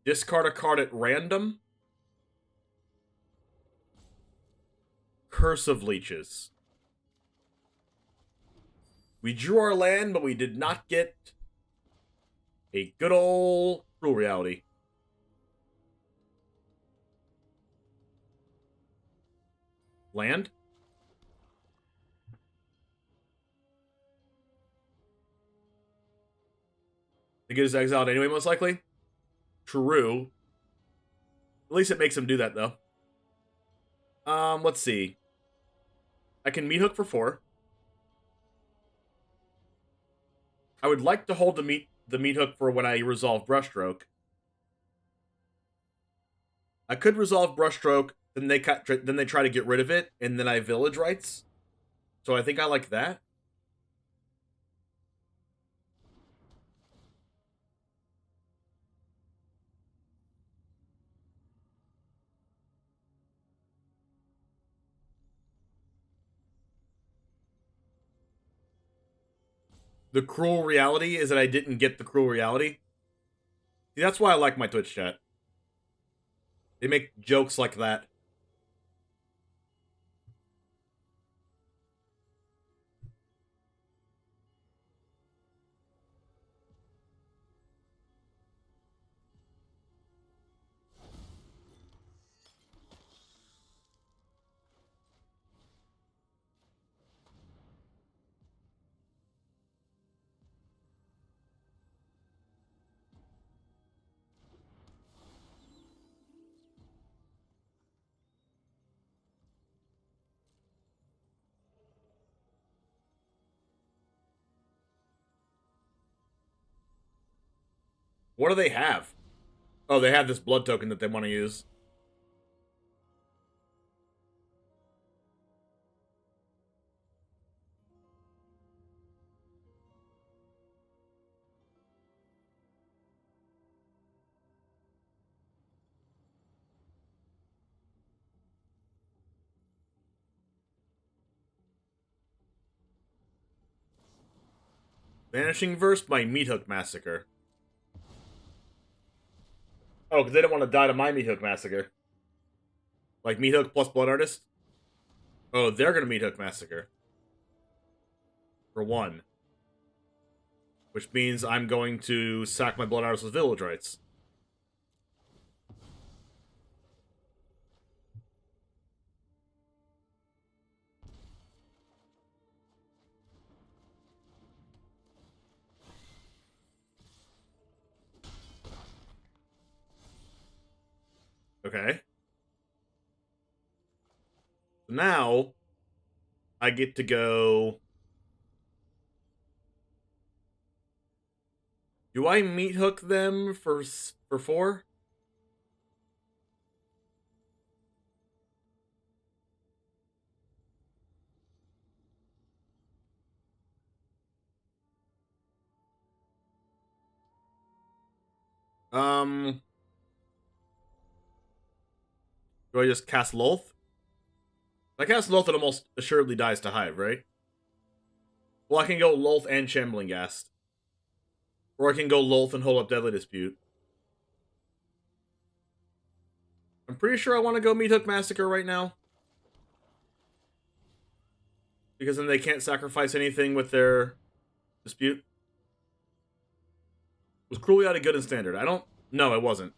Discard a card at random. Curse of Leeches. We drew our land, but we did not get a good old Cruel Reality. Land? to get his exiled anyway, most likely. True. At least it makes him do that, though. Let's see. I can meat hook for 4. I would like to hold the meat hook for when I resolve Brushstroke. I could resolve Brushstroke, then they try to get rid of it, and then I Village Rites. So I think I like that. The cruel reality is that I didn't get the cruel reality. See, that's why I like my Twitch chat. They make jokes like that. What do they have? Oh, they have this blood token that they want to use. Vanishing Verse by Meat Hook Massacre. Oh, because they don't want to die to my Meat Hook Massacre. Like Meat Hook plus Blood Artist? Oh, they're going to Meat Hook Massacre. For 1. Which means I'm going to sack my Blood Artist with Village Rites. Okay. Now, I get to go... Do I meat hook them for 4? Do I just cast Lolth? If I cast Lolth, it almost assuredly dies to Hive, right? Well, I can go Lolth and Shambling Ghast. Or I can go Lolth and hold up Deadly Dispute. I'm pretty sure I want to go Meat Hook Massacre right now. Because then they can't sacrifice anything with their Dispute. Was Cruel Reality good in Standard? I don't... No, it wasn't.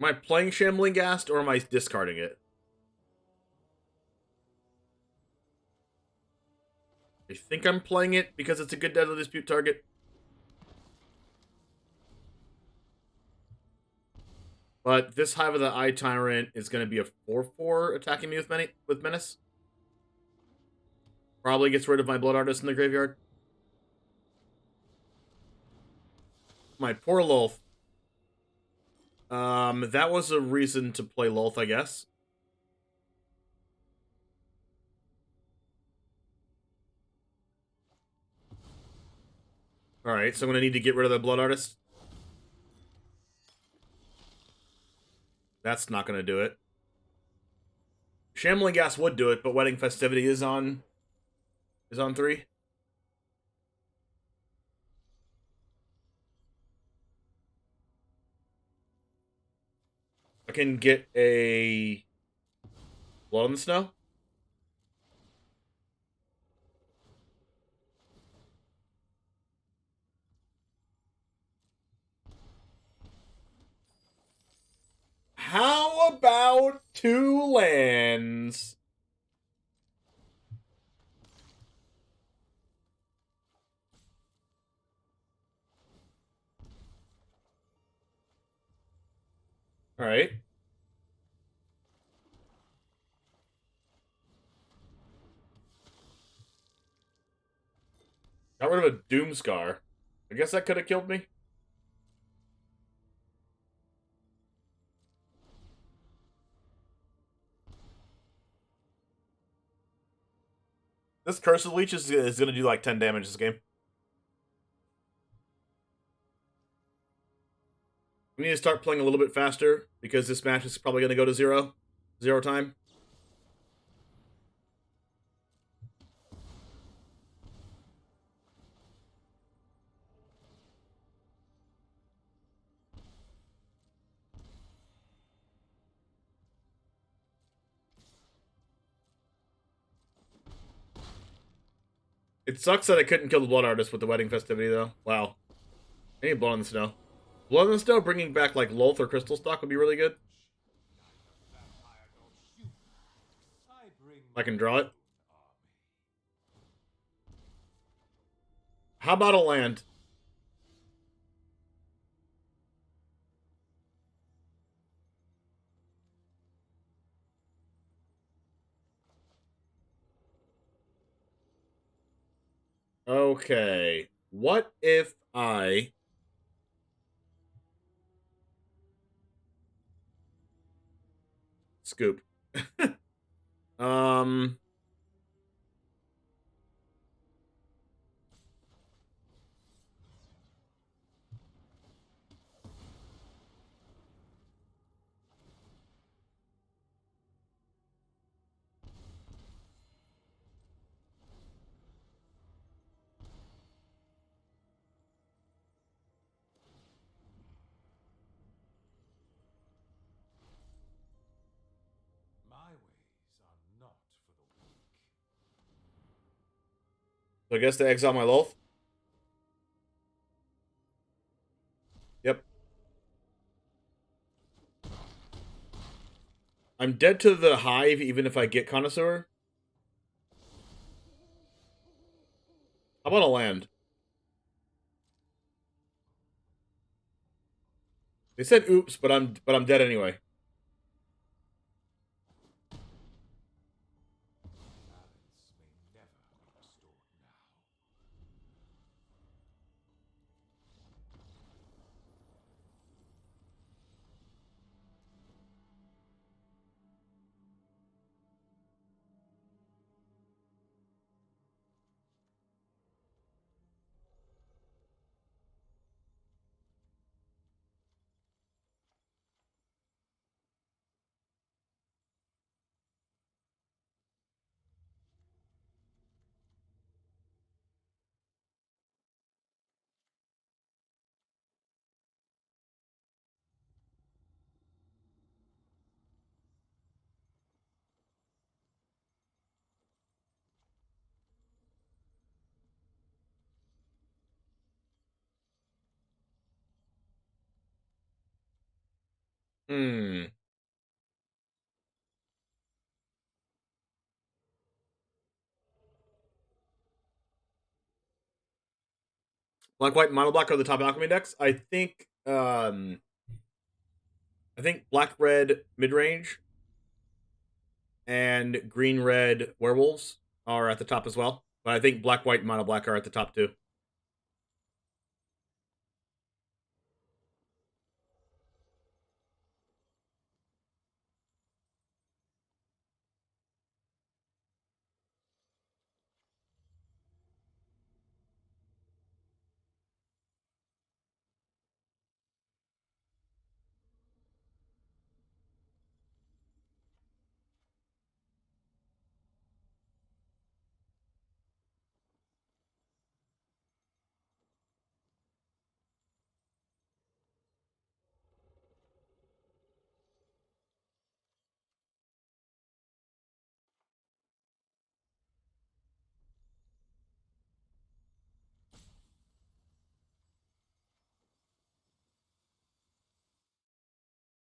Am I playing Shambling Ghast or am I discarding it? I think I'm playing it because it's a good Deadly Dispute target. But this Hive of the Eye Tyrant is going to be a 4/4 attacking me with Menace. Probably gets rid of my Blood Artist in the graveyard. My poor Lolth. That was a reason to play Lolth, I guess. Alright, so I'm going to need to get rid of the Blood Artist. That's not going to do it. Shambling Ghast would do it, but Wedding Festivity is on 3. I can get a Blood on the Snow. 2 lands. All right. Got rid of a Doomscar. I guess that could have killed me. This Curse of Leech is going to do like 10 damage this game. We need to start playing a little bit faster because this match is probably going to go to 0 time. It sucks that I couldn't kill the Blood Artist with the Wedding Festivity, though. Wow. I need Blood on the Snow. Blood on the Snow, bringing back, like, Lolth or Crystal Stock would be really good. I can draw it. How about a land? Okay. What if I... Scoop. um... My ways are not for the weak. So I guess to exile my Lolth? Yep. I'm dead to the Hive even if I get Connoisseur. How about a land? They said oops, but I'm dead anyway. Balance may never be restored now. Hmm. Black, white, mono black are the top alchemy decks. I think black, red, mid range, and green, red werewolves are at the top as well. But I think black, white, and mono black are at the top too.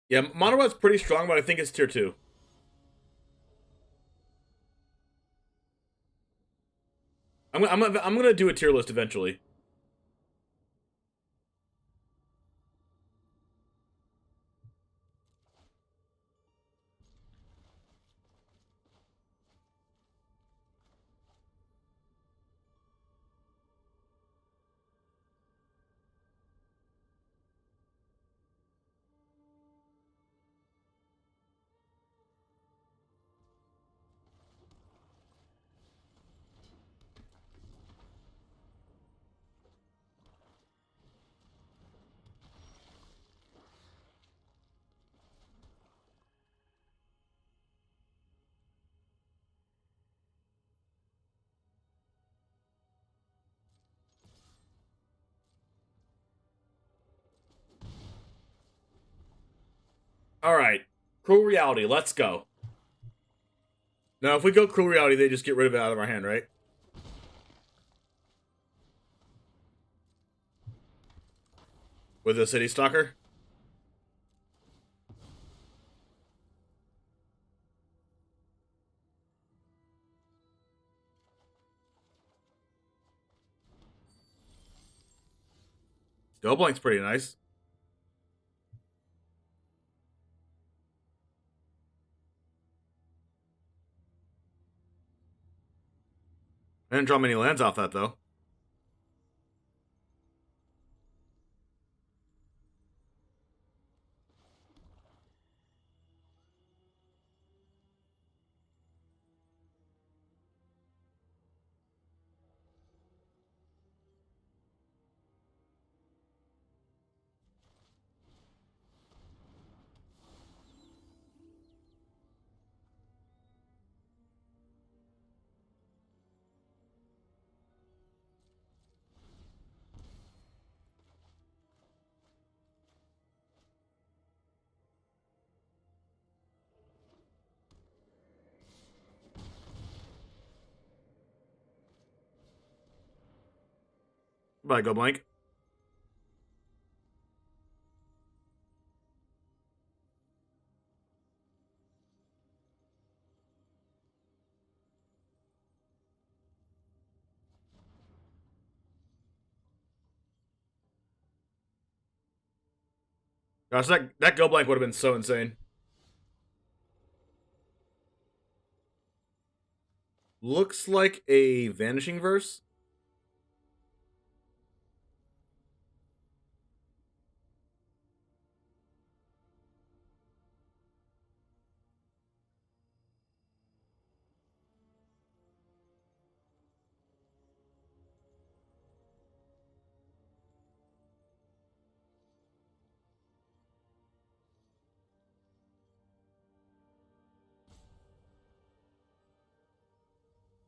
Yeah, mono red's pretty strong, but I think it's tier 2. I'm gonna do a tier list eventually. All right, Cruel Reality. Let's go. Now, if we go Cruel Reality, they just get rid of it out of our hand, right? With a City Stalker? Go Blank's pretty nice. I didn't draw many lands off that, though. Goodbye, Go Blank. Gosh, that Go Blank would have been so insane. Looks like a Vanishing Verse.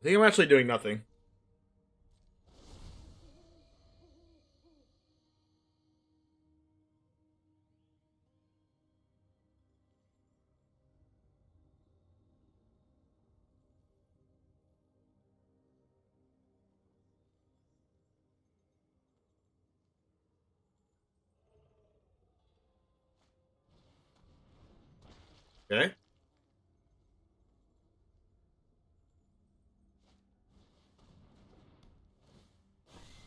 I think I'm actually doing nothing. Okay.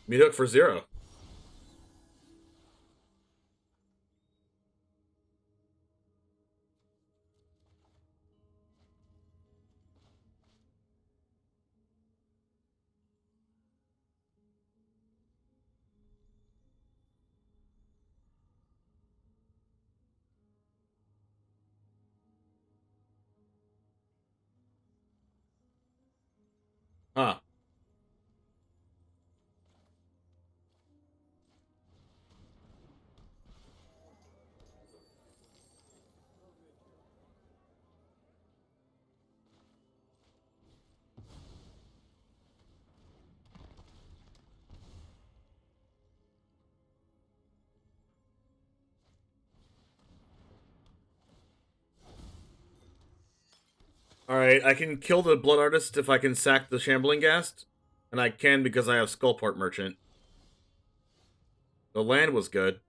Meat Hook for 0. Huh. Alright, I can kill the Blood Artist if I can sack the Shambling Ghast. And I can because I have Skullport Merchant. The land was good.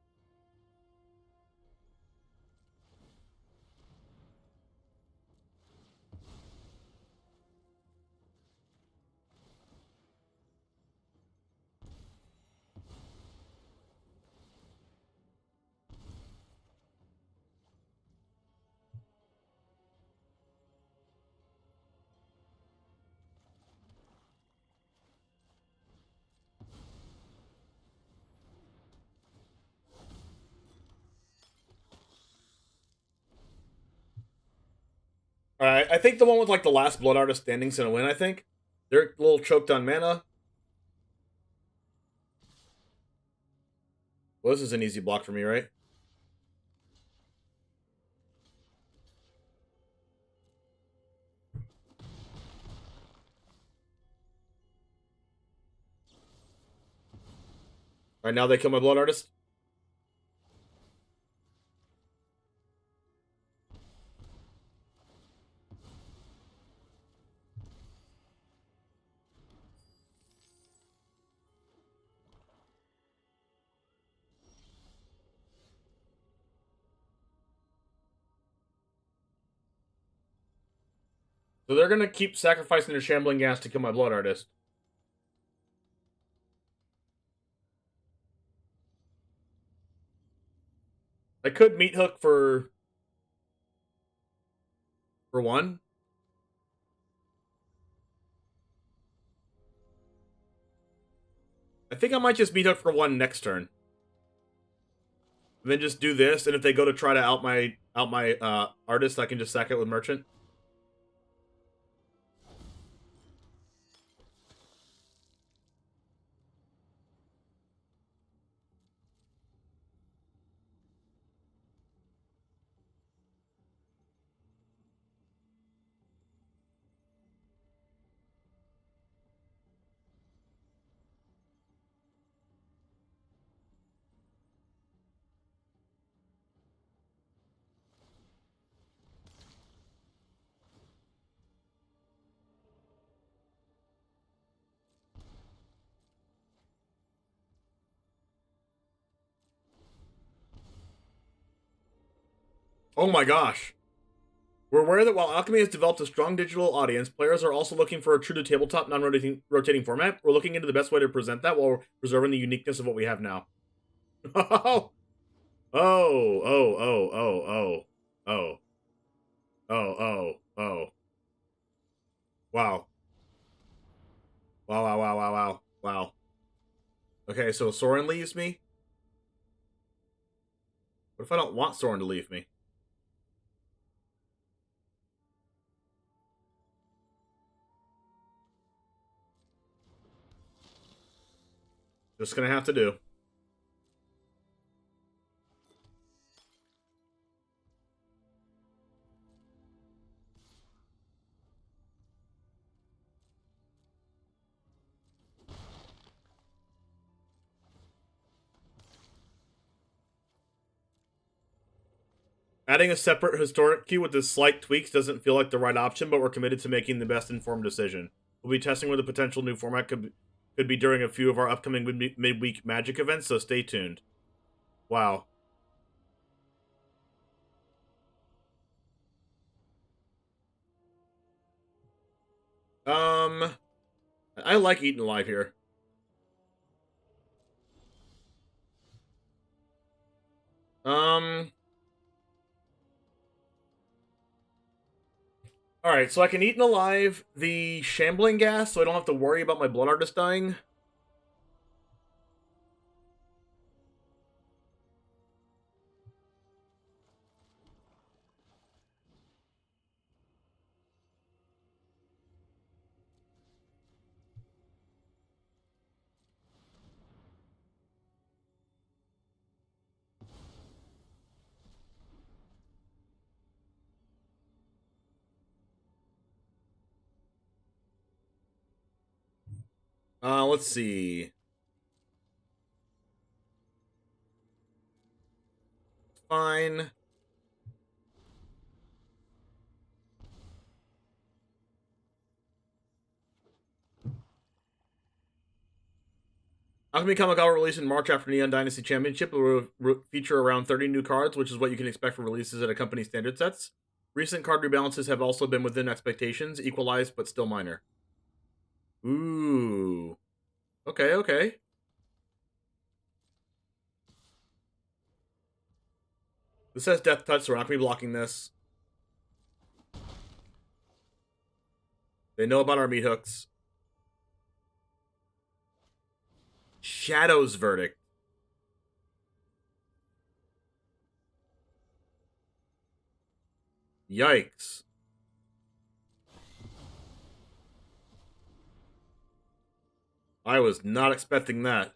I think the one with like the last Blood Artist standing's gonna win, I think. They're a little choked on mana. Well, this is an easy block for me, right? Alright, now they kill my Blood Artist. So they're gonna keep sacrificing their Shambling Gas to kill my Blood Artist. I could Meat Hook for one. I think I might just Meat Hook for one next turn. And then just do this, and if they go to try to out my artist, I can just sack it with Merchant. Oh my gosh. We're aware that while Alchemy has developed a strong digital audience, players are also looking for a true-to-tabletop, non-rotating format. We're looking into the best way to present that while preserving the uniqueness of what we have now. Oh, oh, oh, oh, oh, oh, oh, oh, oh, oh. Wow. Wow, wow, wow, wow, wow, wow. Okay, so Soren leaves me? What if I don't want Soren to leave me? Just gonna have to do. Adding a separate historic queue with this slight tweaks doesn't feel like the right option, but we're committed to making the best informed decision. We'll be testing where the potential new format could be during a few of our upcoming midweek Magic events, so stay tuned. Wow. I like Eaten Alive here. Alright, so I can Eaten Alive the Shambling Gas, so I don't have to worry about my Blood Artist dying. Let's see. Fine. Alchemy Kamigawa released in March after Neon Dynasty Championship will feature around 30 new cards, which is what you can expect from releases at a company standard sets. Recent card rebalances have also been within expectations, equalized but still minor. Ooh. Okay, okay. This says Death Touch, so we're not going to be blocking this. They know about our meat hooks. Shadow's Verdict. Yikes. I was not expecting that.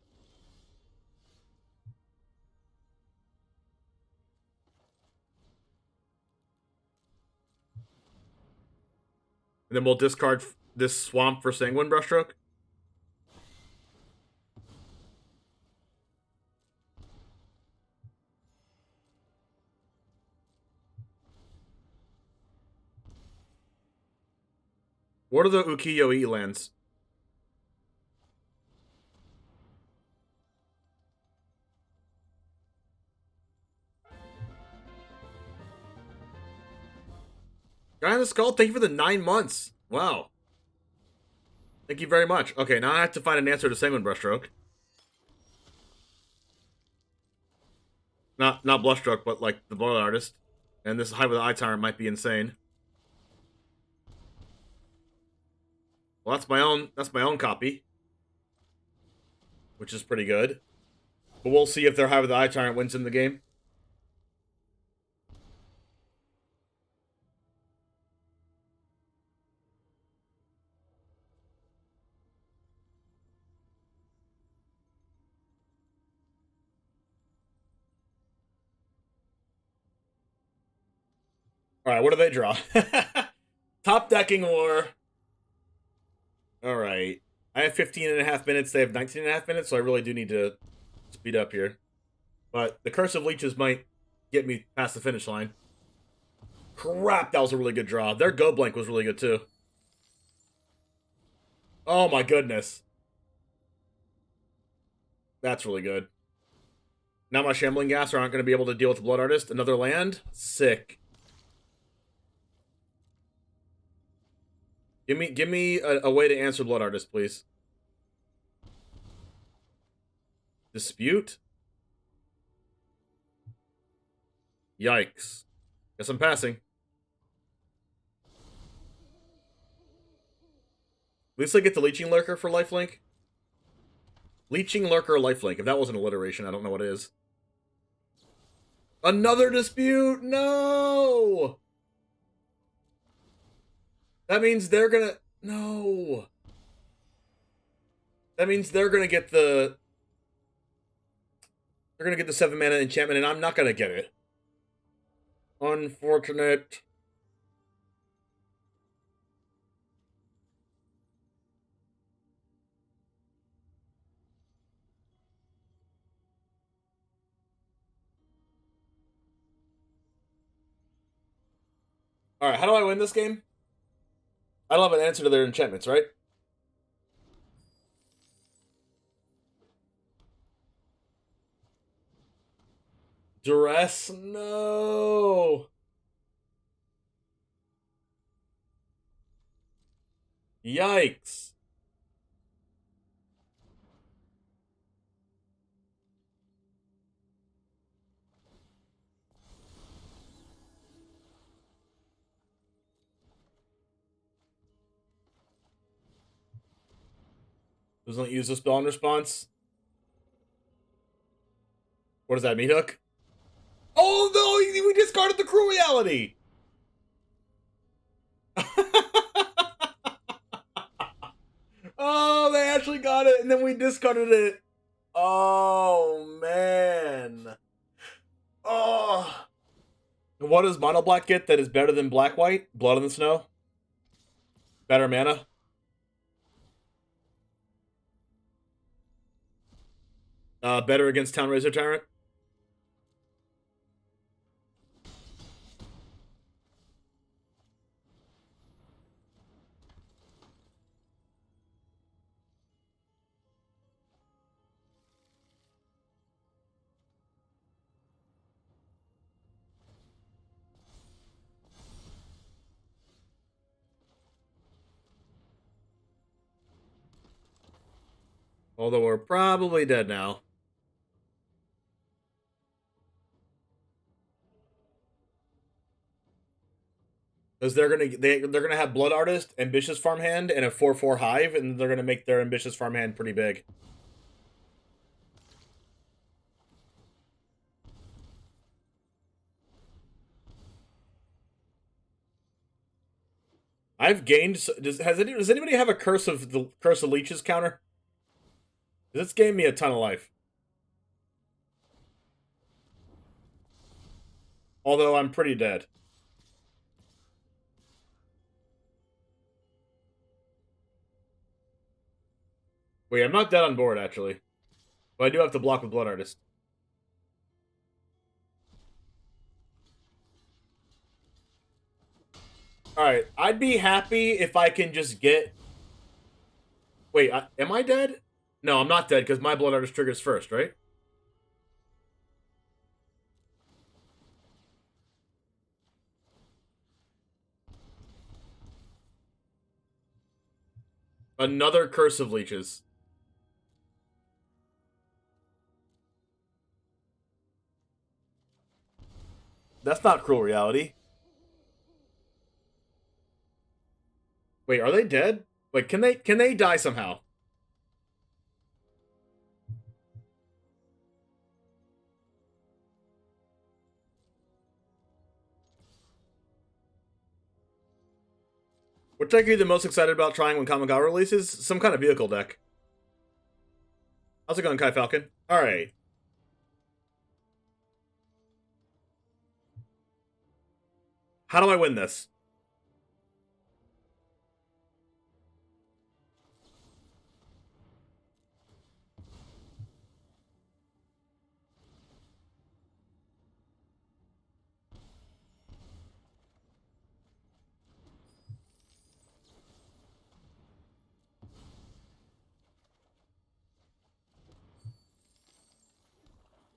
And then we'll discard this swamp for Sanguine Brushstroke. What are the Ukiyo-e lands? Guy in the Skull, thank you for the 9 months. Wow. Thank you very much. Okay, now I have to find an answer to Sanguine Brushstroke. Not Blushstroke, but like the Blood Artist. And this Hive of the Eye Tyrant might be insane. Well, that's my own copy. Which is pretty good. But we'll see if their Hive of the Eye Tyrant wins in the game. Alright, what do they draw? Top decking war. Alright. I have 15.5 minutes, they have 19.5 minutes, so I really do need to speed up here. But the Curse of Leeches might get me past the finish line. Crap, that was a really good draw. Their Go Blank was really good too. Oh my goodness. That's really good. Now my Shambling Gas aren't going to be able to deal with the Blood Artist. Another land? Sick. Give me a way to answer Blood Artist, please. Dispute? Yikes. Guess I'm passing. At least I get the Leeching Lurker for lifelink. Leeching Lurker lifelink. If that wasn't alliteration, I don't know what is. Another Dispute? No! That means they're gonna... No. That means they're gonna get the... They're gonna get the 7 mana enchantment, and I'm not gonna get it. Unfortunate. Alright, how do I win this game? I don't have an answer to their enchantments, right? Duress? No! Yikes. Doesn't use the spell in response. What does that mean, Hook? Oh no! We discarded the Cruel Reality! Oh, they actually got it, and then we discarded it. Oh, man. Oh. What does Mono Black get that is better than Black White? Blood in the Snow? Better mana? Better against Town Razor Tyrant? Although we're probably dead now. Because they're gonna have Blood Artist, Ambitious Farmhand, and a 4/4 Hive, and they're gonna make their Ambitious Farmhand pretty big. I've gained. Does anybody have a Curse of Leeches counter? This gave me a ton of life. Although I'm pretty dead. Wait, I'm not dead on board, actually. But I do have to block with Blood Artist. Alright, I'd be happy if I can just get... Wait, am I dead? No, I'm not dead, because my Blood Artist triggers first, right? Another Curse of Leeches. That's not Cruel Reality. Wait, are they dead? Like, can they die somehow? What deck are you the most excited about trying when Kamigawa releases? Some kind of vehicle deck. How's it going, Kai Falcon? Alright. How do I win this?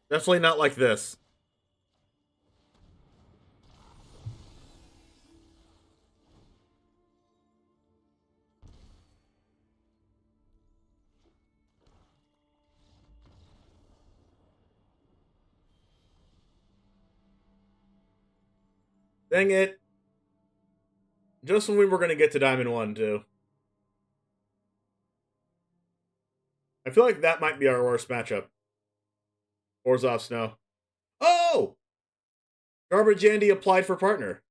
Definitely not like this. Dang it. Just when we were going to get to Diamond 1, too. I feel like that might be our worst matchup. Orzhov Snow. Oh! Garbage Andy applied for partner.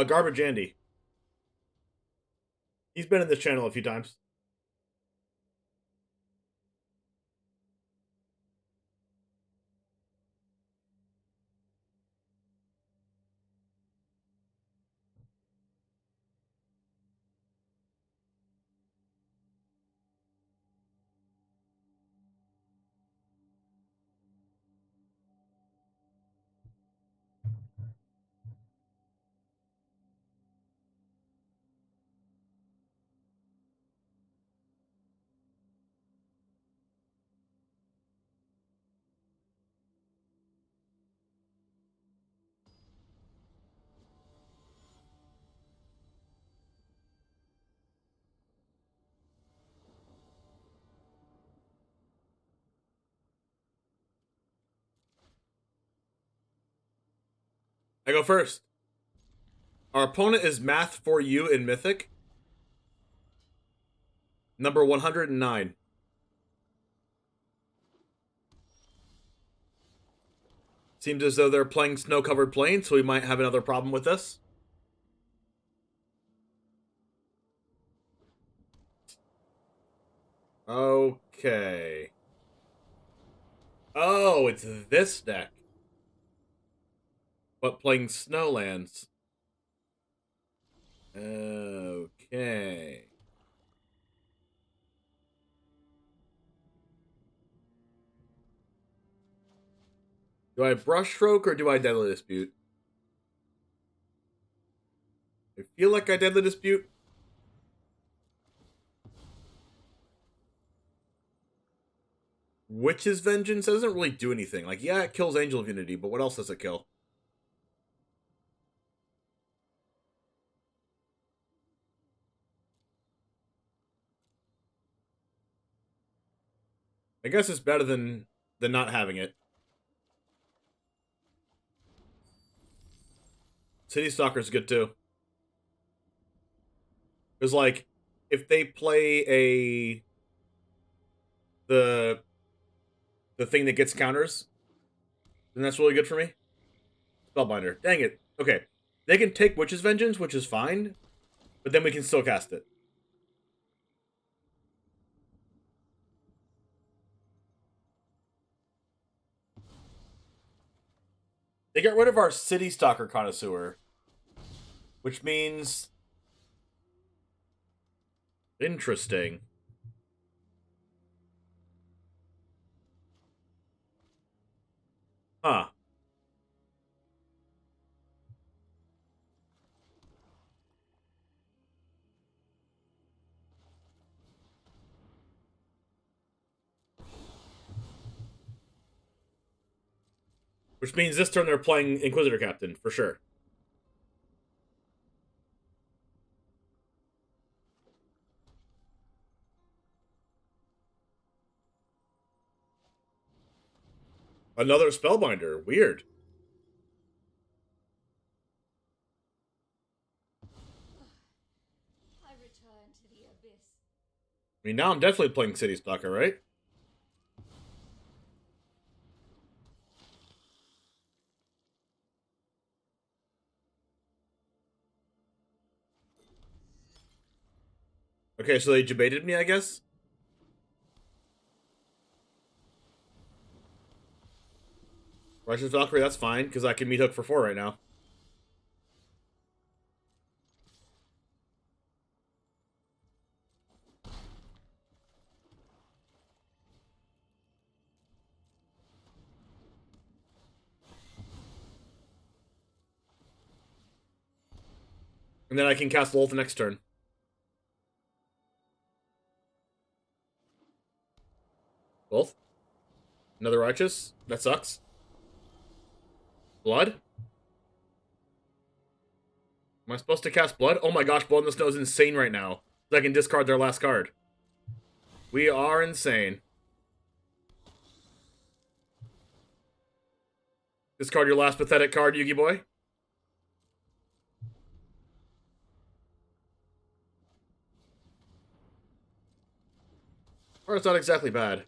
Garbage Andy. He's been in this channel a few times. I go first. Our opponent is Math for You in Mythic. Number 109. Seems as though they're playing Snow-Covered Plains, so we might have another problem with this. Okay. Oh, it's this deck. But playing Snowlands. Okay. Do I Brushstroke or do I Deadly Dispute? I feel like I Deadly Dispute. Witch's Vengeance doesn't really do anything. Like, yeah, it kills Angel of Unity, but what else does it kill? I guess it's better than not having it. City Stalker's good too. Because, like, if they play the thing that gets counters, then that's really good for me. Spellbinder. Dang it. Okay. They can take Witch's Vengeance, which is fine, but then we can still cast it. They got rid of our City Stalker Connoisseur, which means... Interesting. Huh. Which means this turn they're playing Inquisitor Captain, for sure. Another Spellbinder. Weird. I return to the abyss. I mean, now I'm definitely playing City Stalker, right? Okay, so they debated me, I guess? Righteous Valkyrie, that's fine, because I can meet Hook for 4 right now. And then I can cast Lolth the next turn. Lolth? Another Righteous? That sucks. Blood? Am I supposed to cast Blood? Oh my gosh, Blood in the Snow is insane right now. I can discard their last card. We are insane. Discard your last pathetic card, Yugi boy. Or it's not exactly bad.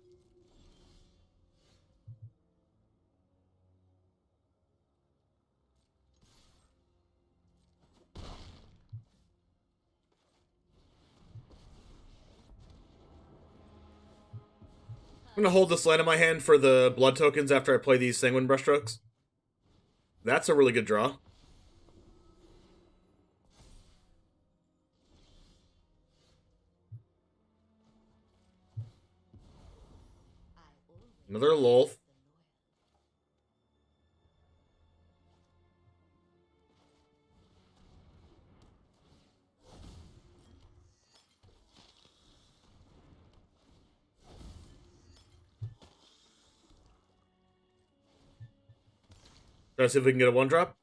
I'm gonna hold this land in my hand for the blood tokens after I play these Sanguine Brushstrokes. That's a really good draw. Another Lolth. Try to see if we can get a 1-drop.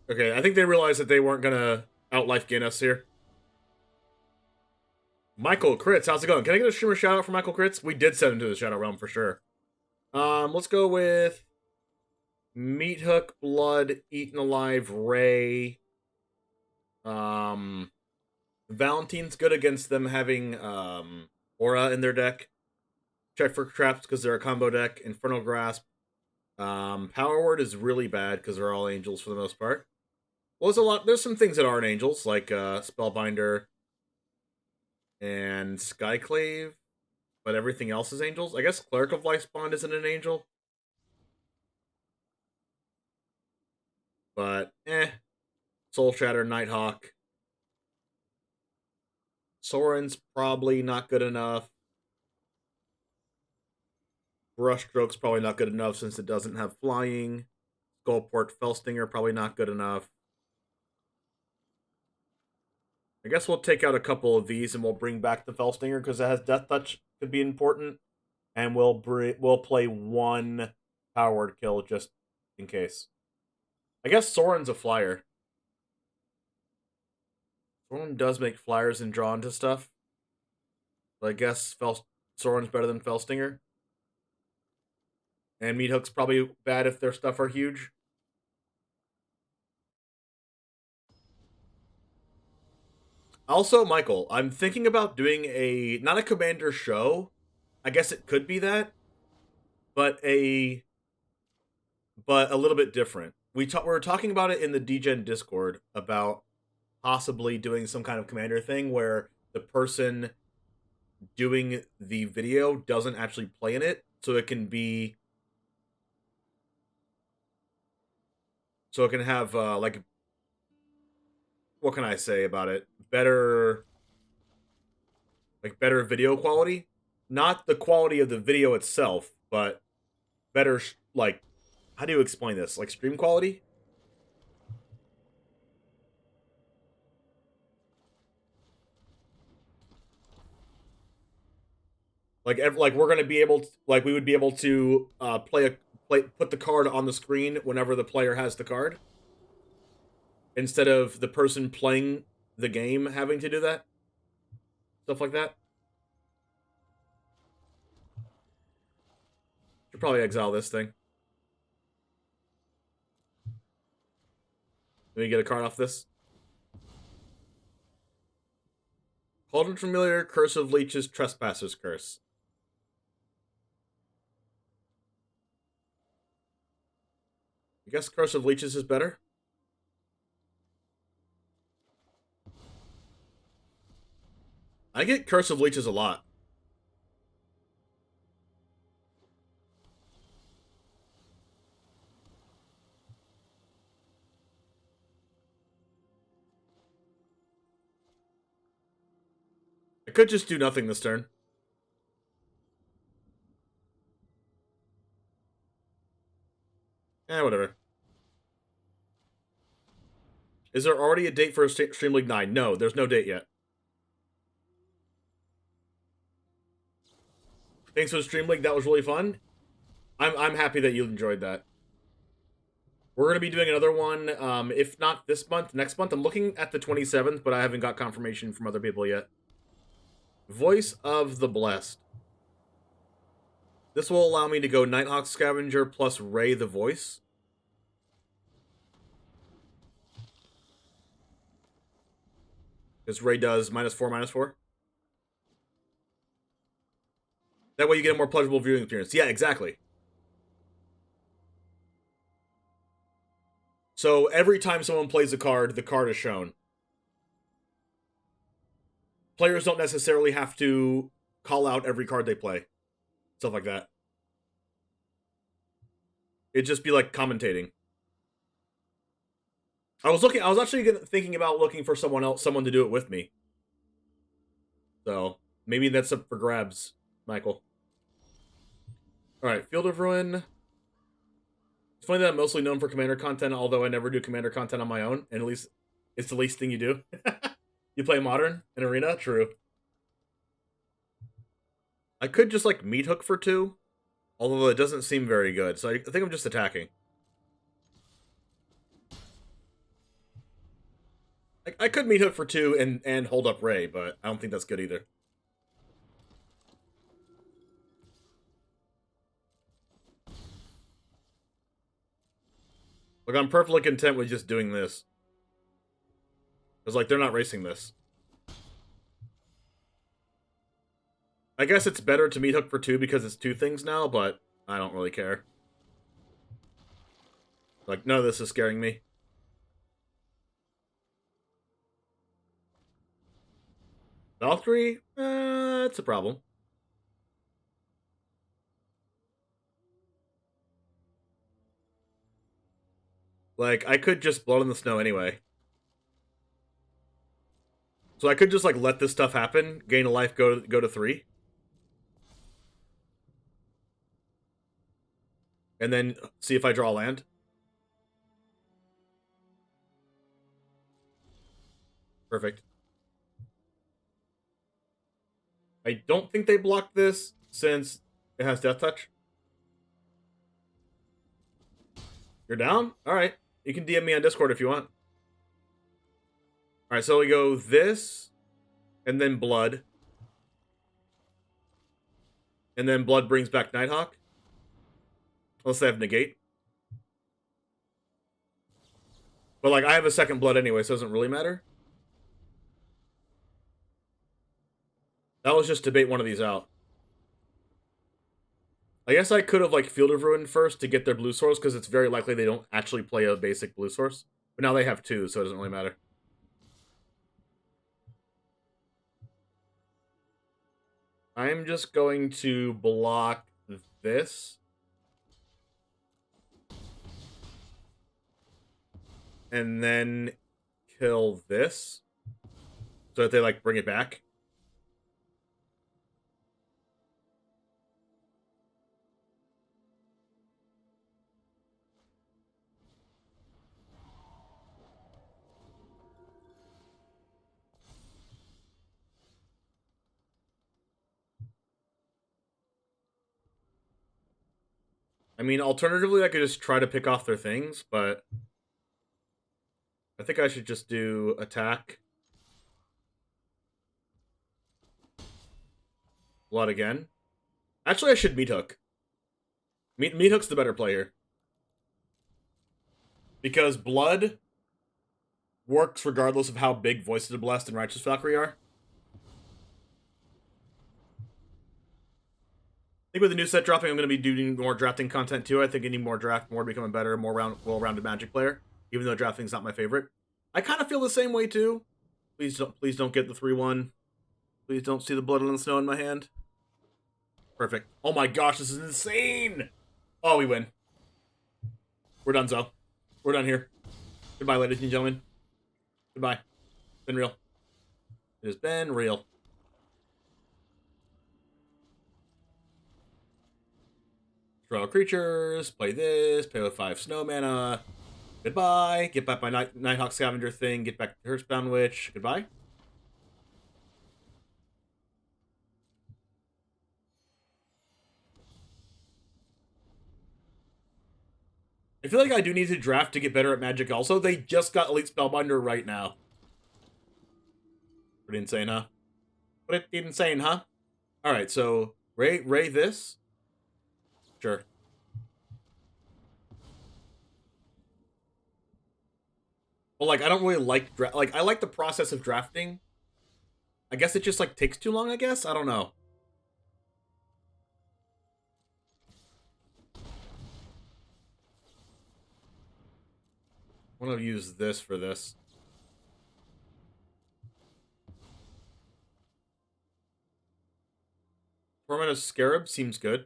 Okay, I think they realized that they weren't gonna outlife gain us here. Michael Crits, how's it going? Can I get a streamer shout out for Michael Crits? We did send him to the Shadow Realm for sure. Let's go with Meat Hook, Blood, Eaten Alive, Ray. Valentine's good against them having Aura in their deck. Check for traps because they're a combo deck. Infernal Grasp. Power Word is really bad because they're all angels for the most part. Well, there's some things that aren't angels, like Spellbinder and Skyclave, but everything else is angels. I guess Cleric of Life's Bond isn't an angel. But, Soul Shatter, Nighthawk. Soren's probably not good enough. Brushstroke's probably not good enough since it doesn't have flying. Skullport, Fellstinger, probably not good enough. I guess we'll take out a couple of these and we'll bring back the Felstinger because it has Death Touch, could be important, and we'll play one Power Word kill just in case. I guess Soren's a flyer. Soren does make flyers and draw into stuff. But I guess Soren's better than Felstinger. And Meat Hook's probably bad if their stuff are huge. Also, Michael, I'm thinking about doing not a Commander show. I guess it could be that. But a little bit different. We were talking about it in the DGen Discord about possibly doing some kind of Commander thing where the person doing the video doesn't actually play in it, so it can have like, what can I say about it? Better video quality, not the quality of the video itself, but better like, how do you explain this? Like stream quality? Like we're gonna be able to, like we would be able to put the card on the screen whenever the player has the card, instead of the person playing the game having to do that. Stuff like that. Should probably exile this thing. Let me get a card off this. Cauldron Familiar, Curse of Leeches, Trespasser's Curse. I guess Curse of Leeches is better. I get Curse of Leeches a lot. I could just do nothing this turn. Whatever. Is there already a date for Stream League 9? No, there's no date yet. Thanks for the Stream League, that was really fun. I'm happy that you enjoyed that. We're going to be doing another one, if not this month, next month. I'm looking at the 27th, but I haven't got confirmation from other people yet. Voice of the Blessed. This will allow me to go Nighthawk Scavenger plus Ray the Voice. Because Ray does -4/-4. That way you get a more pleasurable viewing experience. Yeah, exactly. So every time someone plays a card, the card is shown. Players don't necessarily have to call out every card they play. Stuff like that. It'd just be like commentating. I was actually thinking about looking for someone to do it with me. So maybe that's up for grabs, Michael. All right, Field of Ruin. It's funny that I'm mostly known for Commander content, although I never do Commander content on my own, and at least it's the least thing you do. You play Modern in Arena? True. I could just, like, Meat Hook for 2, although it doesn't seem very good, so I think I'm just attacking. I could Meat Hook for 2 and hold up Ray, but I don't think that's good either. Look, I'm perfectly content with just doing this. Because, like, they're not racing this. I guess it's better to Meat Hook for 2 because it's 2 things now, but I don't really care. Like, none of this is scaring me. Valkyrie? It's a problem. Like, I could just Blood in the Snow anyway. So I could just, like, let this stuff happen, gain a life, go to 3. And then see if I draw land. Perfect. I don't think they blocked this since it has Death Touch. You're down? Alright. You can DM me on Discord if you want. Alright, so we go this, and then Blood. And then Blood brings back Nighthawk. Unless they have Negate. But, like, I have a second Blood anyway, so it doesn't really matter. That was just to bait one of these out. I guess I could have, like, Field of Ruin first to get their blue source, because it's very likely they don't actually play a basic blue source. But now they have two, so it doesn't really matter. I'm just going to block this. And then kill this. So that they, like, bring it back. I mean, alternatively, I could just try to pick off their things, but I think I should just do attack. Blood again. Actually, I should Meat Hook. Meat Hook's the better player. Because Blood works regardless of how big Voices of Blessed and Righteous Valkyrie are. I think with the new set dropping, I'm going to be doing more drafting content too. I think I need more draft, more becoming better, more well-rounded Magic player. Even though drafting's not my favorite, I kind of feel the same way too. Please don't get the 3-1. Please don't see the blood on the snow in my hand. Perfect. Oh my gosh, this is insane! Oh, we win. We're done, so. We're done here. Goodbye, ladies and gentlemen. Goodbye. Been real. It has been real. Draw creatures, play this, play with 5 snow mana. Goodbye. Get back my Nighthawk Scavenger thing, get back to Hearthbound Witch. Goodbye. I feel like I do need to draft to get better at Magic also. They just got Elite Spellbinder right now. Pretty insane, huh? Pretty insane, huh? Alright, so Ray this. Sure. Well, like, I don't really like like, I like the process of drafting. I guess it just, like, takes too long, I guess? I don't know. I want to use this for this. Torment of Scarab seems good.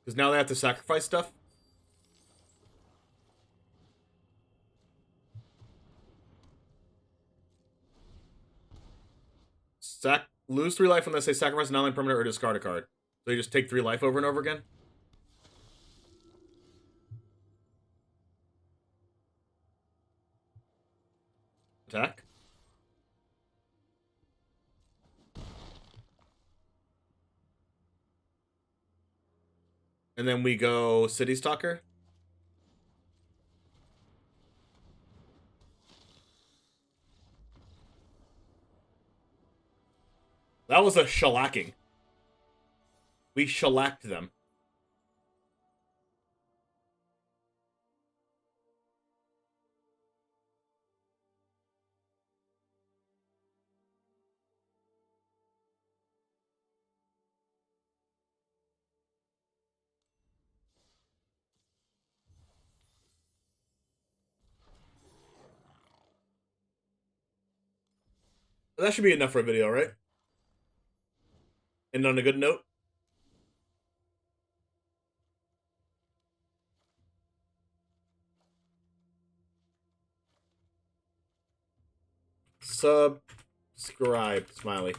Because now they have to sacrifice stuff. Lose 3 life when they say sacrifice an online permanent or discard a card. So you just take 3 life over and over again. Attack. And then we go City Stalker. That was a shellacking. We shellacked them. That should be enough for a video, right? And on a good note. Subscribe, smiley.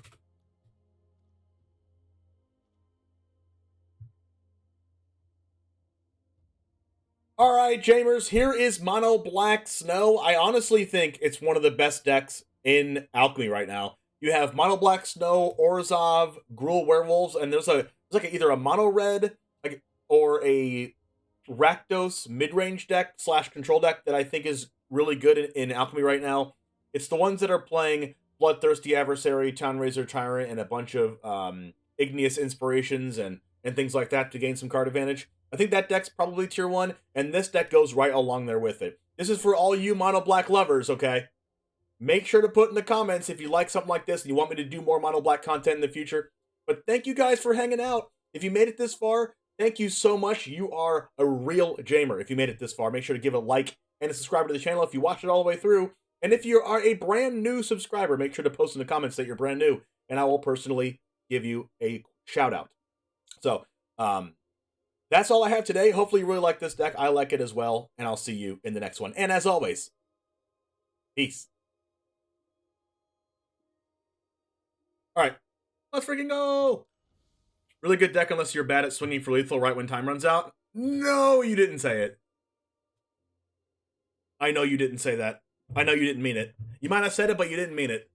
Alright, Jamers, here is Mono Black Snow. I honestly think it's one of the best decks in Alchemy right now. You have Mono Black Snow, Orzhov, Gruul Werewolves, and there's either a Mono Red or a Rakdos mid-range deck / control deck that I think is really good in Alchemy right now. It's the ones that are playing Bloodthirsty Adversary, Townraiser Tyrant, and a bunch of Igneous Inspirations and things like that to gain some card advantage. I think that deck's probably tier 1, and this deck goes right along there with it. This is for all you Mono Black lovers, okay? Make sure to put in the comments if you like something like this and you want me to do more Mono Black content in the future. But thank you guys for hanging out. If you made it this far, thank you so much. You are a real Jamer if you made it this far. Make sure to give a like and a subscribe to the channel if you watched it all the way through. And if you are a brand new subscriber, make sure to post in the comments that you're brand new, and I will personally give you a shout out. So, that's all I have today. Hopefully you really like this deck. I like it as well, and I'll see you in the next one. And as always, peace. All right, let's freaking go. Really good deck unless you're bad at swinging for lethal right when time runs out. No, you didn't say it. I know you didn't say that. I know you didn't mean it. You might have said it, but you didn't mean it.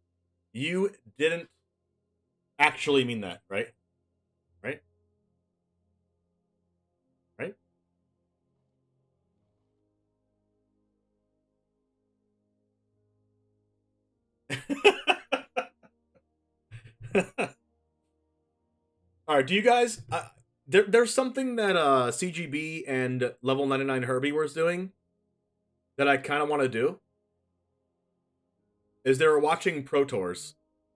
You didn't actually mean that, right? Right? Right? All right, do you guys... there's something that CGB and Level 99 Herbie was doing that I kind of want to do. Is they were watching Pro Tours.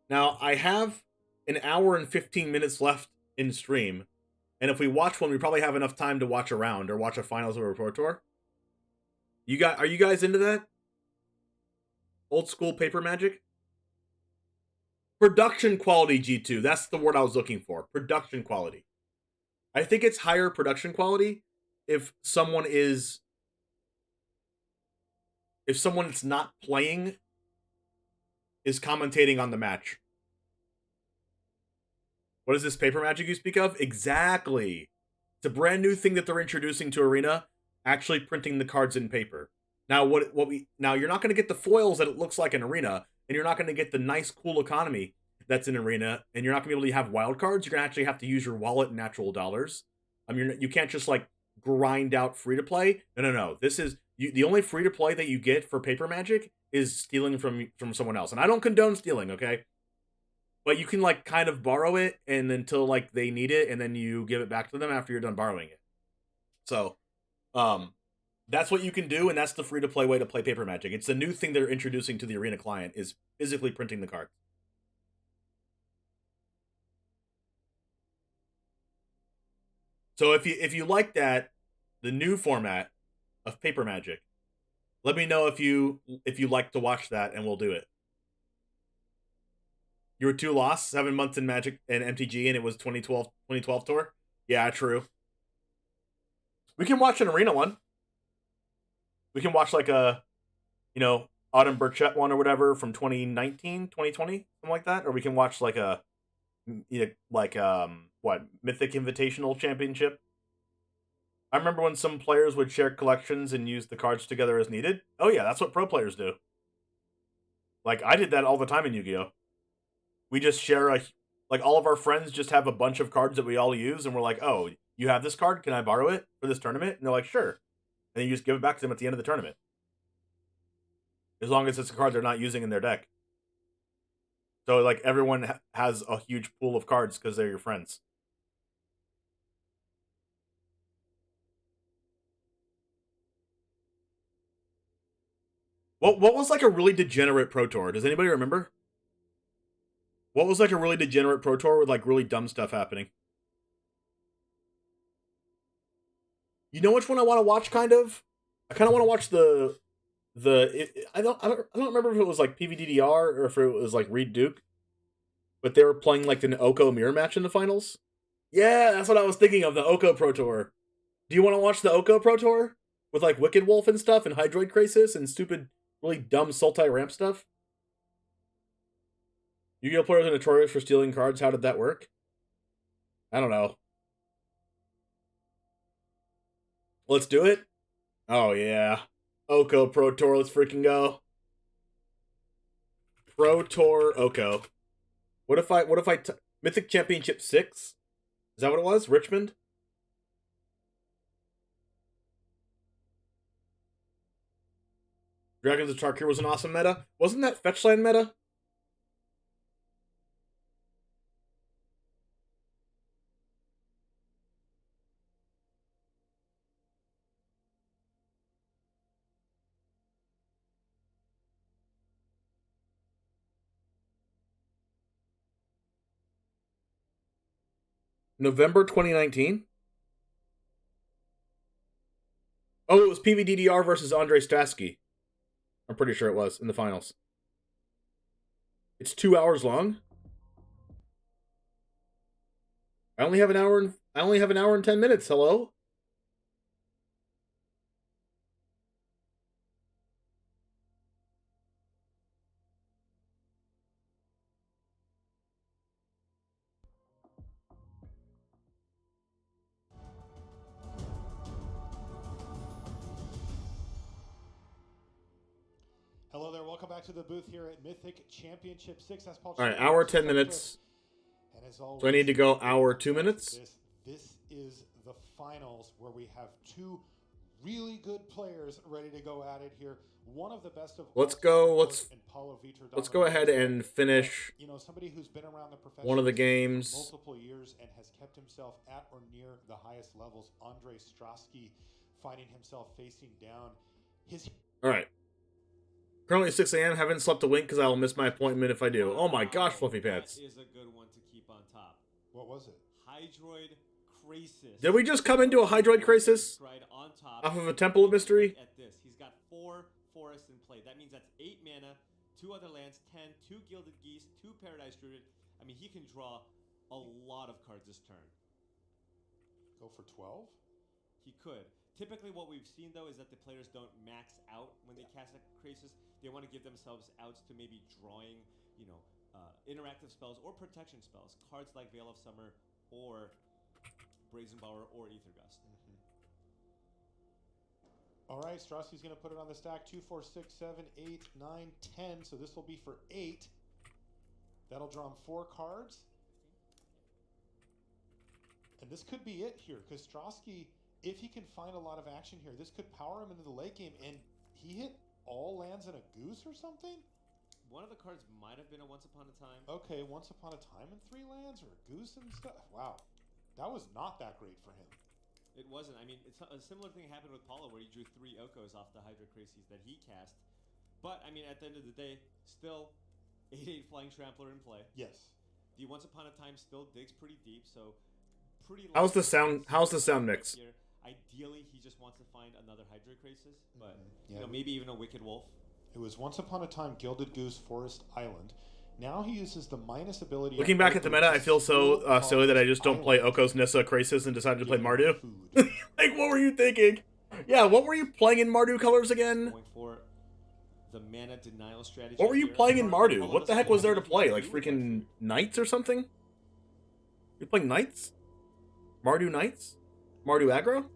Now, I have an hour and 15 minutes left in stream, and if we watch one, we probably have enough time to watch a round or watch a finals of a Pro Tour. Are you guys into that? Old school paper magic? Production quality, G2. That's the word I was looking for. Production quality. I think it's higher production quality if someone is... If someone that's not playing is commentating on the match. What is this paper magic you speak of? Exactly. It's a brand new thing that they're introducing to Arena, actually printing the cards in paper. Now now you're not going to get the foils that it looks like in Arena, and you're not going to get the nice cool economy that's in Arena, and you're not going to be able to have wild cards. You're going to actually have to use your wallet and natural dollars. You can't just like grind out free to play. No. This is the only free to play that you get for paper magic is stealing from someone else. And I don't condone stealing, okay? But you can like kind of borrow it and until like they need it, and then you give it back to them after you're done borrowing it. So, that's what you can do, and that's the free to play way to play paper magic. It's the new thing they're introducing to the Arena client is physically printing the card. So if you like that, the new format of paper magic, let me know if you like to watch that, and we'll do it. You were 2 lost, 7 months in Magic and MTG, and it was 2012 tour. Yeah, true. We can watch an Arena one. We can watch like a, Autumn Burchett one or whatever from 2019, 2020, something like that. Or we can watch like a, Mythic Invitational Championship. I remember when some players would share collections and use the cards together as needed. Oh yeah, that's what pro players do. Like, I did that all the time in Yu-Gi-Oh! We just share all of our friends just have a bunch of cards that we all use, and we're like, oh, you have this card? Can I borrow it for this tournament? And they're like, sure. And then you just give it back to them at the end of the tournament. As long as it's a card they're not using in their deck. So, like, everyone has a huge pool of cards because they're your friends. What was like a really degenerate Pro Tour? Does anybody remember? What was like a really degenerate Pro Tour with like really dumb stuff happening? You know which one I want to watch, kind of? I kind of want to watch I don't remember if it was like PVDDR or if it was like Reed Duke, but they were playing like an Oko mirror match in the finals. Yeah, that's what I was thinking of, the Oko Pro Tour. Do you want to watch the Oko Pro Tour with like Wicked Wolf and stuff and Hydroid Crisis and stupid, really dumb Sultai ramp stuff? Yu-Gi-Oh! Players are notorious for stealing cards. How did that work? I don't know. Let's do it? Oh, yeah. Oko Pro Tour, let's freaking go. Pro Tour Oko. What if I Mythic Championship 6? Is that what it was? Richmond? Dragons of Tarkir was an awesome meta. Wasn't that Fetchland meta? November 2019? Oh, it was PVDDR versus Andre Stasky. I'm pretty sure it was in the finals. It's 2 hours long. I only have an hour and 10 minutes. Hello? Hello there, welcome back to the booth here at Mythic Championship 6. That's Paul. All right, hour 10 minutes. And as always, So I need to go hour 2 minutes. This is the finals where we have two really good players ready to go at it here. One of the best of Let's go ahead and finish somebody who's been around the profession one of the games. multiple years and has kept himself at or near the highest levels. Andre Strosky finding himself facing down his. All right. Currently 6 a.m. Haven't slept a wink because I will miss my appointment if I do. Oh my gosh, Fluffy Pants. That is a good one to keep on top. What was it? Hydroid Crokeyz. Did we just come into a Hydroid Crisis? Right on top. Off of a Temple of Mystery? At this, he's got 4 forests in play. That means that's 8 mana, 2 other lands, 10, 2 Gilded Geese, 2 Paradise Druid. I mean, he can draw a lot of cards this turn. Go for 12? He could. Typically what we've seen, though, is that the players don't max out when they cast a Crokeyz. They want to give themselves outs to maybe drawing, interactive spells or protection spells. Cards like Veil of Summer or Brazen Bower or Aether Gust. All right, Strosky's going to put it on the stack. 2, 4, 6, 7, 8, 9, 10. So this will be for 8. That'll draw him 4 cards. And this could be it here, because Strosky, if he can find a lot of action here, this could power him into the late game. And he hit all lands and a goose or something? One of the cards might have been a Once Upon a Time. Okay, Once Upon a Time and 3 lands, or a goose and stuff? Wow. That was not that great for him. It wasn't. I mean, it's a similar thing happened with Paulo, where he drew 3 Okos off the Hydra Crokeyz that he cast. But, I mean, at the end of the day, still 8/8 Flying Trampler in play. Yes. The Once Upon a Time still digs pretty deep, so pretty. How's the sound mix? Here. Ideally, he just wants to find another Hydra Crokeyz, but Yeah. maybe even a Wicked Wolf. It was Once Upon a Time Gilded Goose Forest Island. Now he uses the minus ability. Looking back at the meta, I feel so silly that I just don't play Okos, Nissa, Crokeyz, and decided to play Mardu. Like, what were you thinking? Yeah, what were you playing in Mardu colors again? Going for the mana denial strategy. What were you here. playing in Mardu? Paulo What the doesn't heck was there to have play? to Like do freaking it. Knights or something? You playing Knights? Mardu Knights? Mardu aggro?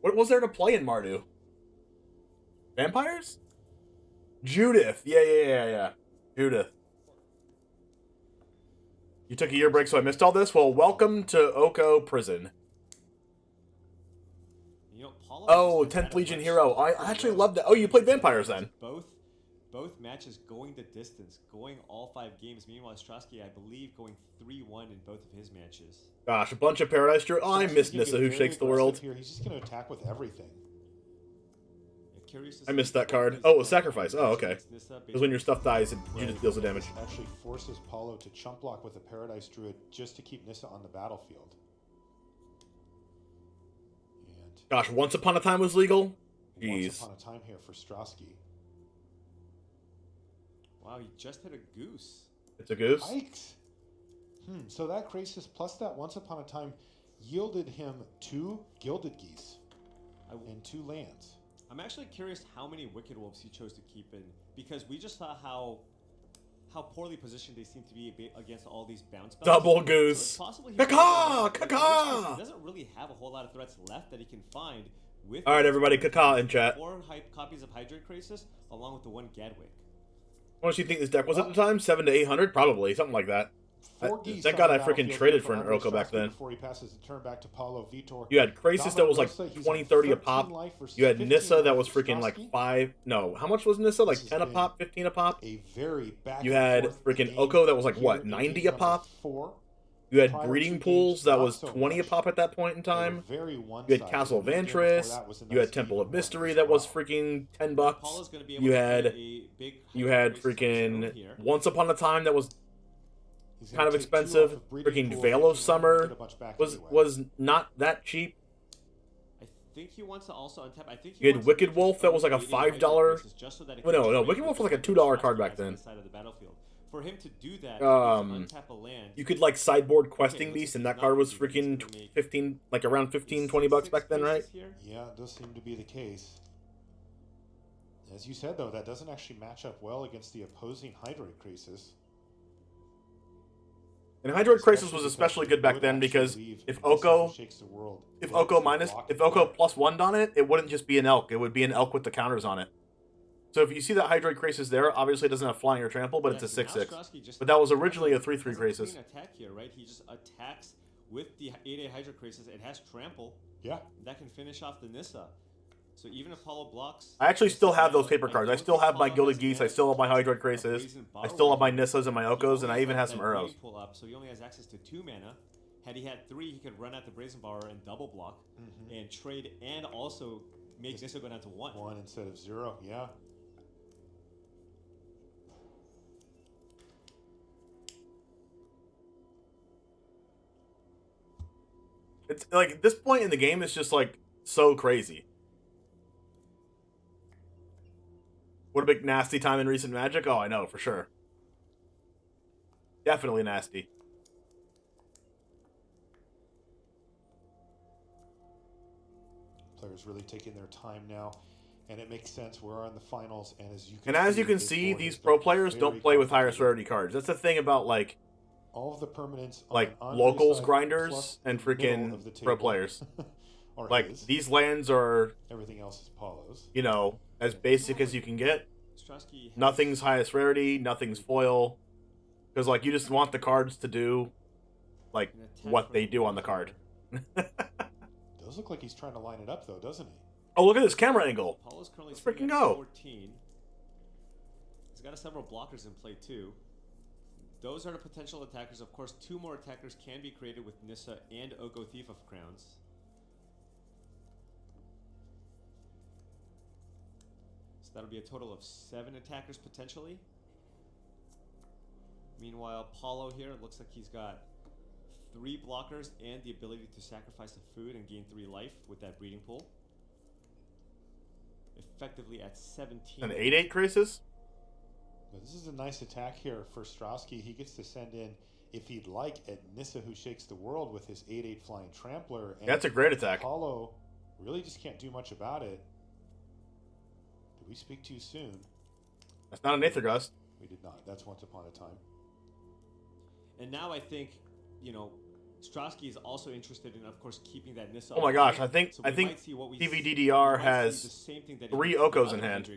What was there to play in Mardu? Vampires? Judith. Yeah. Judith. You took a year break, so I missed all this? Well, welcome to Oko Prison. Paulo Oh, just had 10th a Legion bunch Hero. of I different actually roles. loved that. Oh, you played Vampires then. Both matches going the distance, going all 5 games. Meanwhile, Strosky, I believe, going 3-1 in both of his matches. Gosh, a bunch of Paradise Druid. Oh, I miss He's gonna Nissa, get who very shakes the aggressive world. Here. He's just going to attack with everything. I missed that card. Oh, a sacrifice. Oh, okay. Because when your stuff dies, Judith deals the damage. Actually forces Paulo to chump block with a Paradise Druid just to keep Nissa on the battlefield. And Gosh, Once Upon a Time was legal? Jeez. Once Upon a Time here for Strosky. Wow, he just hit a goose. It's a goose? Yikes. So that Crokeyz plus that Once Upon a Time yielded him 2 Gilded Geese and 2 lands. I'm actually curious how many Wicked Wolves he chose to keep in, because we just saw how poorly positioned they seem to be against all these bounce spells. Double So goose. it's possible he Caca! he Caca! doesn't really have a whole lot of threats left that he can find, with All right, everybody, caca in chat. 4 copies of Hydrate Crisis, along with the 1 Gadwick. How much do you think this deck was at the time? 700 to 800, probably something like that. Thank God I freaking traded for an Urko back then. Before he passes the turn back to Paulo Vitor. You had Crokeyz that was like 20, 30 a pop. You had Nissa that was freaking like 5. No, how much was Nissa? Like 10 a pop, 15 a pop. A very back You had freaking Oko that was like what, 90 a pop. You had breeding pools that was 20 a pop at that point in time. You had Castle of Ventress. You had Temple of Mystery that was freaking $10. You had freaking Once Upon a Time that was kind of expensive. Freaking Veil of Summer was not that cheap. I think he wants to also untap. I think you had Wicked Wolf that was like a $5. Well, no, Wicked Wolf was like a $2 card back then. For him to do that, untap a land. You could like sideboard Questing Beast, and that card was freaking 15, like around 15, 20 bucks back then, right? Yeah, it does seem to be the case. As you said, though, that doesn't actually match up well against the opposing Hydrate Crisis. And Hydrate Crisis was especially good back then because if Oko +1'd on it, it wouldn't just be an Elk. It would be an Elk with the counters on it. So if you see that Hydrate Crisis there, obviously it doesn't have flying or trample, but it's a 6/6. But that was originally a 3/3 Crisis. Attack here, right? He just attacks with the 8/8 Hydrate Crisis. It has trample. Yeah. That can finish off the Nissa. So even if Paulo blocks... I actually still have those paper cards. I still have my Gilded Geese. I still have my Hydrate Crisis. I still have my Nissas and my Okos, and I even have some Uros. So he only has access to 2 mana. Had he had 3, he could run out the Brazen Borrower and double block and trade, and also make Nissa go down to 1. 1 instead of 0, yeah. It's like at this point in the game, it's just like so crazy. What a big nasty time in recent Magic. Oh, I know for sure. Definitely nasty. Players really taking their time now, and it makes sense. We're in the finals, and as you can see, these pro players don't play with higher rarity cards. That's the thing about like all of the permanents, like locals grinders and freaking pro players. Like these lands are everything else is Paulo's. You know, as basic as you can get. Nothing's highest rarity, nothing's foil, because like you just want the cards to do like what they do on the card. Does look like he's trying to line it up though, doesn't he? Oh, look at this camera angle. Paulo's currently Let's freaking go. 14. He's got several blockers in play too. Those are the potential attackers. Of course, 2 more attackers can be created with Nissa and Oko Thief of Crowns. So that'll be a total of 7 attackers potentially. Meanwhile, Paulo here, it looks like he's got 3 blockers and the ability to sacrifice the food and gain 3 life with that breeding pool. Effectively at 17. An 8/8 Crisis? But this is a nice attack here for Strosky. He gets to send in, if he'd like, at Nissa, who shakes the world with his 8/8 Flying Trampler. And that's a great attack. Paulo really just can't do much about it. Did we speak too soon? That's not an Aether Gust. We did not. That's Once Upon a Time. And now I think, you know, Strosky is also interested in, of course, keeping that Nissa. Oh my gosh, I think TVDDR has 3 Okos in hand.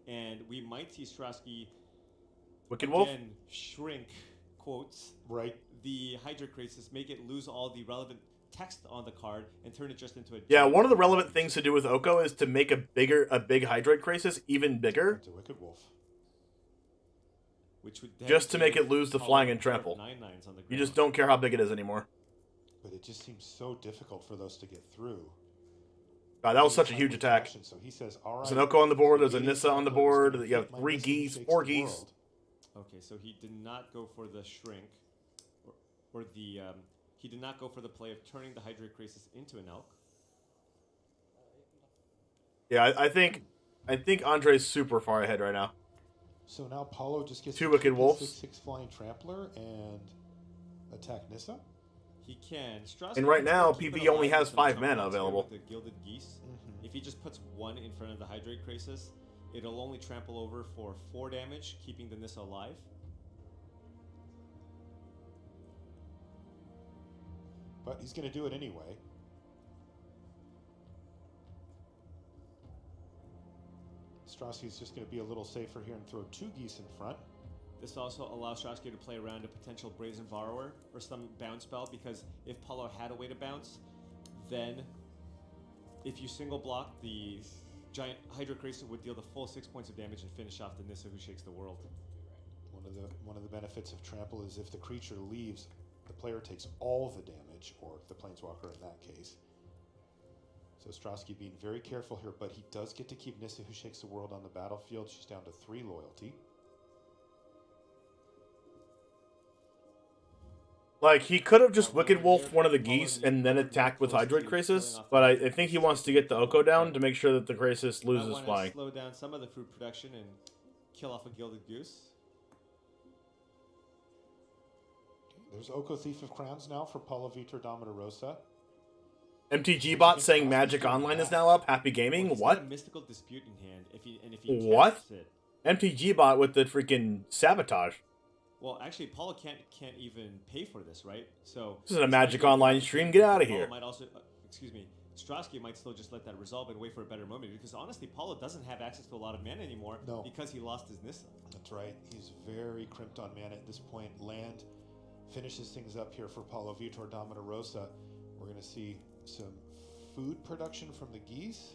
And we might see Strosky Wicked Wolf shrink quotes right the Hydrate Crisis, make it lose all the relevant text on the card and turn it just into a one of the relevant things to do with Oko is to make a big Hydrate Crisis even bigger. It's a Wicked Wolf. Which would just to make it lose the flying and trample. You just don't care how big it is anymore. But it just seems so difficult for those to get through. God, that was such a huge attack. So he says, all right, there's an Oko on the board, there's a Nissa on the board, you have 3 geese, 4 geese. Okay, so he did not go for the shrink, or the, he did not go for the play of turning the Hydrate Crisis into an Elk. Yeah, I think Andre's super far ahead right now. So now Paulo just gets 2 Wicked Wolves, 6/6 Flying Trampler, and attack Nissa. He can. And right now, PP only has 5 mana available. The Gilded Geese. If he just puts 1 in front of the Hydrate Crisis, it'll only trample over for 4 damage, keeping the Nissa alive. But he's going to do it anyway. Strasky's just going to be a little safer here and throw 2 geese in front. This also allows Strasky to play around a potential Brazen Borrower or some bounce spell, because if Paulo had a way to bounce, then if you single block, the giant Hydra Crayson would deal the full 6 points of damage and finish off the Nissa who shakes the world. One of the benefits of trample is if the creature leaves, the player takes all the damage, or the planeswalker in that case. So Strasky being very careful here, but he does get to keep Nissa who shakes the world on the battlefield. She's down to 3 loyalty. Like, he could have just Wicked Wolfed one of the geese and then attacked with Hydroid Krasis, but I think he wants to get the Oko down to make sure that the Krasis loses flying. Slow down some of the fruit production and kill off a Gilded Goose. There's Oko Thief of Crowns now for Paulo Vitor Damarosa. MTG bot saying Magic Online is now up. Happy gaming. Well, What? A mystical dispute in hand. If he What? casts it. MTG bot with the freaking sabotage. Well, actually, Paulo can't even pay for this, right? So This is a Magic Online stream. Get out of Paulo here. might also, Strasky might still just let that resolve and wait for a better moment, because honestly, Paulo doesn't have access to a lot of mana anymore because he lost his Nissa. That's right. He's very crimped on mana at this point. Land finishes things up here for Paulo Vitor Damarosa. We're going to see some food production from the geese.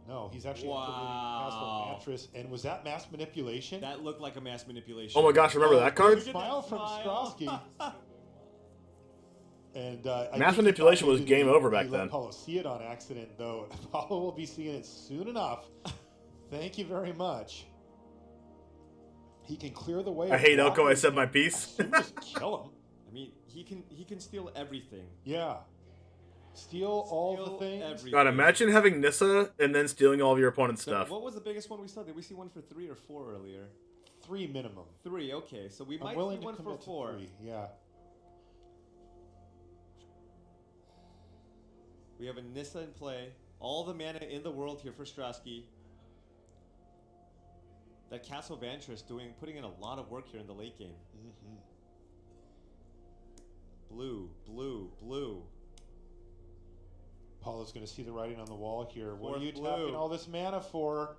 No, he's actually activating Castle Mattress. And was that mass manipulation? That looked like a mass manipulation. Oh my gosh, remember that card? Smile from Strasky. And Mass manipulation was game over back then. Paulo see it on accident, though. Paulo will be seeing it soon enough. Thank you very much. He can clear the way. I hate Oko. I said my piece. Just kill him. I mean, he can steal everything. Yeah. Steal all the things. Everything. God, imagine having Nissa and then stealing all of your opponent's stuff. What was the biggest one we saw? Did we see one for 3 or 4 earlier? 3 minimum. 3, okay. So we might see willing one to for commit 4. To 3, yeah. We have a Nissa in play. All the mana in the world here for Strasky. That Castle Vantress putting in a lot of work here in the late game. Blue, blue, blue. Paulo's going to see the writing on the wall here. What Fourth are you blue. tapping all this mana for?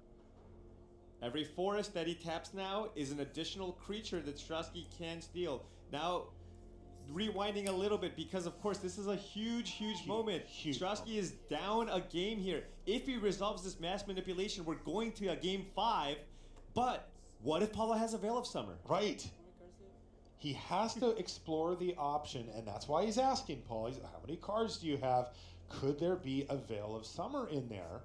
Every forest that he taps now is an additional creature that Strasky can steal. Now, rewinding a little bit, because of course this is a huge moment. Strasky is down a game here. If he resolves this mass manipulation, we're going to a game 5. But what if Paulo has a Veil of Summer? Right. He has to explore the option, and that's why he's asking Paul. How many cards do you have? Could there be a Veil of Summer in there?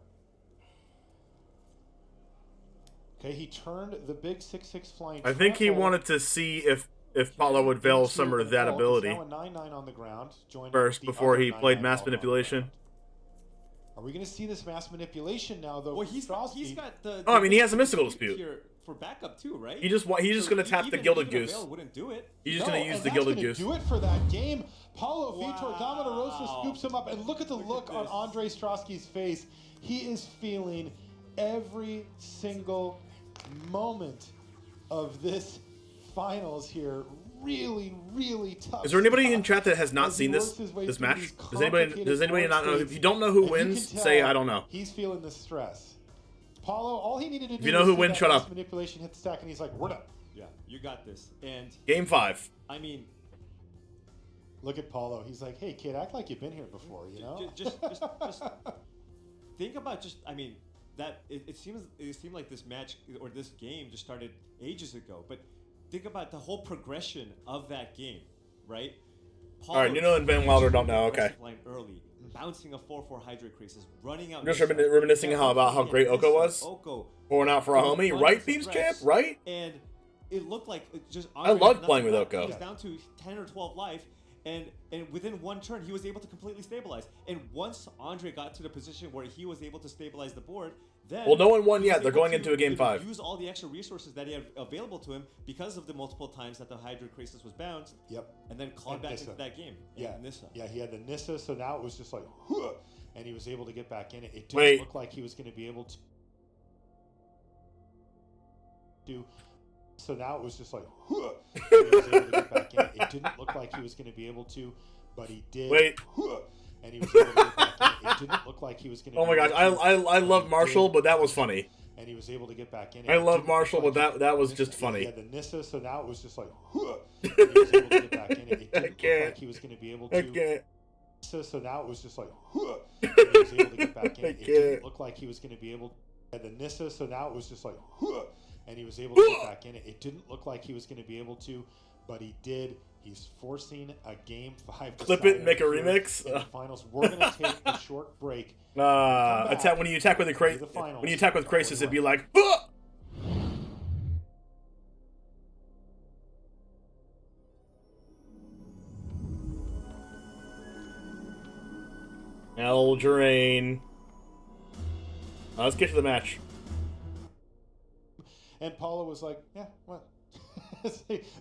Okay, he turned the big 6/6 flying. I think he wanted to see if Paulo would Veil Summer that ability now a 9/9 on the ground, first before he played Mass Manipulation. Are we going to see this mass manipulation now, though? Well, he's got the. Oh, I mean, he has a Mystical Dispute here for backup too, right? He's just going to tap the Gilded Goose. Veil wouldn't do it. He's just going to use the Gilded Goose. Do it for that game. Paulo Vitor Damarosa scoops him up, and look at the look on Andre Strasky's face. He is feeling every single moment of this finals here. Really tough. Is there anybody in chat that has not seen this match? Does anybody not know? If you don't know who wins, say I don't know. He's feeling the stress. Paulo, all he needed to do. If you know who wins, shut up. Manipulation hit the stack, and he's like, "We're done." Yeah, you got this. And game 5. I mean, look at Paulo. He's like, "Hey kid, act like you've been here before," you know. Just think about I mean, that it seemed like this match or this game just started ages ago, but. Think about the whole progression of that game, right? All right, Nuno and Van Wilder don't know. Okay. Line early, bouncing a 4/4 Hydra Krasis, running out. Just reminiscing about how great Oko was. Pouring out for a homie, right, Beams Champ, right? And it looked like just. I loved playing with Oko. He was down to 10 or 12 life, and within one turn he was able to completely stabilize. And once Andre got to the position where he was able to stabilize the board. Then well, no one won yet. They're going into a game 5. Use all the extra resources that he had available to him because of the multiple times that the Hydra Krasis was bounced. Yep. And then clawed back into that game. Yeah. Nissa. Yeah, he had the Nissa, so now it was just like, huh, and he was able to get back in it. It didn't look like he was going to be able to do. So now it was just like, huh, and he was able to get back in it. It didn't look like he was going to be able to, but he did. Wait. Huh, and he was able to get back It didn't look like he was going to. Oh my gosh, I love Marshall, but that was funny. And he was able to get back in. I love Marshall, but that was just funny. He had the Nissa, so now it was just like, and he was able to get back in. It didn't look like he was going to be able to. I can't. So now it was just like, and he was able to get back in. It didn't look like he was going to be able to. And the Nissa, so now it was just like, and he was able to get back in. It didn't look like he was going to be able to, but he did. He's forcing a Game 5. Clip it and make a remix. In the finals. We're going to take a short break. Attack when you attack with Crokeyz, it'd be like. Eldraine. Let's get to the match. And Paulo was like, yeah, what?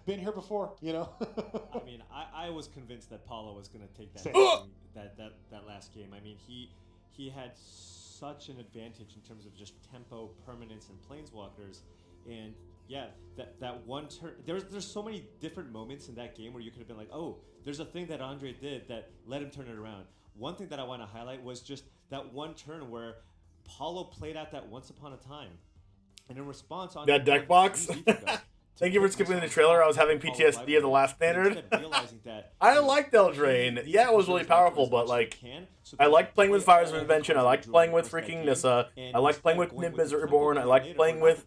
Been here before, you know? I mean, I was convinced that Paulo was going to take that last game. I mean, he had such an advantage in terms of just tempo, permanence, and planeswalkers. And yeah, that one turn. There's so many different moments in that game where you could have been like, oh, there's a thing that Andre did that let him turn it around. One thing that I want to highlight was just that one turn where Paulo played out that Once Upon a Time. And in response, Andre that deck box. Thank you for skipping the trailer. I was having PTSD of the last standard. I liked Eldraine. Yeah, it was really powerful, but like, I liked playing with Fires of Invention. I liked playing with freaking Nissa. I liked playing with Nimbus Reborn. I liked playing with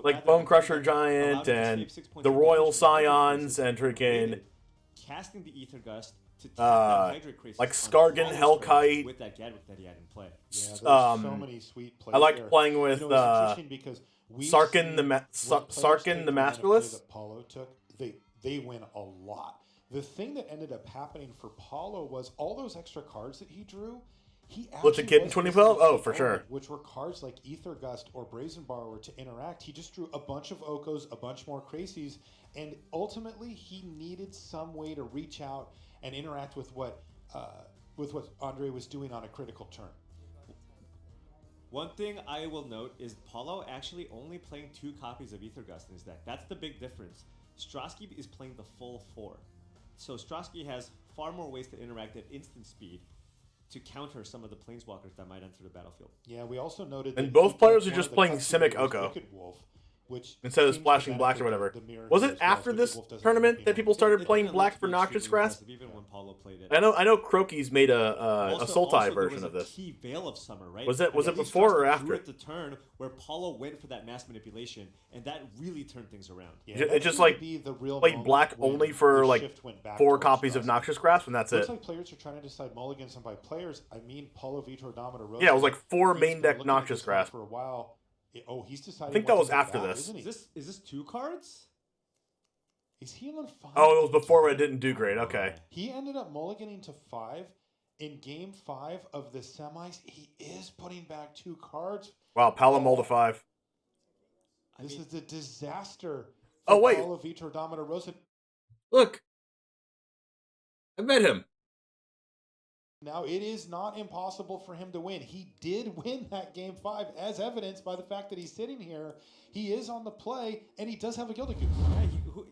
like Bone Crusher Giant and the Royal Scions and freaking casting the Ether Gust to like Skargan Hellkite. With that Gadwick that he had in play. Yeah, there's so many sweet plays. I liked playing with Sarkin the Masterless. That Paulo took, they win a lot. The thing that ended up happening for Paulo was all those extra cards that he drew. He What's a kid in 2012? Oh, for sure. Which were cards like Ether Gust or Brazen Borrower to interact. He just drew a bunch of Okos, a bunch more Crokeyz, and ultimately he needed some way to reach out and interact with what Andre was doing on a critical turn. One thing I will note is Paulo actually only playing 2 copies of Ether Gust in his deck. That's the big difference. Strosky is playing the full 4. So Strosky has far more ways to interact at instant speed to counter some of the planeswalkers that might enter the battlefield. Yeah, we also noted and both players are just playing Simic Oko. Instead of splashing black or whatever. Was it after this tournament that people started playing black for Noxious Grasp? Even when Paulo played it. I know Crokeyz made a Sultai version of this. Key Veil of Summer, right? Was it before or after? At the turn where Paulo went for that mass manipulation, and that really turned things around. Yeah, it just like played black only for like 4 copies of Noxious Grasp, and that's it. Looks like players are trying to decide mulligans, and by players I mean Paulo Vitor Domina Rosa. Yeah, it was like 4 main deck Noxious Grasp for a while. Oh, he's deciding. I think that was after this. Is this 2 cards? Is he on 5? Oh, it was before when it didn't do great. Okay. He ended up mulliganing to 5 in Game 5 of the semis. He is putting back 2 cards. Wow, Paolo mulled a 5. This is a disaster. Oh wait, Paulo Vitor Domina Rosa. Look, I met him. Now, it is not impossible for him to win. He did win that Game 5, as evidenced by the fact that he's sitting here. He is on the play, and he does have a Gilded Goose.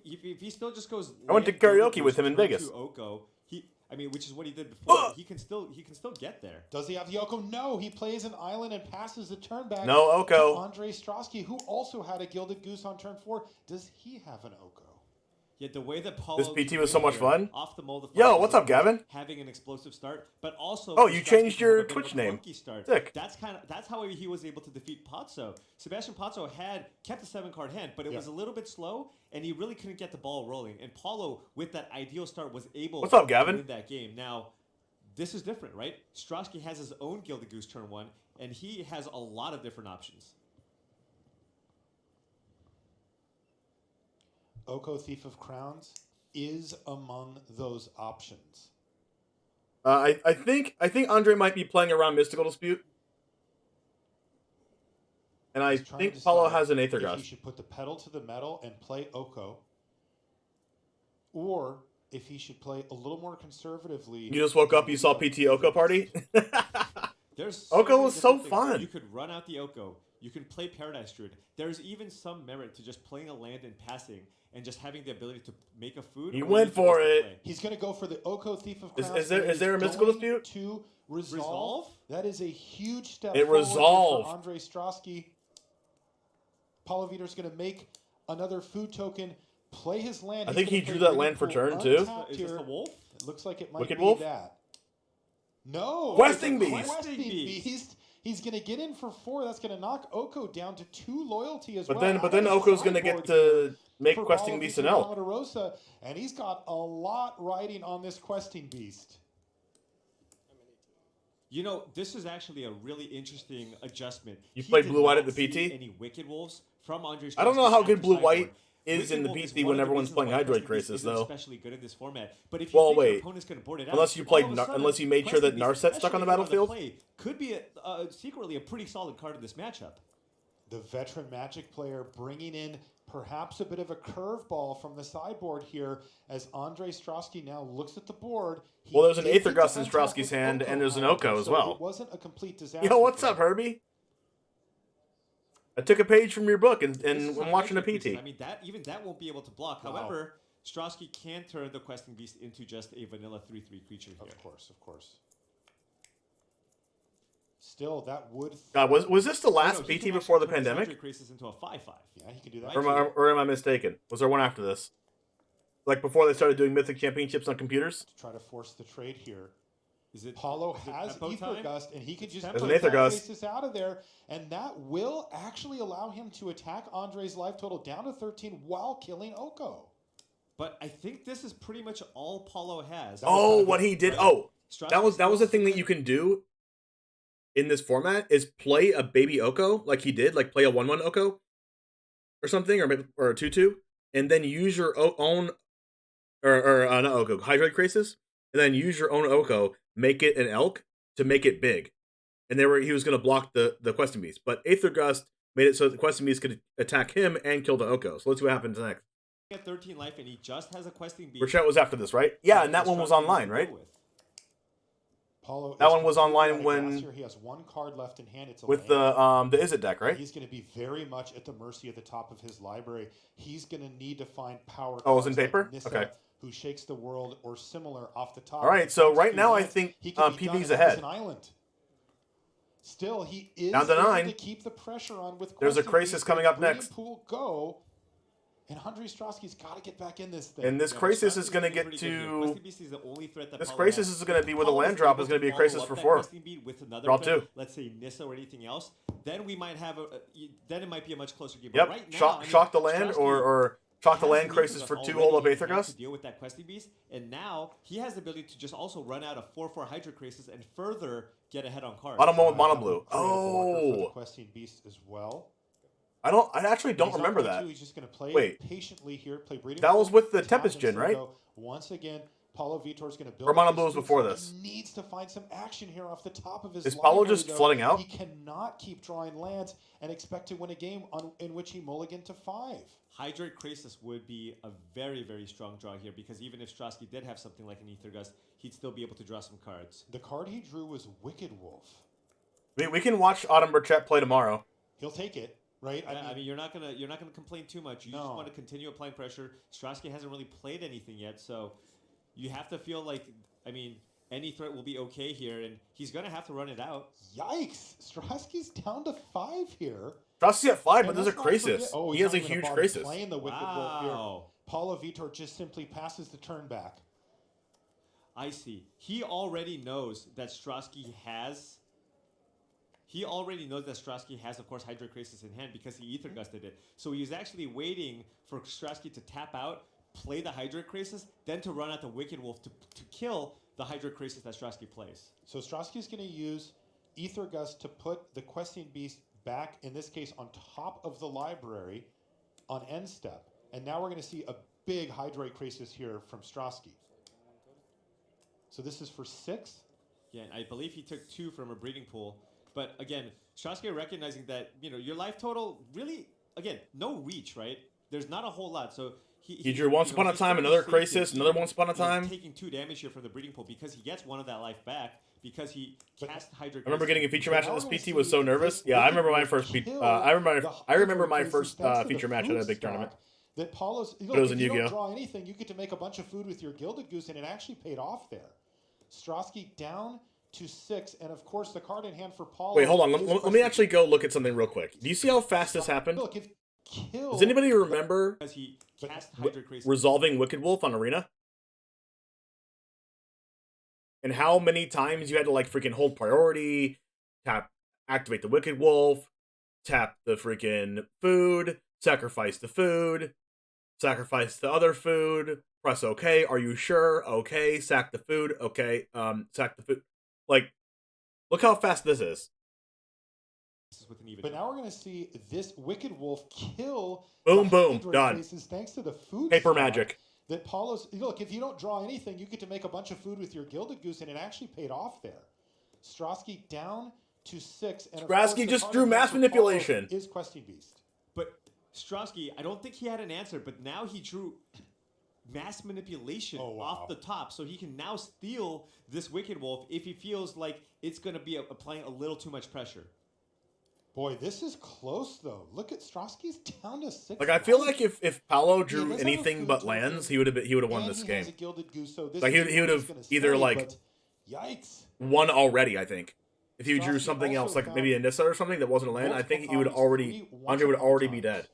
Yeah, if he still just goes... I went to karaoke with him in Vegas. Oko, which is what he did before. He can still get there. Does he have the Oko? No, he plays an island and passes the turn back no Oko. to Andre Strosky, who also had a Gilded Goose on turn 4. Does he have an Oko? Yeah, the way that Paulo this PT was so much fun. Off the mold of Yo, what's up, Gavin? Having an explosive start, but also oh, you changed your Twitch name. Sick. That's how he was able to defeat Pozzo. Sebastian Pozzo kept a 7-card hand, but it was a little bit slow, and he really couldn't get the ball rolling. And Paulo, with that ideal start, was able what's up, Gavin? to win that game. Now, this is different, right? Strosky has his own Gilded Goose turn 1, and he has a lot of different options. Oko Thief of Crowns is among those options. I think Andre might be playing around Mystical Dispute, and I think Paulo has an Aether Gust. He should put the pedal to the metal and play Oko, or if he should play a little more conservatively. You just woke up, you saw PT Oko party. There's Oko was so fun. You could run out the Oko. You can play Paradise Druid. There's even some merit to just playing a land and passing and just having the ability to make a food. He went for it. He's going to go for the Oko Thief of Crowns. Is there a mystical dispute? To resolve. That is a huge step It forward resolved. for Andre Strosky. Paulo Vitor's going to make another food token, play his land. I He's think gonna he play drew that Breeding land for Pool turn, too. untapped Is this here. the wolf? It looks like it might Wicked be Wolf? that. No. Questing it's a Beast. Questing Beast. He's going to get in for 4. That's going to knock Oko down to 2 loyalty as But well. then Oko's going to get to make for Questing Paulo Beast an Vitor elk. Amaderosa, and he's got a lot riding on this Questing Beast. You know, this is actually a really interesting adjustment. You He played did blue-white not at the PT? see Any Wicked Wolves from Andre I don't know Strosky how at good the blue-white sideboard. is in the Wicked Wolf PT one when of the everyone's reasons playing why Hydroid Questing Beast Crisis, isn't though. especially good in this format. But if you Well, think your wait. opponent's going to board it out, Unless you all of a played sudden, unless you made sure that Questing Narset's Beast, stuck on the especially battlefield. play, could be secretly a pretty solid card in this matchup. The veteran Magic player bringing in perhaps a bit of a curveball from the sideboard here as Andre Strosky now looks at the board. Well, there's an did Aether get Gust to in untap Strosky's with hand, and there's an however, Oko as so well. It wasn't a complete disaster. Yo, what's here. up, Herbie? I took a page from your book and This is I'm watching a Hydroid Crisis. PT. I mean, even that won't be able to block. Wow. However, Strosky can turn the Questing Beast into just a vanilla 3/3 creature here. Of course. Still, that would... Was this the last No, he PT can before the actually turn his pandemic? Hydroid Crisis into a 5/5. Yeah, he can do that. Or am I mistaken? Was there one after this? Like before they started doing Mythic Championships on computers? To try to force the trade here. Is it Paulo is it has tempo Aether time? Gust, and he can just There's an Aether Gust. this out of there, and that will actually allow him to attack Andre's life total down to 13 while killing Oko. But I think this is pretty much all Paulo has. Oh, what he did. Right. Oh, Strosky that was still the thing that sits- you can do in this format is play a baby Oko like he did, like play a 1/1 Oko or something, or a 2/2, and then use your own or not Oko, Hydroid Crisis, and then use your own Oko, make it an elk to make it big, and he was going to block the Questing Beast, but Aether Gust made it so that the Questing Beast could attack him and kill the Oko. So let's see what happens next. At 13 life, and he just has a Questing Beast. Rachette was after this, right? Yeah, and that one was Strosky online, can go right? with. Paulo That is one was completely online out of when- gas here. He has one card left in hand. It's a With land. the Izzet deck, right? He's going to be very much at the mercy of the top of his library. He's going to need to find power. Oh, it's in cards like paper? Nissa, Okay. Who shakes the world or similar off the top. All right, If he so finds right two now I lands, think, he can be PB's done ahead. as an island. Still, he is Down to able 9. to keep the pressure on with. There's a Questing Crisis Beast, coming up Breeding next. Pool go, and Andre Strosky's got to get back in this thing. And this Yeah, but Crisis Strosky's is going to doing get pretty good here. to... Questing Beast is the only threat that This Paulo Crisis has. is going to be with a Paulo's land drop. able Is going to be a follow Crisis up for that 4. Questing Beast with another Draw threat, 2. Let's say Nissa or anything else. Then we might have then it might be a much closer game. Yep, But right now, shock the land, Strosky or shock the has land Aether Crisis Gust for 2, already hold up in Aether hand Gust. to deal with that Questing Beast, and now he has the ability to just also run out a 4/4 Hydra Crisis and further get ahead on cards. Bottom one with mono That would blue. create a blocker for the Oh, Questing Beast as well. I actually don't He's up remember by that. 2. He's just going to play Wait. patiently here. Play Breeding That was Pool, with the tap Tempest and Gen, right? go. Once again, Paulo Vitor's going to build. Or Mono up Blue his was before scoops. this. He needs to find some action here off the top of his. Is Paulo library, just though. flooding out? He cannot keep drawing lands and expect to win a game in which he mulliganed to 5. Hydroid Crisis would be a very, very strong draw here because even if Strosky did have something like an Aether Gust, he'd still be able to draw some cards. The card he drew was Wicked Wolf. We can watch Autumn Burchett play tomorrow. He'll take it, right? Yeah, I mean, you're not gonna complain too much. You just No. want to continue applying pressure. Strosky hasn't really played anything yet, so you have to feel like, I mean, any threat will be okay here, and he's gonna have to run it out. Yikes! Strosky's down to 5 here. Frosty at 5, but And there's a let's not Crisis. forget- oh, He he's has a not even huge bottom Crisis. Playing the Wicked Wolf here. Wow. Paulo Vitor just simply passes the turn back. I see. He already knows that Strosky has. He already knows that Strosky has, of course, Hydroid Crisis in hand because he Aether Gusted it. So he's actually waiting for Strosky to tap out, play the Hydroid Crisis, then to run out the Wicked Wolf to kill the Hydroid Crisis that Strosky plays. So Strosky's going to use Aether Gust to put the Questing Beast back, in this case, on top of the library on end step. And now we're going to see a big Hydroid Crisis here from Strosky. So this is for 6. Yeah, and I believe he took 2 from a breeding pool. But again, Strosky recognizing that, your life total really, again, no reach, right? There's not a whole lot. So He drew Once Upon a he's Time, starting another to save Crisis, things. another Once Upon a He's Time. taking 2 damage here from the breeding pool because he gets one of that life back. because he cast Hydra. I remember getting a feature match at this PT. Was so nervous. Yeah, I remember my first. I remember my first feature match at a big tournament. That Paulo's, But it was in if you Yu-Gi-Oh. don't draw anything, you get to make a bunch of food with your Gilded Goose, and it actually paid off there. Strosky down to 6, and of course the card in hand for Paulo. Wait, hold on. Let me actually go look at something real quick. Do you see how fast this happened? Look, if kill, Does anybody remember Because he cast Hydra Crazy. resolving Wicked Wolf on Arena? And how many times you had to like freaking hold priority, activate the Wicked Wolf, tap the freaking food, sacrifice the food, sacrifice the other food, press OK. Are you sure? OK. Sack the food. OK. Sack the food. Like, look how fast this is. But now we're going to see this Wicked Wolf kill. Boom, the boom, Hydra done. Faces thanks to the food Paper stock magic. That Paulo's, look, if you don't draw anything, you get to make a bunch of food with your Gilded Goose, and it actually paid off there. Strosky down to 6. And of course, Strosky the just card drew in hand mass for manipulation. Paulo is Questing Beast. But Strosky, I don't think he had an answer, but now he drew mass manipulation off the top, so he can now steal this Wicked Wolf if he feels like it's going to be applying a little too much pressure. Boy, this is close, though. Look at Strosky's down to 6. Like, I feel like if Paolo drew does have a anything food but token, lands, he would have won and this he game. has a Gilded Goose, so this Like, he is would what have he's gonna either say, like but yikes. won already. I think if he drew Strosky something else, also like maybe a Nissa or something that wasn't a land, I think he would multiple already copies, Andre would already be times. dead.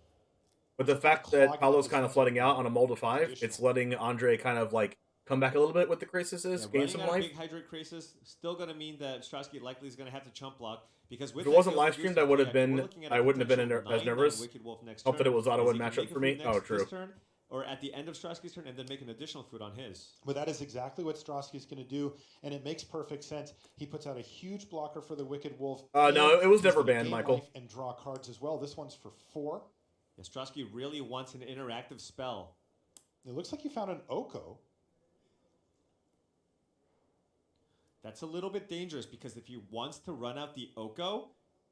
But the fact that Paolo's kind of flooding out on a mold of 5, it's letting Andre kind of like come back a little bit with the Crisis, gain Running some out of life. big Hydra Crisis still going to mean that Strosky likely is going to have to chump block because with If it that wasn't Gilded live streamed, Goose I would have effect, we're been. looking at a I wouldn't have been potential as 9/9 nervous. Wicked Wolf next Hope that turn, it was auto as win he can matchup make a for me. food Oh, next- true. this turn, or at the end of Strosky's turn, and then make an additional food on his. But that is exactly what Strosky's going to do, and it makes perfect sense. He puts out a huge blocker for the Wicked Wolf. No, and it was he's never gonna banned, gain Michael. life and draw cards as well. This one's for 4. Yeah, Strosky really wants an interactive spell. It looks like you found an Oko. That's a little bit dangerous because if he wants to run out the Oko,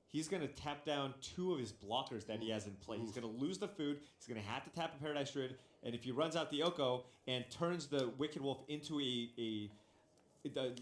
he's going to tap down 2 of his blockers that he has in play. He's going to lose the food. He's going to have to tap a Paradise Druid. And if he runs out the Oko and turns the Wicked Wolf into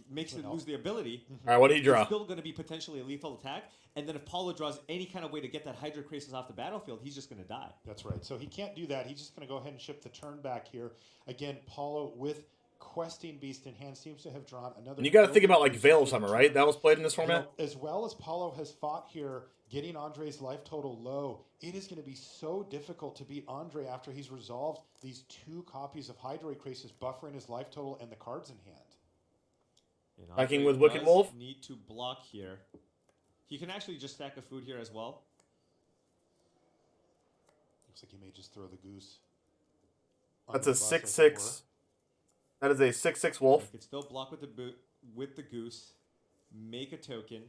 makes it lose the ability, All right, what did he draw? it's still going to be potentially a lethal attack. And then if Paulo draws any kind of way to get that Hydra Crisis off the battlefield, he's just going to die. That's right. So he can't do that. He's just going to go ahead and ship the turn back here. Again, Paulo with Questing Beast in hand seems to have drawn another. And you got to think Gilded about like Goose Veil into the Summer, turn. right? That was played in this You know, format. as well as Paulo has fought here, getting Andre's life total low, it is going to be so difficult to beat Andre after he's resolved these 2 copies of Hydra Crisis, buffering his life total and the cards in hand. And Attacking Andre with Wicked does Wolf? Need to block here. He can actually just stack a food here as well. Looks like he may just throw the goose. That's under a the bus, as it 6/6. That is a 6/6 He wolf. could still block with the goose. Make a token.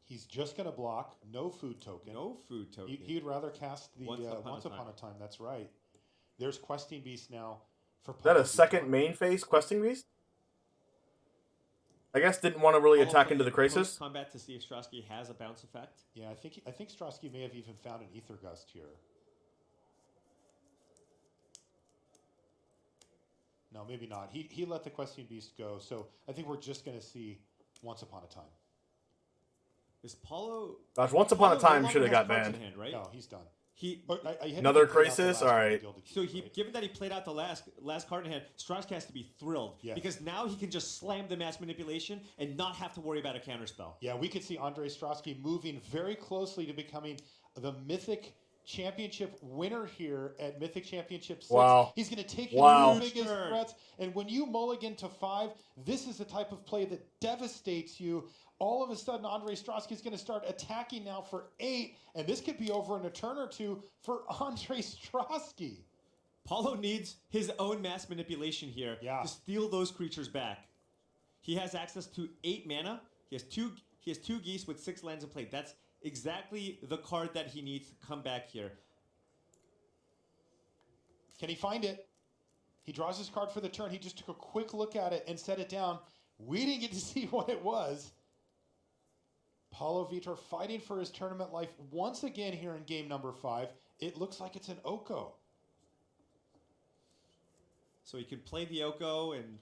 He's just going to block, no food token. No food token. He'd rather cast the Once Once Upon a Upon a Time. That's right. There's Questing Beast now for Is that a Paulo second Vitor. main phase Questing Beast? I guess didn't want to really Paulo attack plays into the Crisis. Combat to see if Strosky has a bounce effect. Yeah, I think Strosky may have even found an Ether Gust here. No, maybe not. He let the Questing Beast go, so I think we're just going to see Once Upon a Time. Is Paulo? Gosh, Once Upon a Paulo no Time longer should have has got cards in banned. hand, right? No, he's done. He. But I had Another to play out the Crisis? last All one, right. Gilded So Goose, he, right? given that he played out the last card in hand, Strosky has to be thrilled Yes. because now he can just slam the mass manipulation and not have to worry about a counterspell. Yeah, we could see Andre Strosky moving very closely to becoming the Mythic Championship winner here at Mythic Championship 6. Wow. He's going to take Wow. the biggest threats. And when you mulligan to 5, this is the type of play that devastates you. All of a sudden, Andre Strosky is going to start attacking now for 8. And this could be over in a turn or 2 for Andre Strosky. Paulo needs his own mass manipulation here to steal those creatures back. He has access to 8 mana. He has two geese with 6 lands in play. That's exactly the card that he needs to come back here. Can he find it? He draws his card for the turn. He just took a quick look at it and set it down. We didn't get to see what it was. Paulo Vitor fighting for his tournament life once again here in game number 5. It looks like it's an Oko. So he can play the Oko and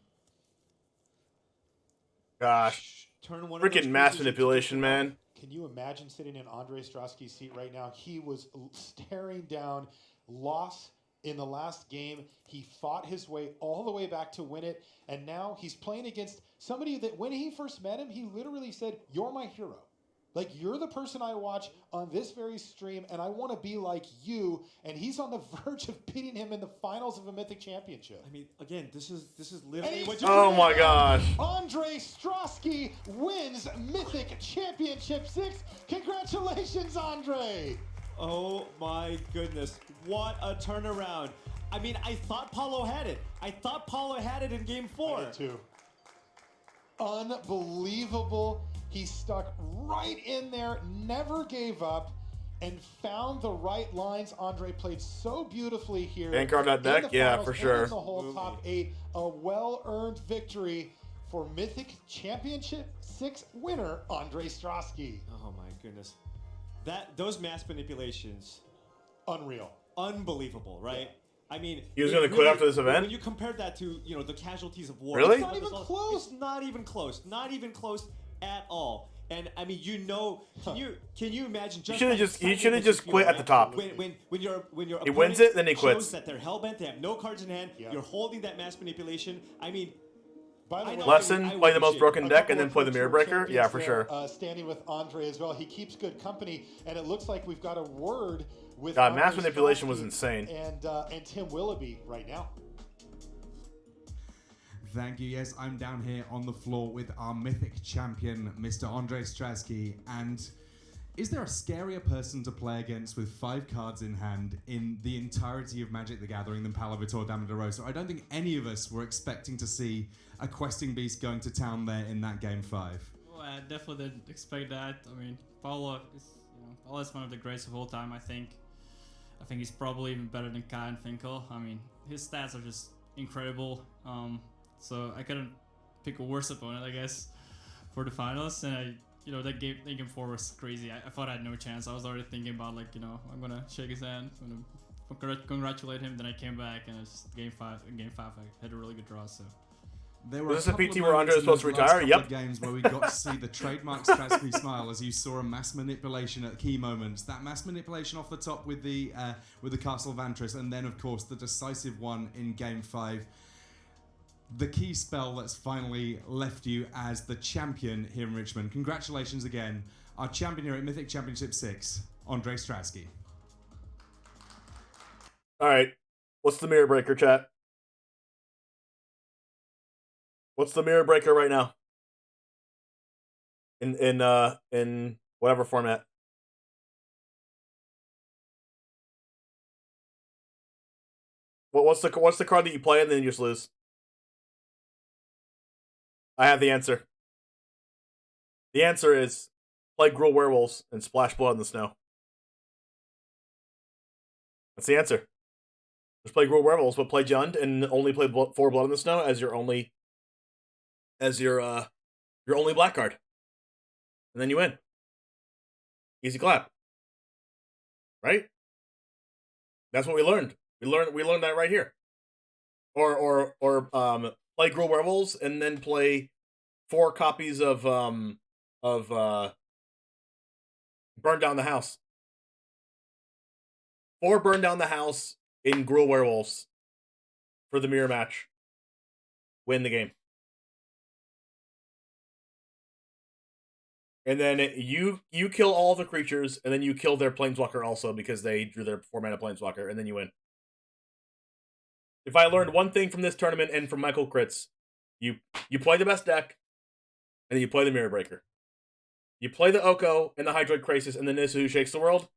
gosh. turn one of those Freaking mass creatures into manipulation, just man. Can you imagine sitting in Andre Strosky's seat right now? He was staring down loss in the last game. He fought his way all the way back to win it. And now he's playing against somebody that when he first met him, he literally said, "You're my hero. Like, you're the person I watch on this very stream, and I want to be like you." And he's on the verge of beating him in the finals of a Mythic Championship. I mean, again, this is literally what Oh my gosh. Andre Strosky wins Mythic Championship 6. Congratulations, Andre. Oh my goodness. What a turnaround. I mean, I thought Paulo had it. I thought Paulo had it in game 4. I did too. Unbelievable. He stuck right in there, never gave up, and found the right lines. Andre played so beautifully here. And carved that deck? Yeah, for sure. In the whole top 8, a well-earned victory for Mythic Championship 6 winner, Andre Strosky. Oh my goodness. Those mass manipulations, Unreal. unbelievable, right? I mean, He was it gonna quit after this event? When you compare that to, the casualties of war. Really? It's Not even close. It's not even close. Not even close at all. And I mean, can you imagine? He should have just quit at the top. When your He wins it, then he quits. shows that they're hellbent, they have no cards in hand. Yeah. You're holding that mass manipulation. I mean, By the way, Lesson, I play the would most shit. broken a deck couple and then of play the folks mirror who are breaker. Yeah, champions for there, sure. Standing with Andre as well. He keeps good company, and it looks like we've got a word with God, mass Andre manipulation was Strosky insane. and Tim Willoughby right now. Thank you. Yes, I'm down here on the floor with our mythic champion, Mr. Andre Strasky. And is there a scarier person to play against with 5 cards in hand in the entirety of Magic the Gathering than Paulo Vitor Damaderosa? I don't think any of us were expecting to see a questing beast going to town there in that game 5. Well, I definitely didn't expect that. I mean, Paulo is one of the greats of all time. I think he's probably even better than Kai and Finkel. I mean, his stats are just incredible. So I couldn't pick a worse opponent, I guess, for the finals. And that game 4 was crazy. I thought I had no chance. I was already thinking about I'm gonna shake his hand, I'm gonna congratulate him. Then I came back and it's game 5. In game 5, I had a really good draw. So. There Was this a a couple PT of where Andre was moments supposed to in those last retire? couple Yep. of games where we got to see the trademark Stratsky smile as you saw a mass manipulation at key moments. That mass manipulation off the top with the Castle Vantris, and then of course the decisive one in game 5. The key spell that's finally left you as the champion here in Richmond. Congratulations again, our champion here at Mythic Championship 6, Andre Strasky. All right. What's the mirror breaker, chat? What's the mirror breaker right now? In whatever format. What's the card that you play and then you just lose? I have the answer. The answer is play Gruul Werewolves and splash blood in the snow. That's the answer. Just play Gruul Werewolves, but play Jund and only play 4 blood in the snow as your only black card, and then you win. Easy clap, right? That's what we learned. We learned that right here. Or play Gruul Werewolves and then play 4 copies of Burn Down the House. 4 Burn Down the House in Gruul Werewolves for the mirror match. Win the game. And then you kill all the creatures, and then you kill their planeswalker also because they drew their 4-mana planeswalker, and then you win. If I learned one thing from this tournament and from Michael Kritz, you play the best deck, and then you play the Mirror Breaker. You play the Oko and the Hydroid Crisis and the Nissa Who Shakes the World,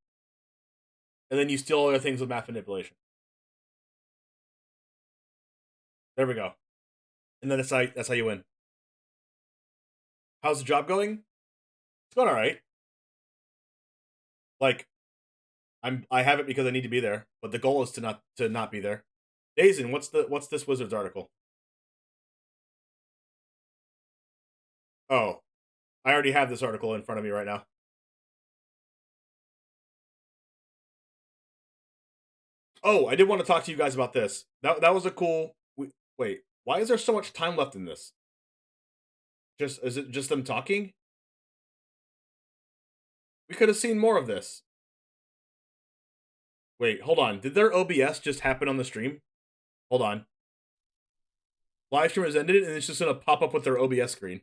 and then you steal other things with math manipulation. There we go. And then that's how you win. How's the job going? It's going all right. Like, I have it because I need to be there, but the goal is to not be there. Dazen, what's this Wizards article? Oh, I already have this article in front of me right now. Oh, I did want to talk to you guys about this. That was a cool. Wait, why is there so much time left in this? Is it just them talking? We could have seen more of this. Wait, hold on. Did their OBS just happen on the stream? Hold on. Live stream has ended, and it's just gonna pop up with their OBS screen.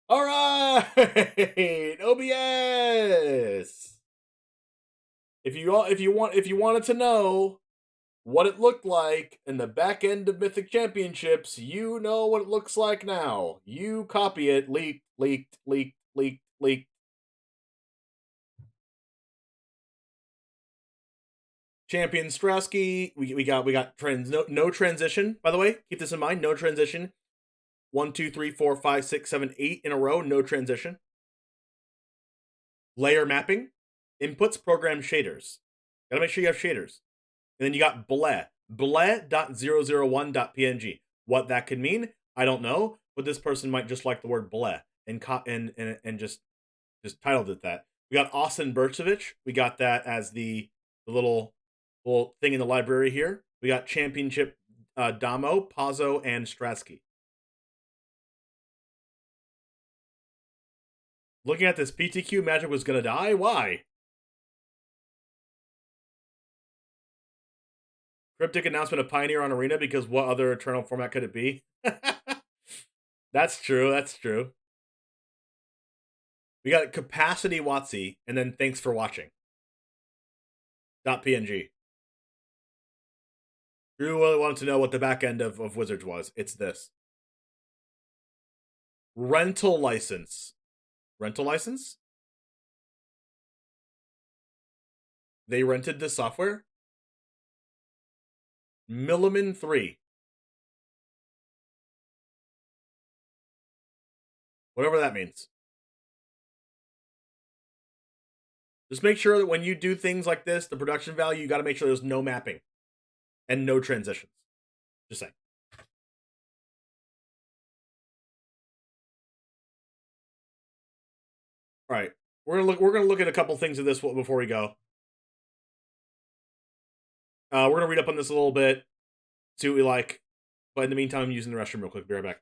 All right, OBS. If you wanted to know what it looked like in the back end of Mythic Championships, you know what it looks like now. You copy it. Leaked. Champion Strasky, we got no transition, by the way. Keep this in mind, no transition. 1, 2, 3, 4, 5, 6, 7, 8 in a row, no transition. Layer mapping, inputs, program shaders. Gotta make sure you have shaders. And then you got bleh.001.png. What that could mean, I don't know, but this person might just like the word bleh and just titled it that. We got Austin Birchovich. We got that as the little thing in the library here. We got Championship Damo, Pazzo, and Stratsky. Looking at this, PTQ Magic was gonna die? Why? Cryptic announcement of Pioneer on Arena, because what other Eternal format could it be? That's true. We got Capacity Watsy, and then thanks for watching. .png. Drew really wanted to know what the back end of Wizards was. It's this. Rental license. Rental license? They rented this software? Milliman 3. Whatever that means. Just make sure that when you do things like this, the production value, you got to make sure there's no mapping and no transitions. Just saying. All right, we're gonna look at a couple things of this before we go. We're gonna read up on this a little bit, see what we like. But in the meantime, I'm using the restroom real quick. Be right back.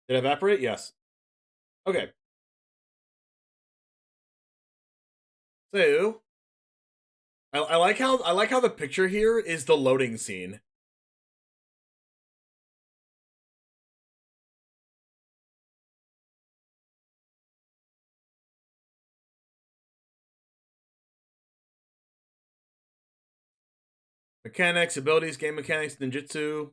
Did it evaporate? Yes. Okay. So I like how the picture here is the loading scene. Mechanics, abilities, game mechanics, ninjutsu.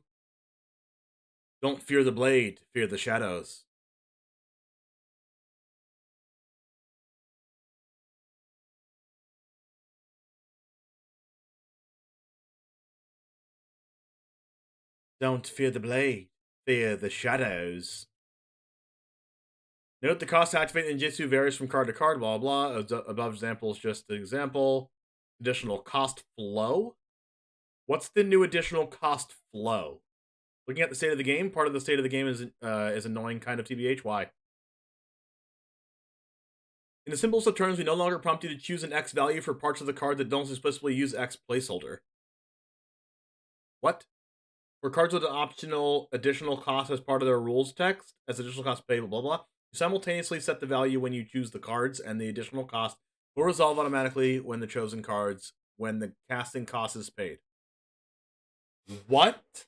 Don't fear the blade, fear the shadows. Don't fear the blade, fear the shadows. Note the cost to activate ninjutsu varies from card to card, blah, blah, blah. Above example is just an example. Additional cost flow? What's the new additional cost flow? Looking at the state of the game, part of the state of the game is annoying kind of TBH. Why? In the simplest of terms, we no longer prompt you to choose an X value for parts of the card that don't explicitly use X placeholder. What? For cards with an optional additional cost as part of their rules text, as additional cost payable, blah, blah, you simultaneously set the value when you choose the cards, and the additional cost will resolve automatically when the chosen cards, when the casting cost is paid. What?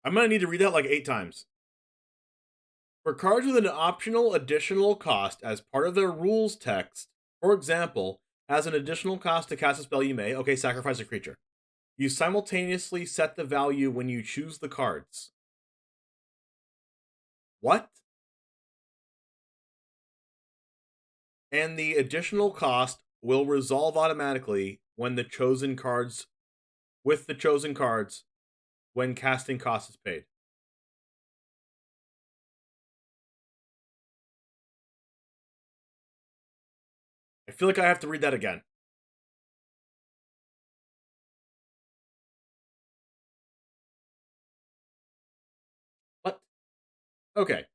I'm going to need to read that like 8 times. For cards with an optional additional cost as part of their rules text, for example, as an additional cost to cast a spell you may, okay, sacrifice a creature. You simultaneously set the value when you choose the cards. What? And the additional cost will resolve automatically when the chosen cards, with the chosen cards, when casting cost is paid. I feel like I have to read that again. What? Okay.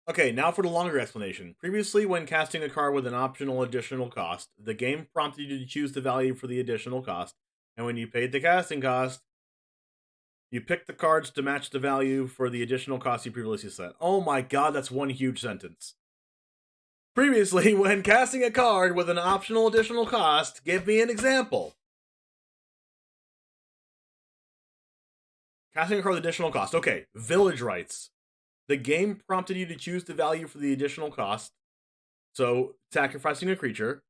Okay, now for the longer explanation. Previously, when casting a card with an optional additional cost, the game prompted you to choose the value for the additional cost, and when you paid the casting cost, you picked the cards to match the value for the additional cost you previously set. Oh my god, that's one huge sentence. Previously, when casting a card with an optional additional cost, give me an example. Casting a card with additional cost. Okay, village rights. The game prompted you to choose the value for the additional cost. So, sacrificing a creature.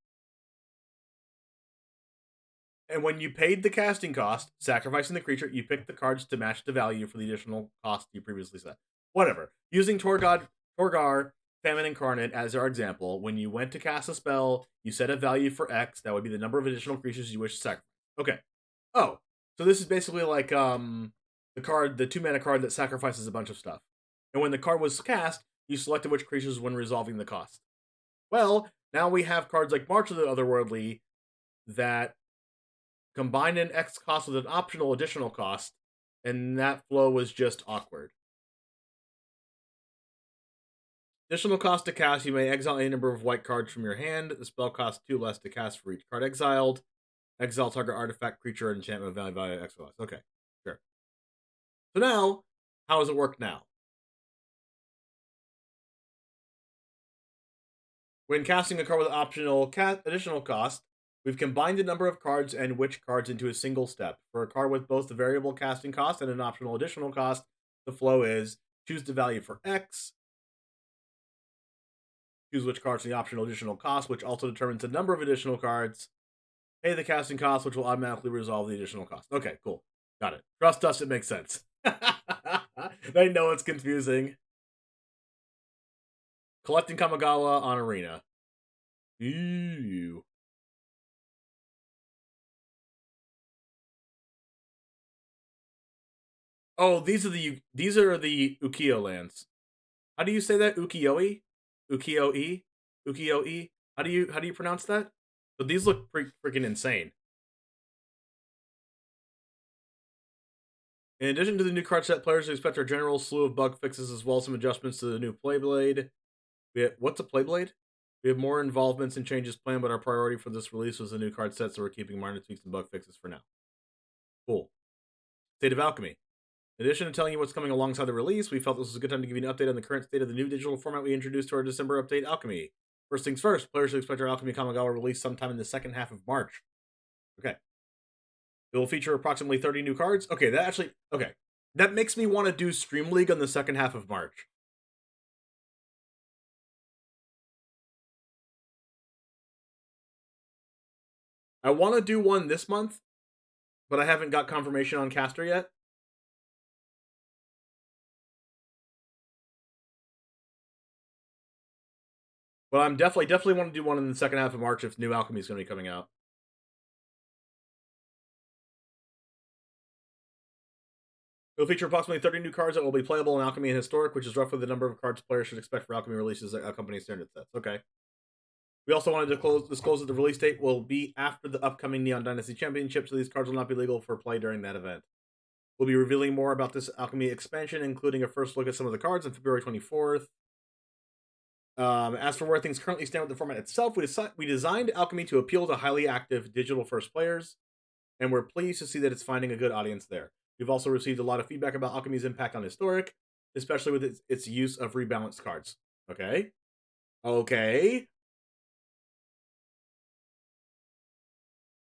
And when you paid the casting cost, sacrificing the creature, you picked the cards to match the value for the additional cost you previously set. Whatever. Using Torgar, Famine Incarnate as our example, when you went to cast a spell, you set a value for X, that would be the number of additional creatures you wish to sacrifice. Okay. Oh, so this is basically like the 2-mana card that sacrifices a bunch of stuff. And when the card was cast, you selected which creatures when resolving the cost. Well, now we have cards like March of the Otherworldly that combine an X cost with an optional additional cost, and that flow was just awkward. Additional cost to cast, you may exile any number of white cards from your hand. The spell costs 2 less to cast for each card exiled. Exile target artifact, creature, enchantment value X less. Okay, sure. So now, how does it work now? When casting a card with optional additional cost, we've combined the number of cards and which cards into a single step. For a card with both the variable casting cost and an optional additional cost, the flow is choose the value for X, choose which cards are the optional additional cost, which also determines the number of additional cards, pay the casting cost, which will automatically resolve the additional cost. Okay, cool. Got it. Trust us, it makes sense. They know it's confusing. Collecting Kamigawa on Arena. Ew. Oh, these are the Ukiyo lands. How do you say that? Ukiyo-e? Ukiyo-e? Ukiyo-e? How do you pronounce that? But these look freaking insane. In addition to the new card set, players expect our general slew of bug fixes as well as some adjustments to the new Playblade. What's a Playblade? We have more involvements and changes planned, but our priority for this release was the new card set, so we're keeping minor tweaks and bug fixes for now. Cool. State of Alchemy. In addition to telling you what's coming alongside the release, we felt this was a good time to give you an update on the current state of the new digital format we introduced to our December update, Alchemy. First things first, players should expect our Alchemy Kamigawa release sometime in the second half of March. Okay. It will feature approximately 30 new cards. Okay, that makes me want to do Stream League on the second half of March. I want to do one this month, but I haven't got confirmation on Caster yet. But I'm definitely want to do one in the second half of March if new Alchemy is going to be coming out. It will feature approximately 30 new cards that will be playable in Alchemy and Historic, which is roughly the number of cards players should expect for Alchemy releases that accompany standard sets. Okay. We also wanted to disclose that the release date will be after the upcoming Neon Dynasty Championship, so these cards will not be legal for play during that event. We'll be revealing more about this Alchemy expansion, including a first look at some of the cards on February 24th. As for where things currently stand with the format itself, we designed Alchemy to appeal to highly active digital-first players, and we're pleased to see that it's finding a good audience there. We've also received a lot of feedback about Alchemy's impact on Historic, especially with its use of rebalanced cards. Okay?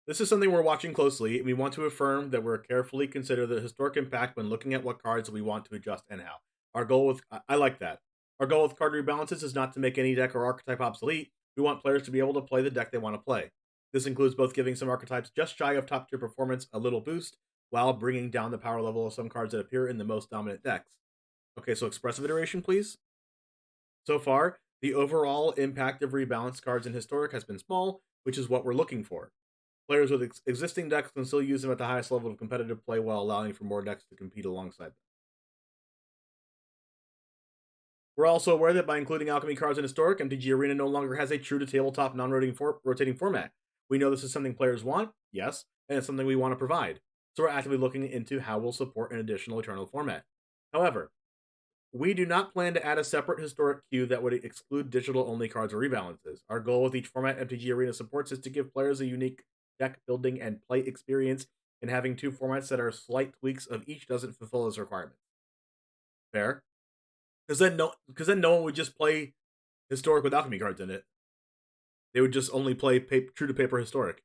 This is something we're watching closely, and we want to affirm that we're carefully consider the Historic impact when looking at what cards we want to adjust and how. I like that. Our goal with card rebalances is not to make any deck or archetype obsolete. We want players to be able to play the deck they want to play. This includes both giving some archetypes just shy of top tier performance a little boost, while bringing down the power level of some cards that appear in the most dominant decks. Okay, so expressive iteration, please. So far, the overall impact of rebalanced cards in Historic has been small, which is what we're looking for. Players with existing decks can still use them at the highest level of competitive play while allowing for more decks to compete alongside them. We're also aware that by including Alchemy cards in Historic, MTG Arena no longer has a true-to-tabletop non-rotating format. We know this is something players want, yes, and it's something we want to provide. So we're actively looking into how we'll support an additional Eternal format. However, we do not plan to add a separate Historic queue that would exclude digital-only cards or rebalances. Our goal with each format MTG Arena supports is to give players a unique deck building and play experience, and having two formats that are slight tweaks of each doesn't fulfill this requirement. Fair? Because then no one would just play Historic with Alchemy cards in it. They would just only play true to paper Historic.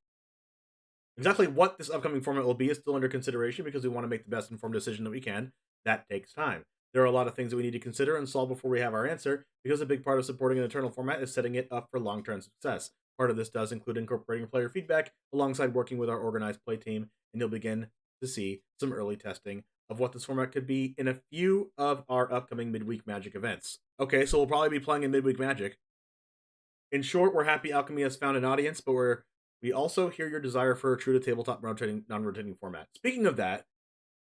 Exactly what this upcoming format will be is still under consideration because we want to make the best informed decision that we can. That takes time. There are a lot of things that we need to consider and solve before we have our answer, because a big part of supporting an Eternal format is setting it up for long-term success. Part of this does include incorporating player feedback alongside working with our organized play team, and you'll begin to see some early testing of what this format could be in a few of our upcoming Midweek Magic events. Okay, so we'll probably be playing in Midweek Magic. In short, we're happy Alchemy has found an audience, but we also hear your desire for a true-to-tabletop non-rotating format. Speaking of that,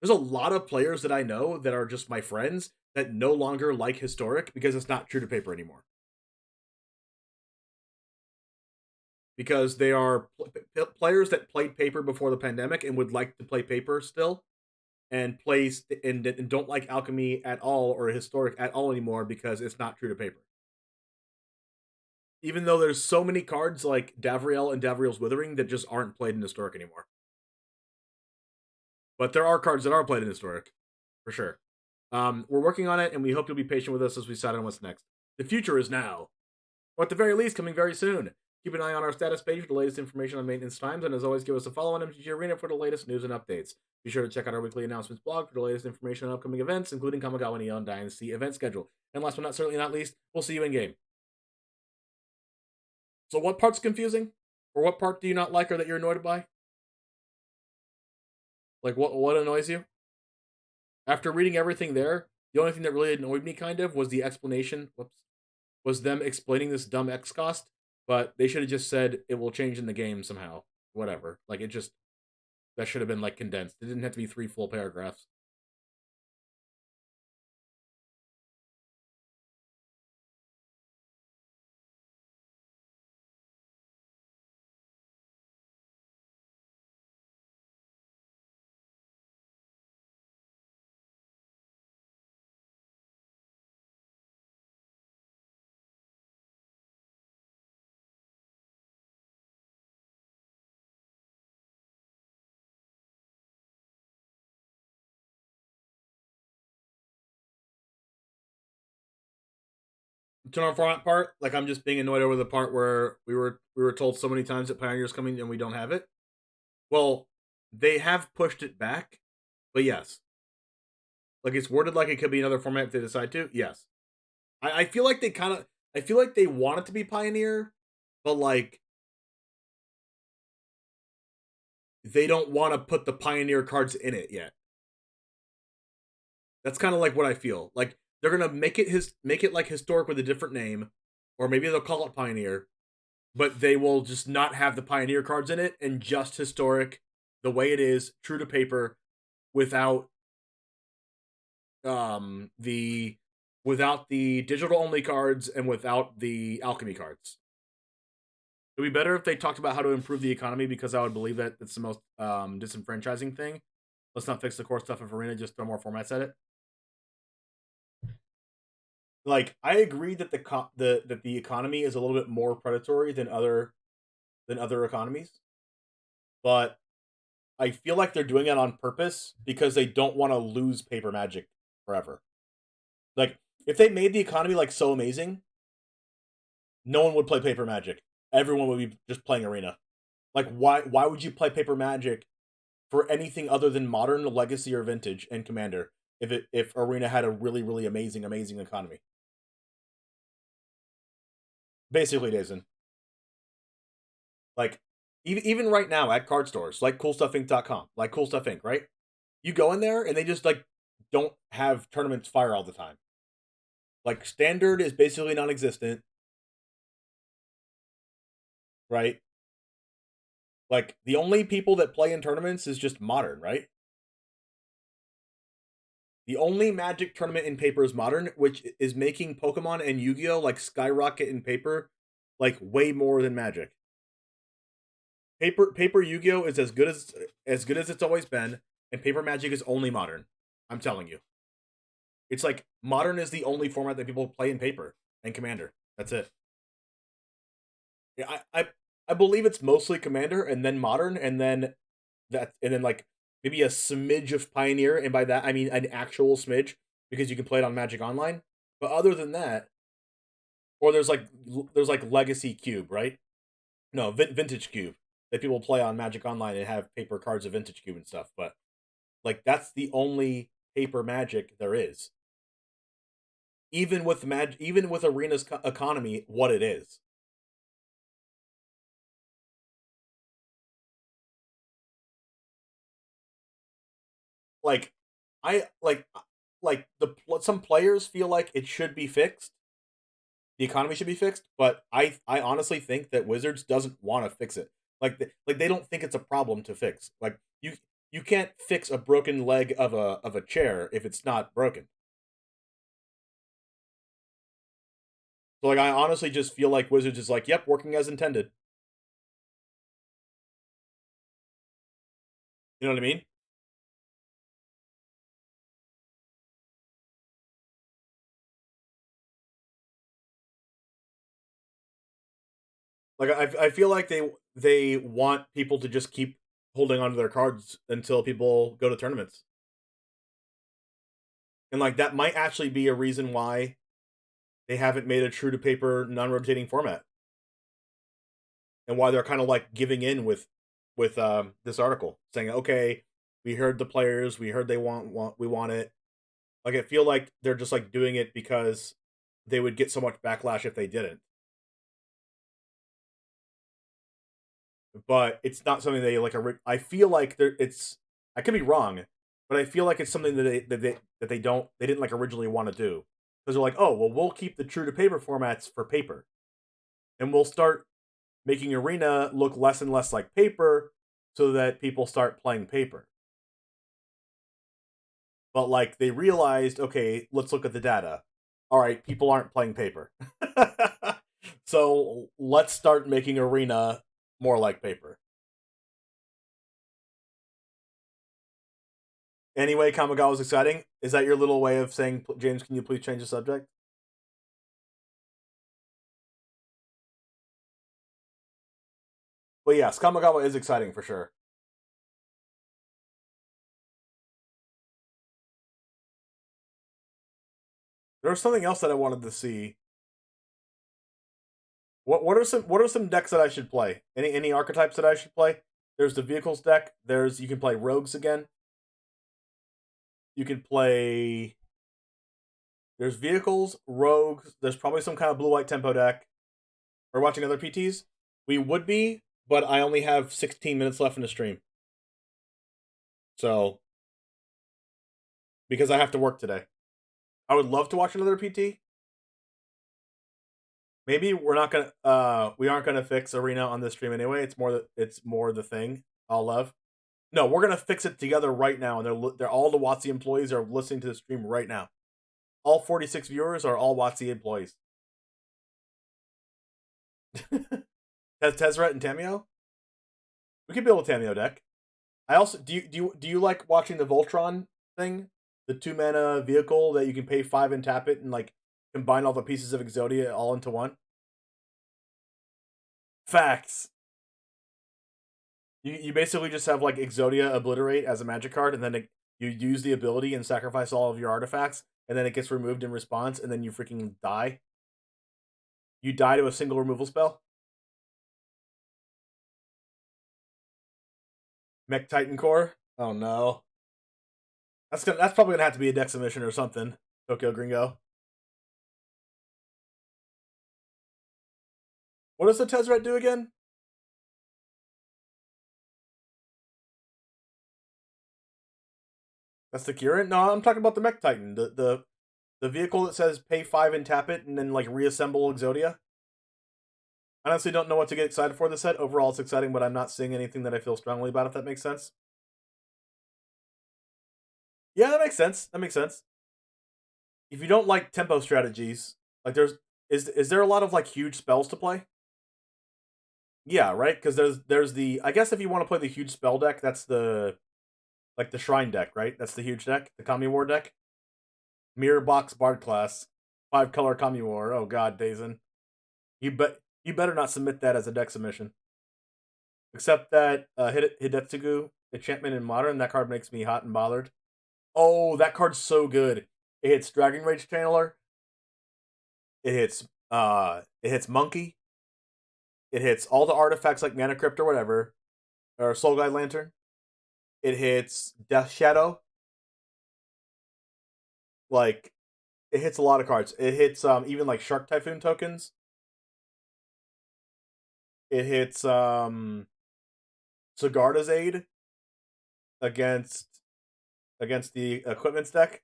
there's a lot of players that I know that are just my friends that no longer like Historic because it's not true to paper anymore. Because they are players that played paper before the pandemic and would like to play paper still, and don't like Alchemy at all or Historic at all anymore because it's not true to paper. Even though there's so many cards like Davriel and Davriel's Withering that just aren't played in Historic anymore. But there are cards that are played in Historic, for sure. We're working on it, and we hope you'll be patient with us as we decide on what's next. The future is now. Or at the very least, coming very soon. Keep an eye on our status page for the latest information on maintenance times, and as always, give us a follow on MTG Arena for the latest news and updates. Be sure to check out our weekly announcements blog for the latest information on upcoming events, including Kamigawa Neon Dynasty event schedule. And last but certainly not least, we'll see you in-game. So what part's confusing? Or what part do you not like or that you're annoyed by? Like, what annoys you? After reading everything there, the only thing that really annoyed me, kind of, was the explanation. Was them explaining this dumb X cost, but they should have just said it will change in the game somehow. Whatever. Like, that should have been, like, condensed. It didn't have to be 3 full paragraphs. turn on format part, like I'm just being annoyed over the part where we were told so many times that Pioneer's coming and we don't have it. Well, they have pushed it back, but yes. Like it's worded like it could be another format if they decide to. Yes. I feel like I feel like they want it to be Pioneer, but like they don't want to put the Pioneer cards in it yet. That's kind of like what I feel. Like they're gonna make it like historic with a different name, or maybe they'll call it Pioneer, but they will just not have the Pioneer cards in it and just historic the way it is, true to paper, without the digital only cards and without the Alchemy cards. It would be better if they talked about how to improve the economy, because I would believe that it's the most disenfranchising thing. Let's not fix the core stuff of Arena, just throw more formats at it. Like, I agree that the economy is a little bit more predatory than other economies, but I feel like they're doing it on purpose because they don't want to lose paper Magic forever. Like, if they made the economy like so amazing, no one would play paper Magic. Everyone would be just playing Arena. Like, why would you play paper Magic for anything other than Modern, Legacy, or Vintage and Commander if Arena had a really, really amazing economy? Basically, Jason. Like, even right now at card stores, like CoolStuffInc.com, like Cool Stuff Inc., right? You go in there and they just like don't have tournaments fire all the time. Like, Standard is basically non-existent, right? Like, the only people that play in tournaments is just Modern, right? The only Magic tournament in paper is Modern, which is making Pokemon and Yu-Gi-Oh! Like skyrocket in paper, like way more than Magic. Paper Yu-Gi-Oh! Is as good as it's always been, and paper Magic is only Modern. I'm telling you. It's like Modern is the only format that people play in paper, and Commander. That's it. Yeah, I believe it's mostly Commander and then Modern and then like maybe a smidge of Pioneer, and by that I mean an actual smidge because you can play it on Magic Online. But other than that, or there's like Legacy Cube, right? No, Vintage Cube that people play on Magic Online and have paper cards of Vintage Cube and stuff. But like that's the only paper Magic there is. Even with Arena's economy, what it is. Like, some players feel like it should be fixed. The economy should be fixed, but I honestly think that Wizards doesn't want to fix it. Like they don't think it's a problem to fix. Like you can't fix a broken leg of a chair if it's not broken. So like I honestly just feel like Wizards is like, yep, working as intended. You know what I mean? Like I feel like they want people to just keep holding onto their cards until people go to tournaments. And like that might actually be a reason why they haven't made a true to paper non-rotating format. And why they're kind of like giving in with this article, saying, okay, we heard the players, we heard we want it. Like I feel like they're just like doing it because they would get so much backlash if they didn't. But it's not something they like. I feel like it's. I could be wrong, but I feel like it's something that they didn't like originally want to do, because they're like, oh well, we'll keep the true to paper formats for paper, and we'll start making Arena look less and less like paper, so that people start playing paper. But like they realized, okay, let's look at the data. All right, people aren't playing paper, so let's start making Arena more like paper. Anyway, Kamigawa's exciting. Is that your little way of saying, James, can you please change the subject? But yes, Kamigawa is exciting for sure. There was something else that I wanted to see. What are some decks that I should play? Any archetypes that I should play? There's the vehicles deck. You can play rogues again. You can play. There's vehicles, rogues. There's probably some kind of blue-white tempo deck. We're watching other PTs. We would be, but I only have 16 minutes left in the stream. So, because I have to work today. I would love to watch another PT. Maybe we aren't gonna fix Arena on this stream anyway. It's more the thing I'll love. No, we're gonna fix it together right now, and they're all the WotC employees are listening to the stream right now. All 46 viewers are all WotC employees. Tezzeret and Tamiyo? We could build a Tamiyo deck. I also do you like watching the Voltron thing? The 2-mana vehicle that you can pay 5 and tap it and like combine all the pieces of Exodia all into one? Facts. You basically just have like Exodia Obliterate as a magic card, and then you use the ability and sacrifice all of your artifacts, and then it gets removed in response, and then you freaking die. You die to a single removal spell. Mech Titan Core? Oh no. That's probably gonna have to be a deck submission or something. Tokyo Gringo. What does the Tezzeret do again? That's the Current? No, I'm talking about the Mech Titan. The vehicle that says pay 5 and tap it and then like reassemble Exodia. I honestly don't know what to get excited for this set. Overall it's exciting, but I'm not seeing anything that I feel strongly about, if that makes sense. Yeah, that makes sense. That makes sense. If you don't like tempo strategies, like is there a lot of like huge spells to play? Yeah, right? Because there's the, I guess if you want to play the huge spell deck, that's the Shrine deck, right? That's the huge deck, the Kami War deck. Mirror Box Bard class, 5-color Kami War. Oh god, Dazen. You better not submit that as a deck submission. Except that Hidetsugu enchantment in Modern, that card makes me hot and bothered. Oh, that card's so good. It hits Dragon Rage Channeler. It hits Monkey. It hits all the artifacts like Mana Crypt or whatever, or Soul Guide Lantern. It hits Death Shadow. Like, it hits a lot of cards. It hits even like Shark Typhoon tokens. It hits Sigarda's Aid against the equipments deck,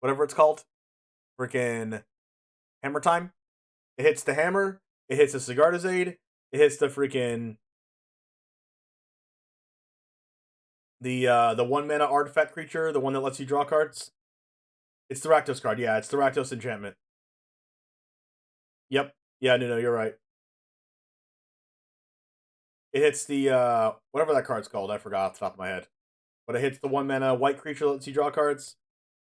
whatever it's called. Freaking Hammer Time. It hits the hammer. It hits the Sigarda's Aid. It hits the freaking the 1-mana artifact creature, the one that lets you draw cards. It's the Rakdos card. Yeah, it's the Rakdos enchantment. Yep. Yeah, no, you're right. It hits the whatever that card's called. I forgot off the top of my head. But it hits the 1-mana white creature that lets you draw cards.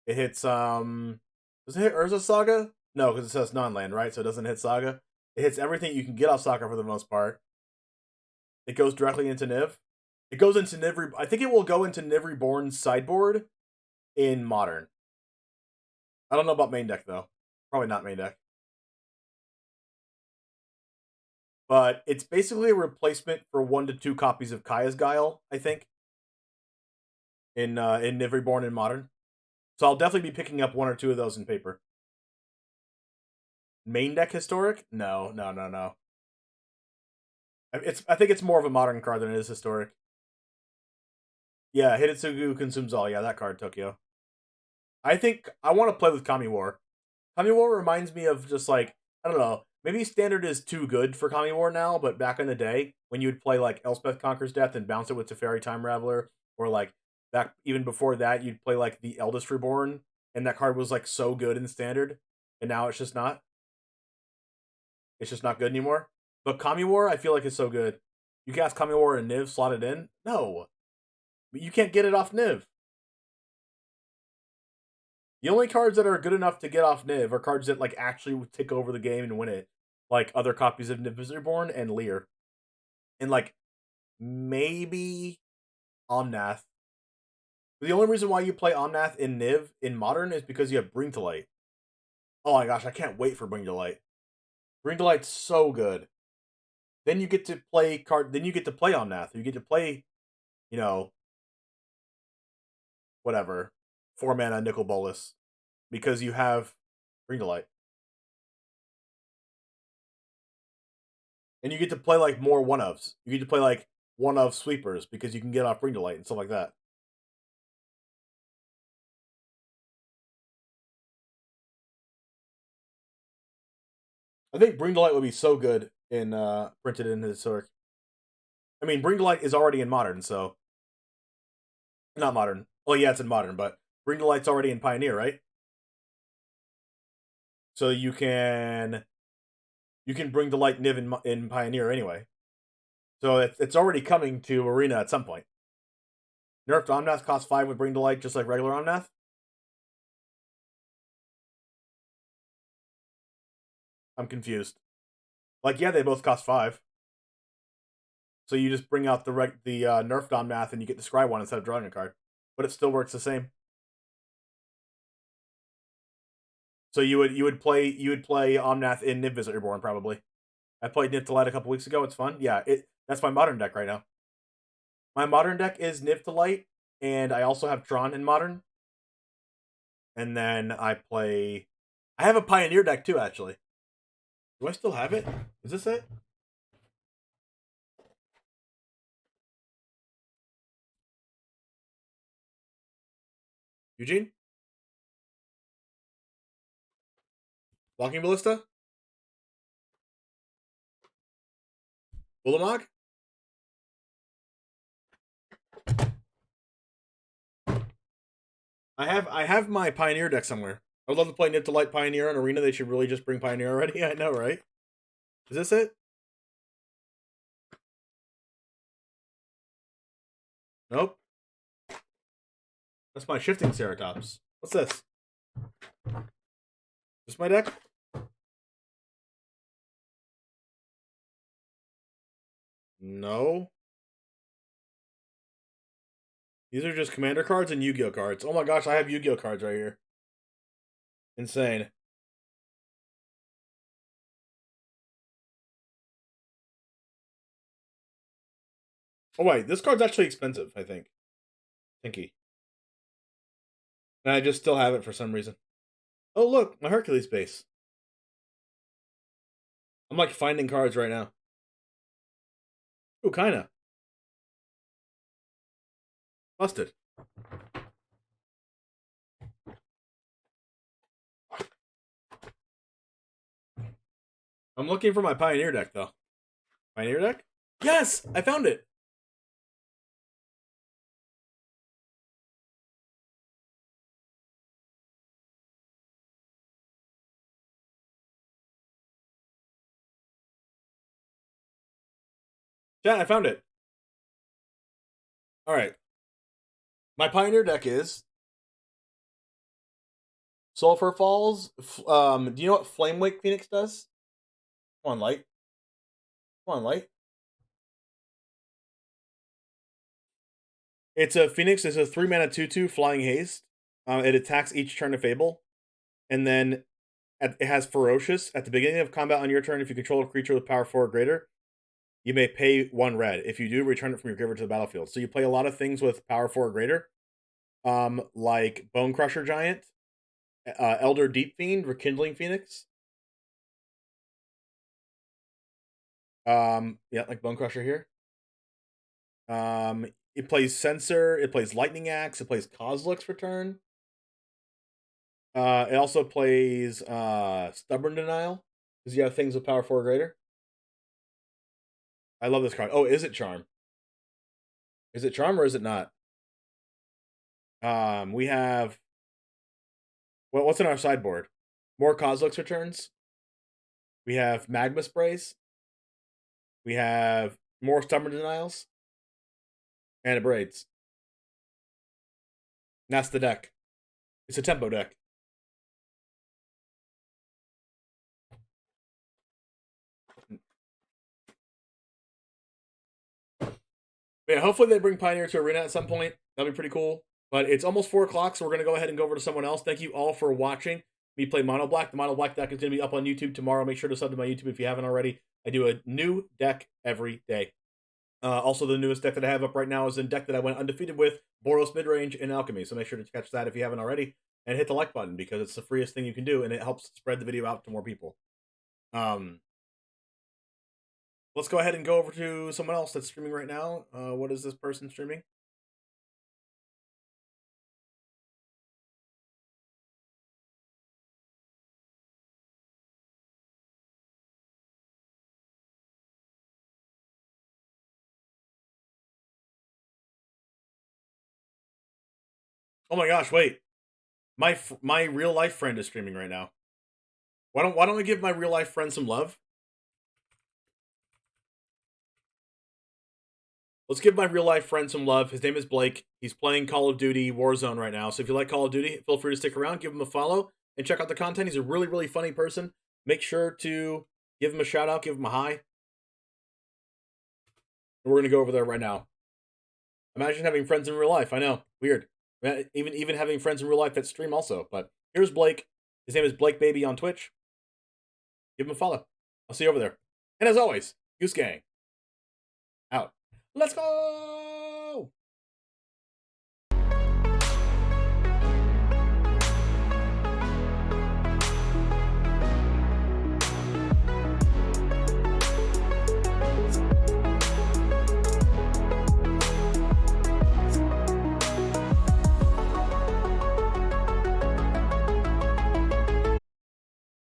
It hits does it hit Urza Saga? No, because it says non-land, right? So it doesn't hit Saga. It hits everything you can get off Saga for the most part. It goes directly into Niv. It goes into Niv. I think it will go into Niv Reborn's sideboard in Modern. I don't know about main deck though. Probably not main deck. But it's basically a replacement for 1 to 2 copies of Kaya's Guile, I think. In Niv Reborn in Modern. So I'll definitely be picking up 1 or 2 of those in paper. Main deck historic? No. I think it's more of a modern card than it is historic. Yeah, Hidetsugu consumes all. Yeah, that card, Tokyo. I think I want to play with Kami War. Kami War reminds me of just like, I don't know, maybe Standard is too good for Kami War now, but back in the day, when you would play like Elspeth Conquers Death and bounce it with Teferi Time Raveler, or like back even before that, you'd play like the Eldest Reborn, and that card was like so good in Standard, and now it's just not. It's just not good anymore. But Kami War, I feel like is so good. You cast Kami War and Niv slotted in? No. But you can't get it off Niv. The only cards that are good enough to get off Niv are cards that like actually take over the game and win it. Like other copies of Niv Reborn and Lear. And like maybe Omnath. The only reason why you play Omnath in Niv in Modern is because you have Bring to Light. Oh my gosh, I can't wait for Bring to Light. Bring to Light's so good. then you get to play Then you get to play Omnath. You get to play, you know, whatever 4-mana Nicol Bolas because you have Bring to Light. And you get to play like more one-ofs. You get to play like one-of sweepers because you can get off Bring to Light and stuff like that. I think Bring to Light would be so good in printed in Historic. I mean, Bring to Light is already in Modern, so not Modern. Well, yeah, it's in Modern, but Bring to Light's already in Pioneer, right? So you can Bring to Light Niv in Pioneer anyway. So it's already coming to Arena at some point. Nerfed Omnath costs 5 with Bring to Light, just like regular Omnath. I'm confused. Like, yeah, they both cost 5. So you just bring out the nerfed Omnath and you get the Scry one instead of drawing a card. But it still works the same. So you would play Omnath in Niv Visit Reborn probably. I played Niv to Light a couple weeks ago. It's fun. Yeah, that's my Modern deck right now. My Modern deck is Niv to Light, and I also have Tron in Modern. And then I have a Pioneer deck too, actually. Do I still have it? Is this it? Eugene? Walking Ballista? Ulamog? I have my Pioneer deck somewhere. I would love to play Niv to Light Pioneer on Arena. They should really just bring Pioneer already. I know, right? Is this it? Nope. That's my Shifting Ceratops. What's this? This my deck? No. These are just Commander cards and Yu-Gi-Oh cards. Oh my gosh, I have Yu-Gi-Oh cards right here. Insane. Oh wait, this card's actually expensive, I think. Tinky. And I just still have it for some reason. Oh look, my Hercules base. I'm like finding cards right now. Ooh, kinda. Busted. I'm looking for my Pioneer deck, though. Pioneer deck? Yes! I found it! Yeah, I found it. Alright. My Pioneer deck is Sulphur Falls. Do you know what Flamewake Phoenix does? Come on, Light. Come on, Light. It's a Phoenix. It's a 3-mana 2/2 Flying Haste. It attacks each turn of Fable. And then it has Ferocious. At the beginning of combat on your turn, if you control a creature with power 4 or greater, you may pay 1 red. If you do, return it from your graveyard to the battlefield. So you play a lot of things with power 4 or greater. Like Bone Crusher Giant, Elder Deep Fiend, Rekindling Phoenix. Yeah, like Bone Crusher here. It plays Censor, it plays Lightning Axe, it plays Kozilek's Return. It also plays Stubborn Denial, because you have things with power 4 or greater. I love this card. Oh, is it Charm? Is it Charm or is it not? We have... Well, what's in our sideboard? More Kozilek's Returns. We have Magma Sprays. We have more Stubborn Denials. And a Braids. And that's the deck. It's a tempo deck. Yeah, hopefully they bring Pioneer to Arena at some point. That'd be pretty cool. But it's almost 4 o'clock, so we're going to go ahead and go over to someone else. Thank you all for watching. me play Mono Black. The Mono Black deck is going to be up on YouTube tomorrow. Make sure to sub to my YouTube if you haven't already. I do a new deck every day. Also, the newest deck that I have up right now is a deck that I went undefeated with, Boros Midrange and Alchemy. So make sure to catch that if you haven't already. And hit the like button because it's the freest thing you can do and it helps spread the video out to more people. Let's go ahead and go over to someone else that's streaming right now. What is this person streaming? Oh my gosh, wait. My real life friend is streaming right now. Why don't I give my real life friend some love? Let's give my real life friend some love. His name is Blake. He's playing Call of Duty Warzone right now. So if you like Call of Duty, feel free to stick around, give him a follow, and check out the content. He's a really, really funny person. Make sure to give him a shout out, give him a hi. And we're going to go over there right now. Imagine having friends in real life. I know. Weird. Even having friends in real life that stream also. But here's Blake. His name is Blake Baby on Twitch. Give him a follow. I'll see you over there. And as always, Goose Gang out. Let's go!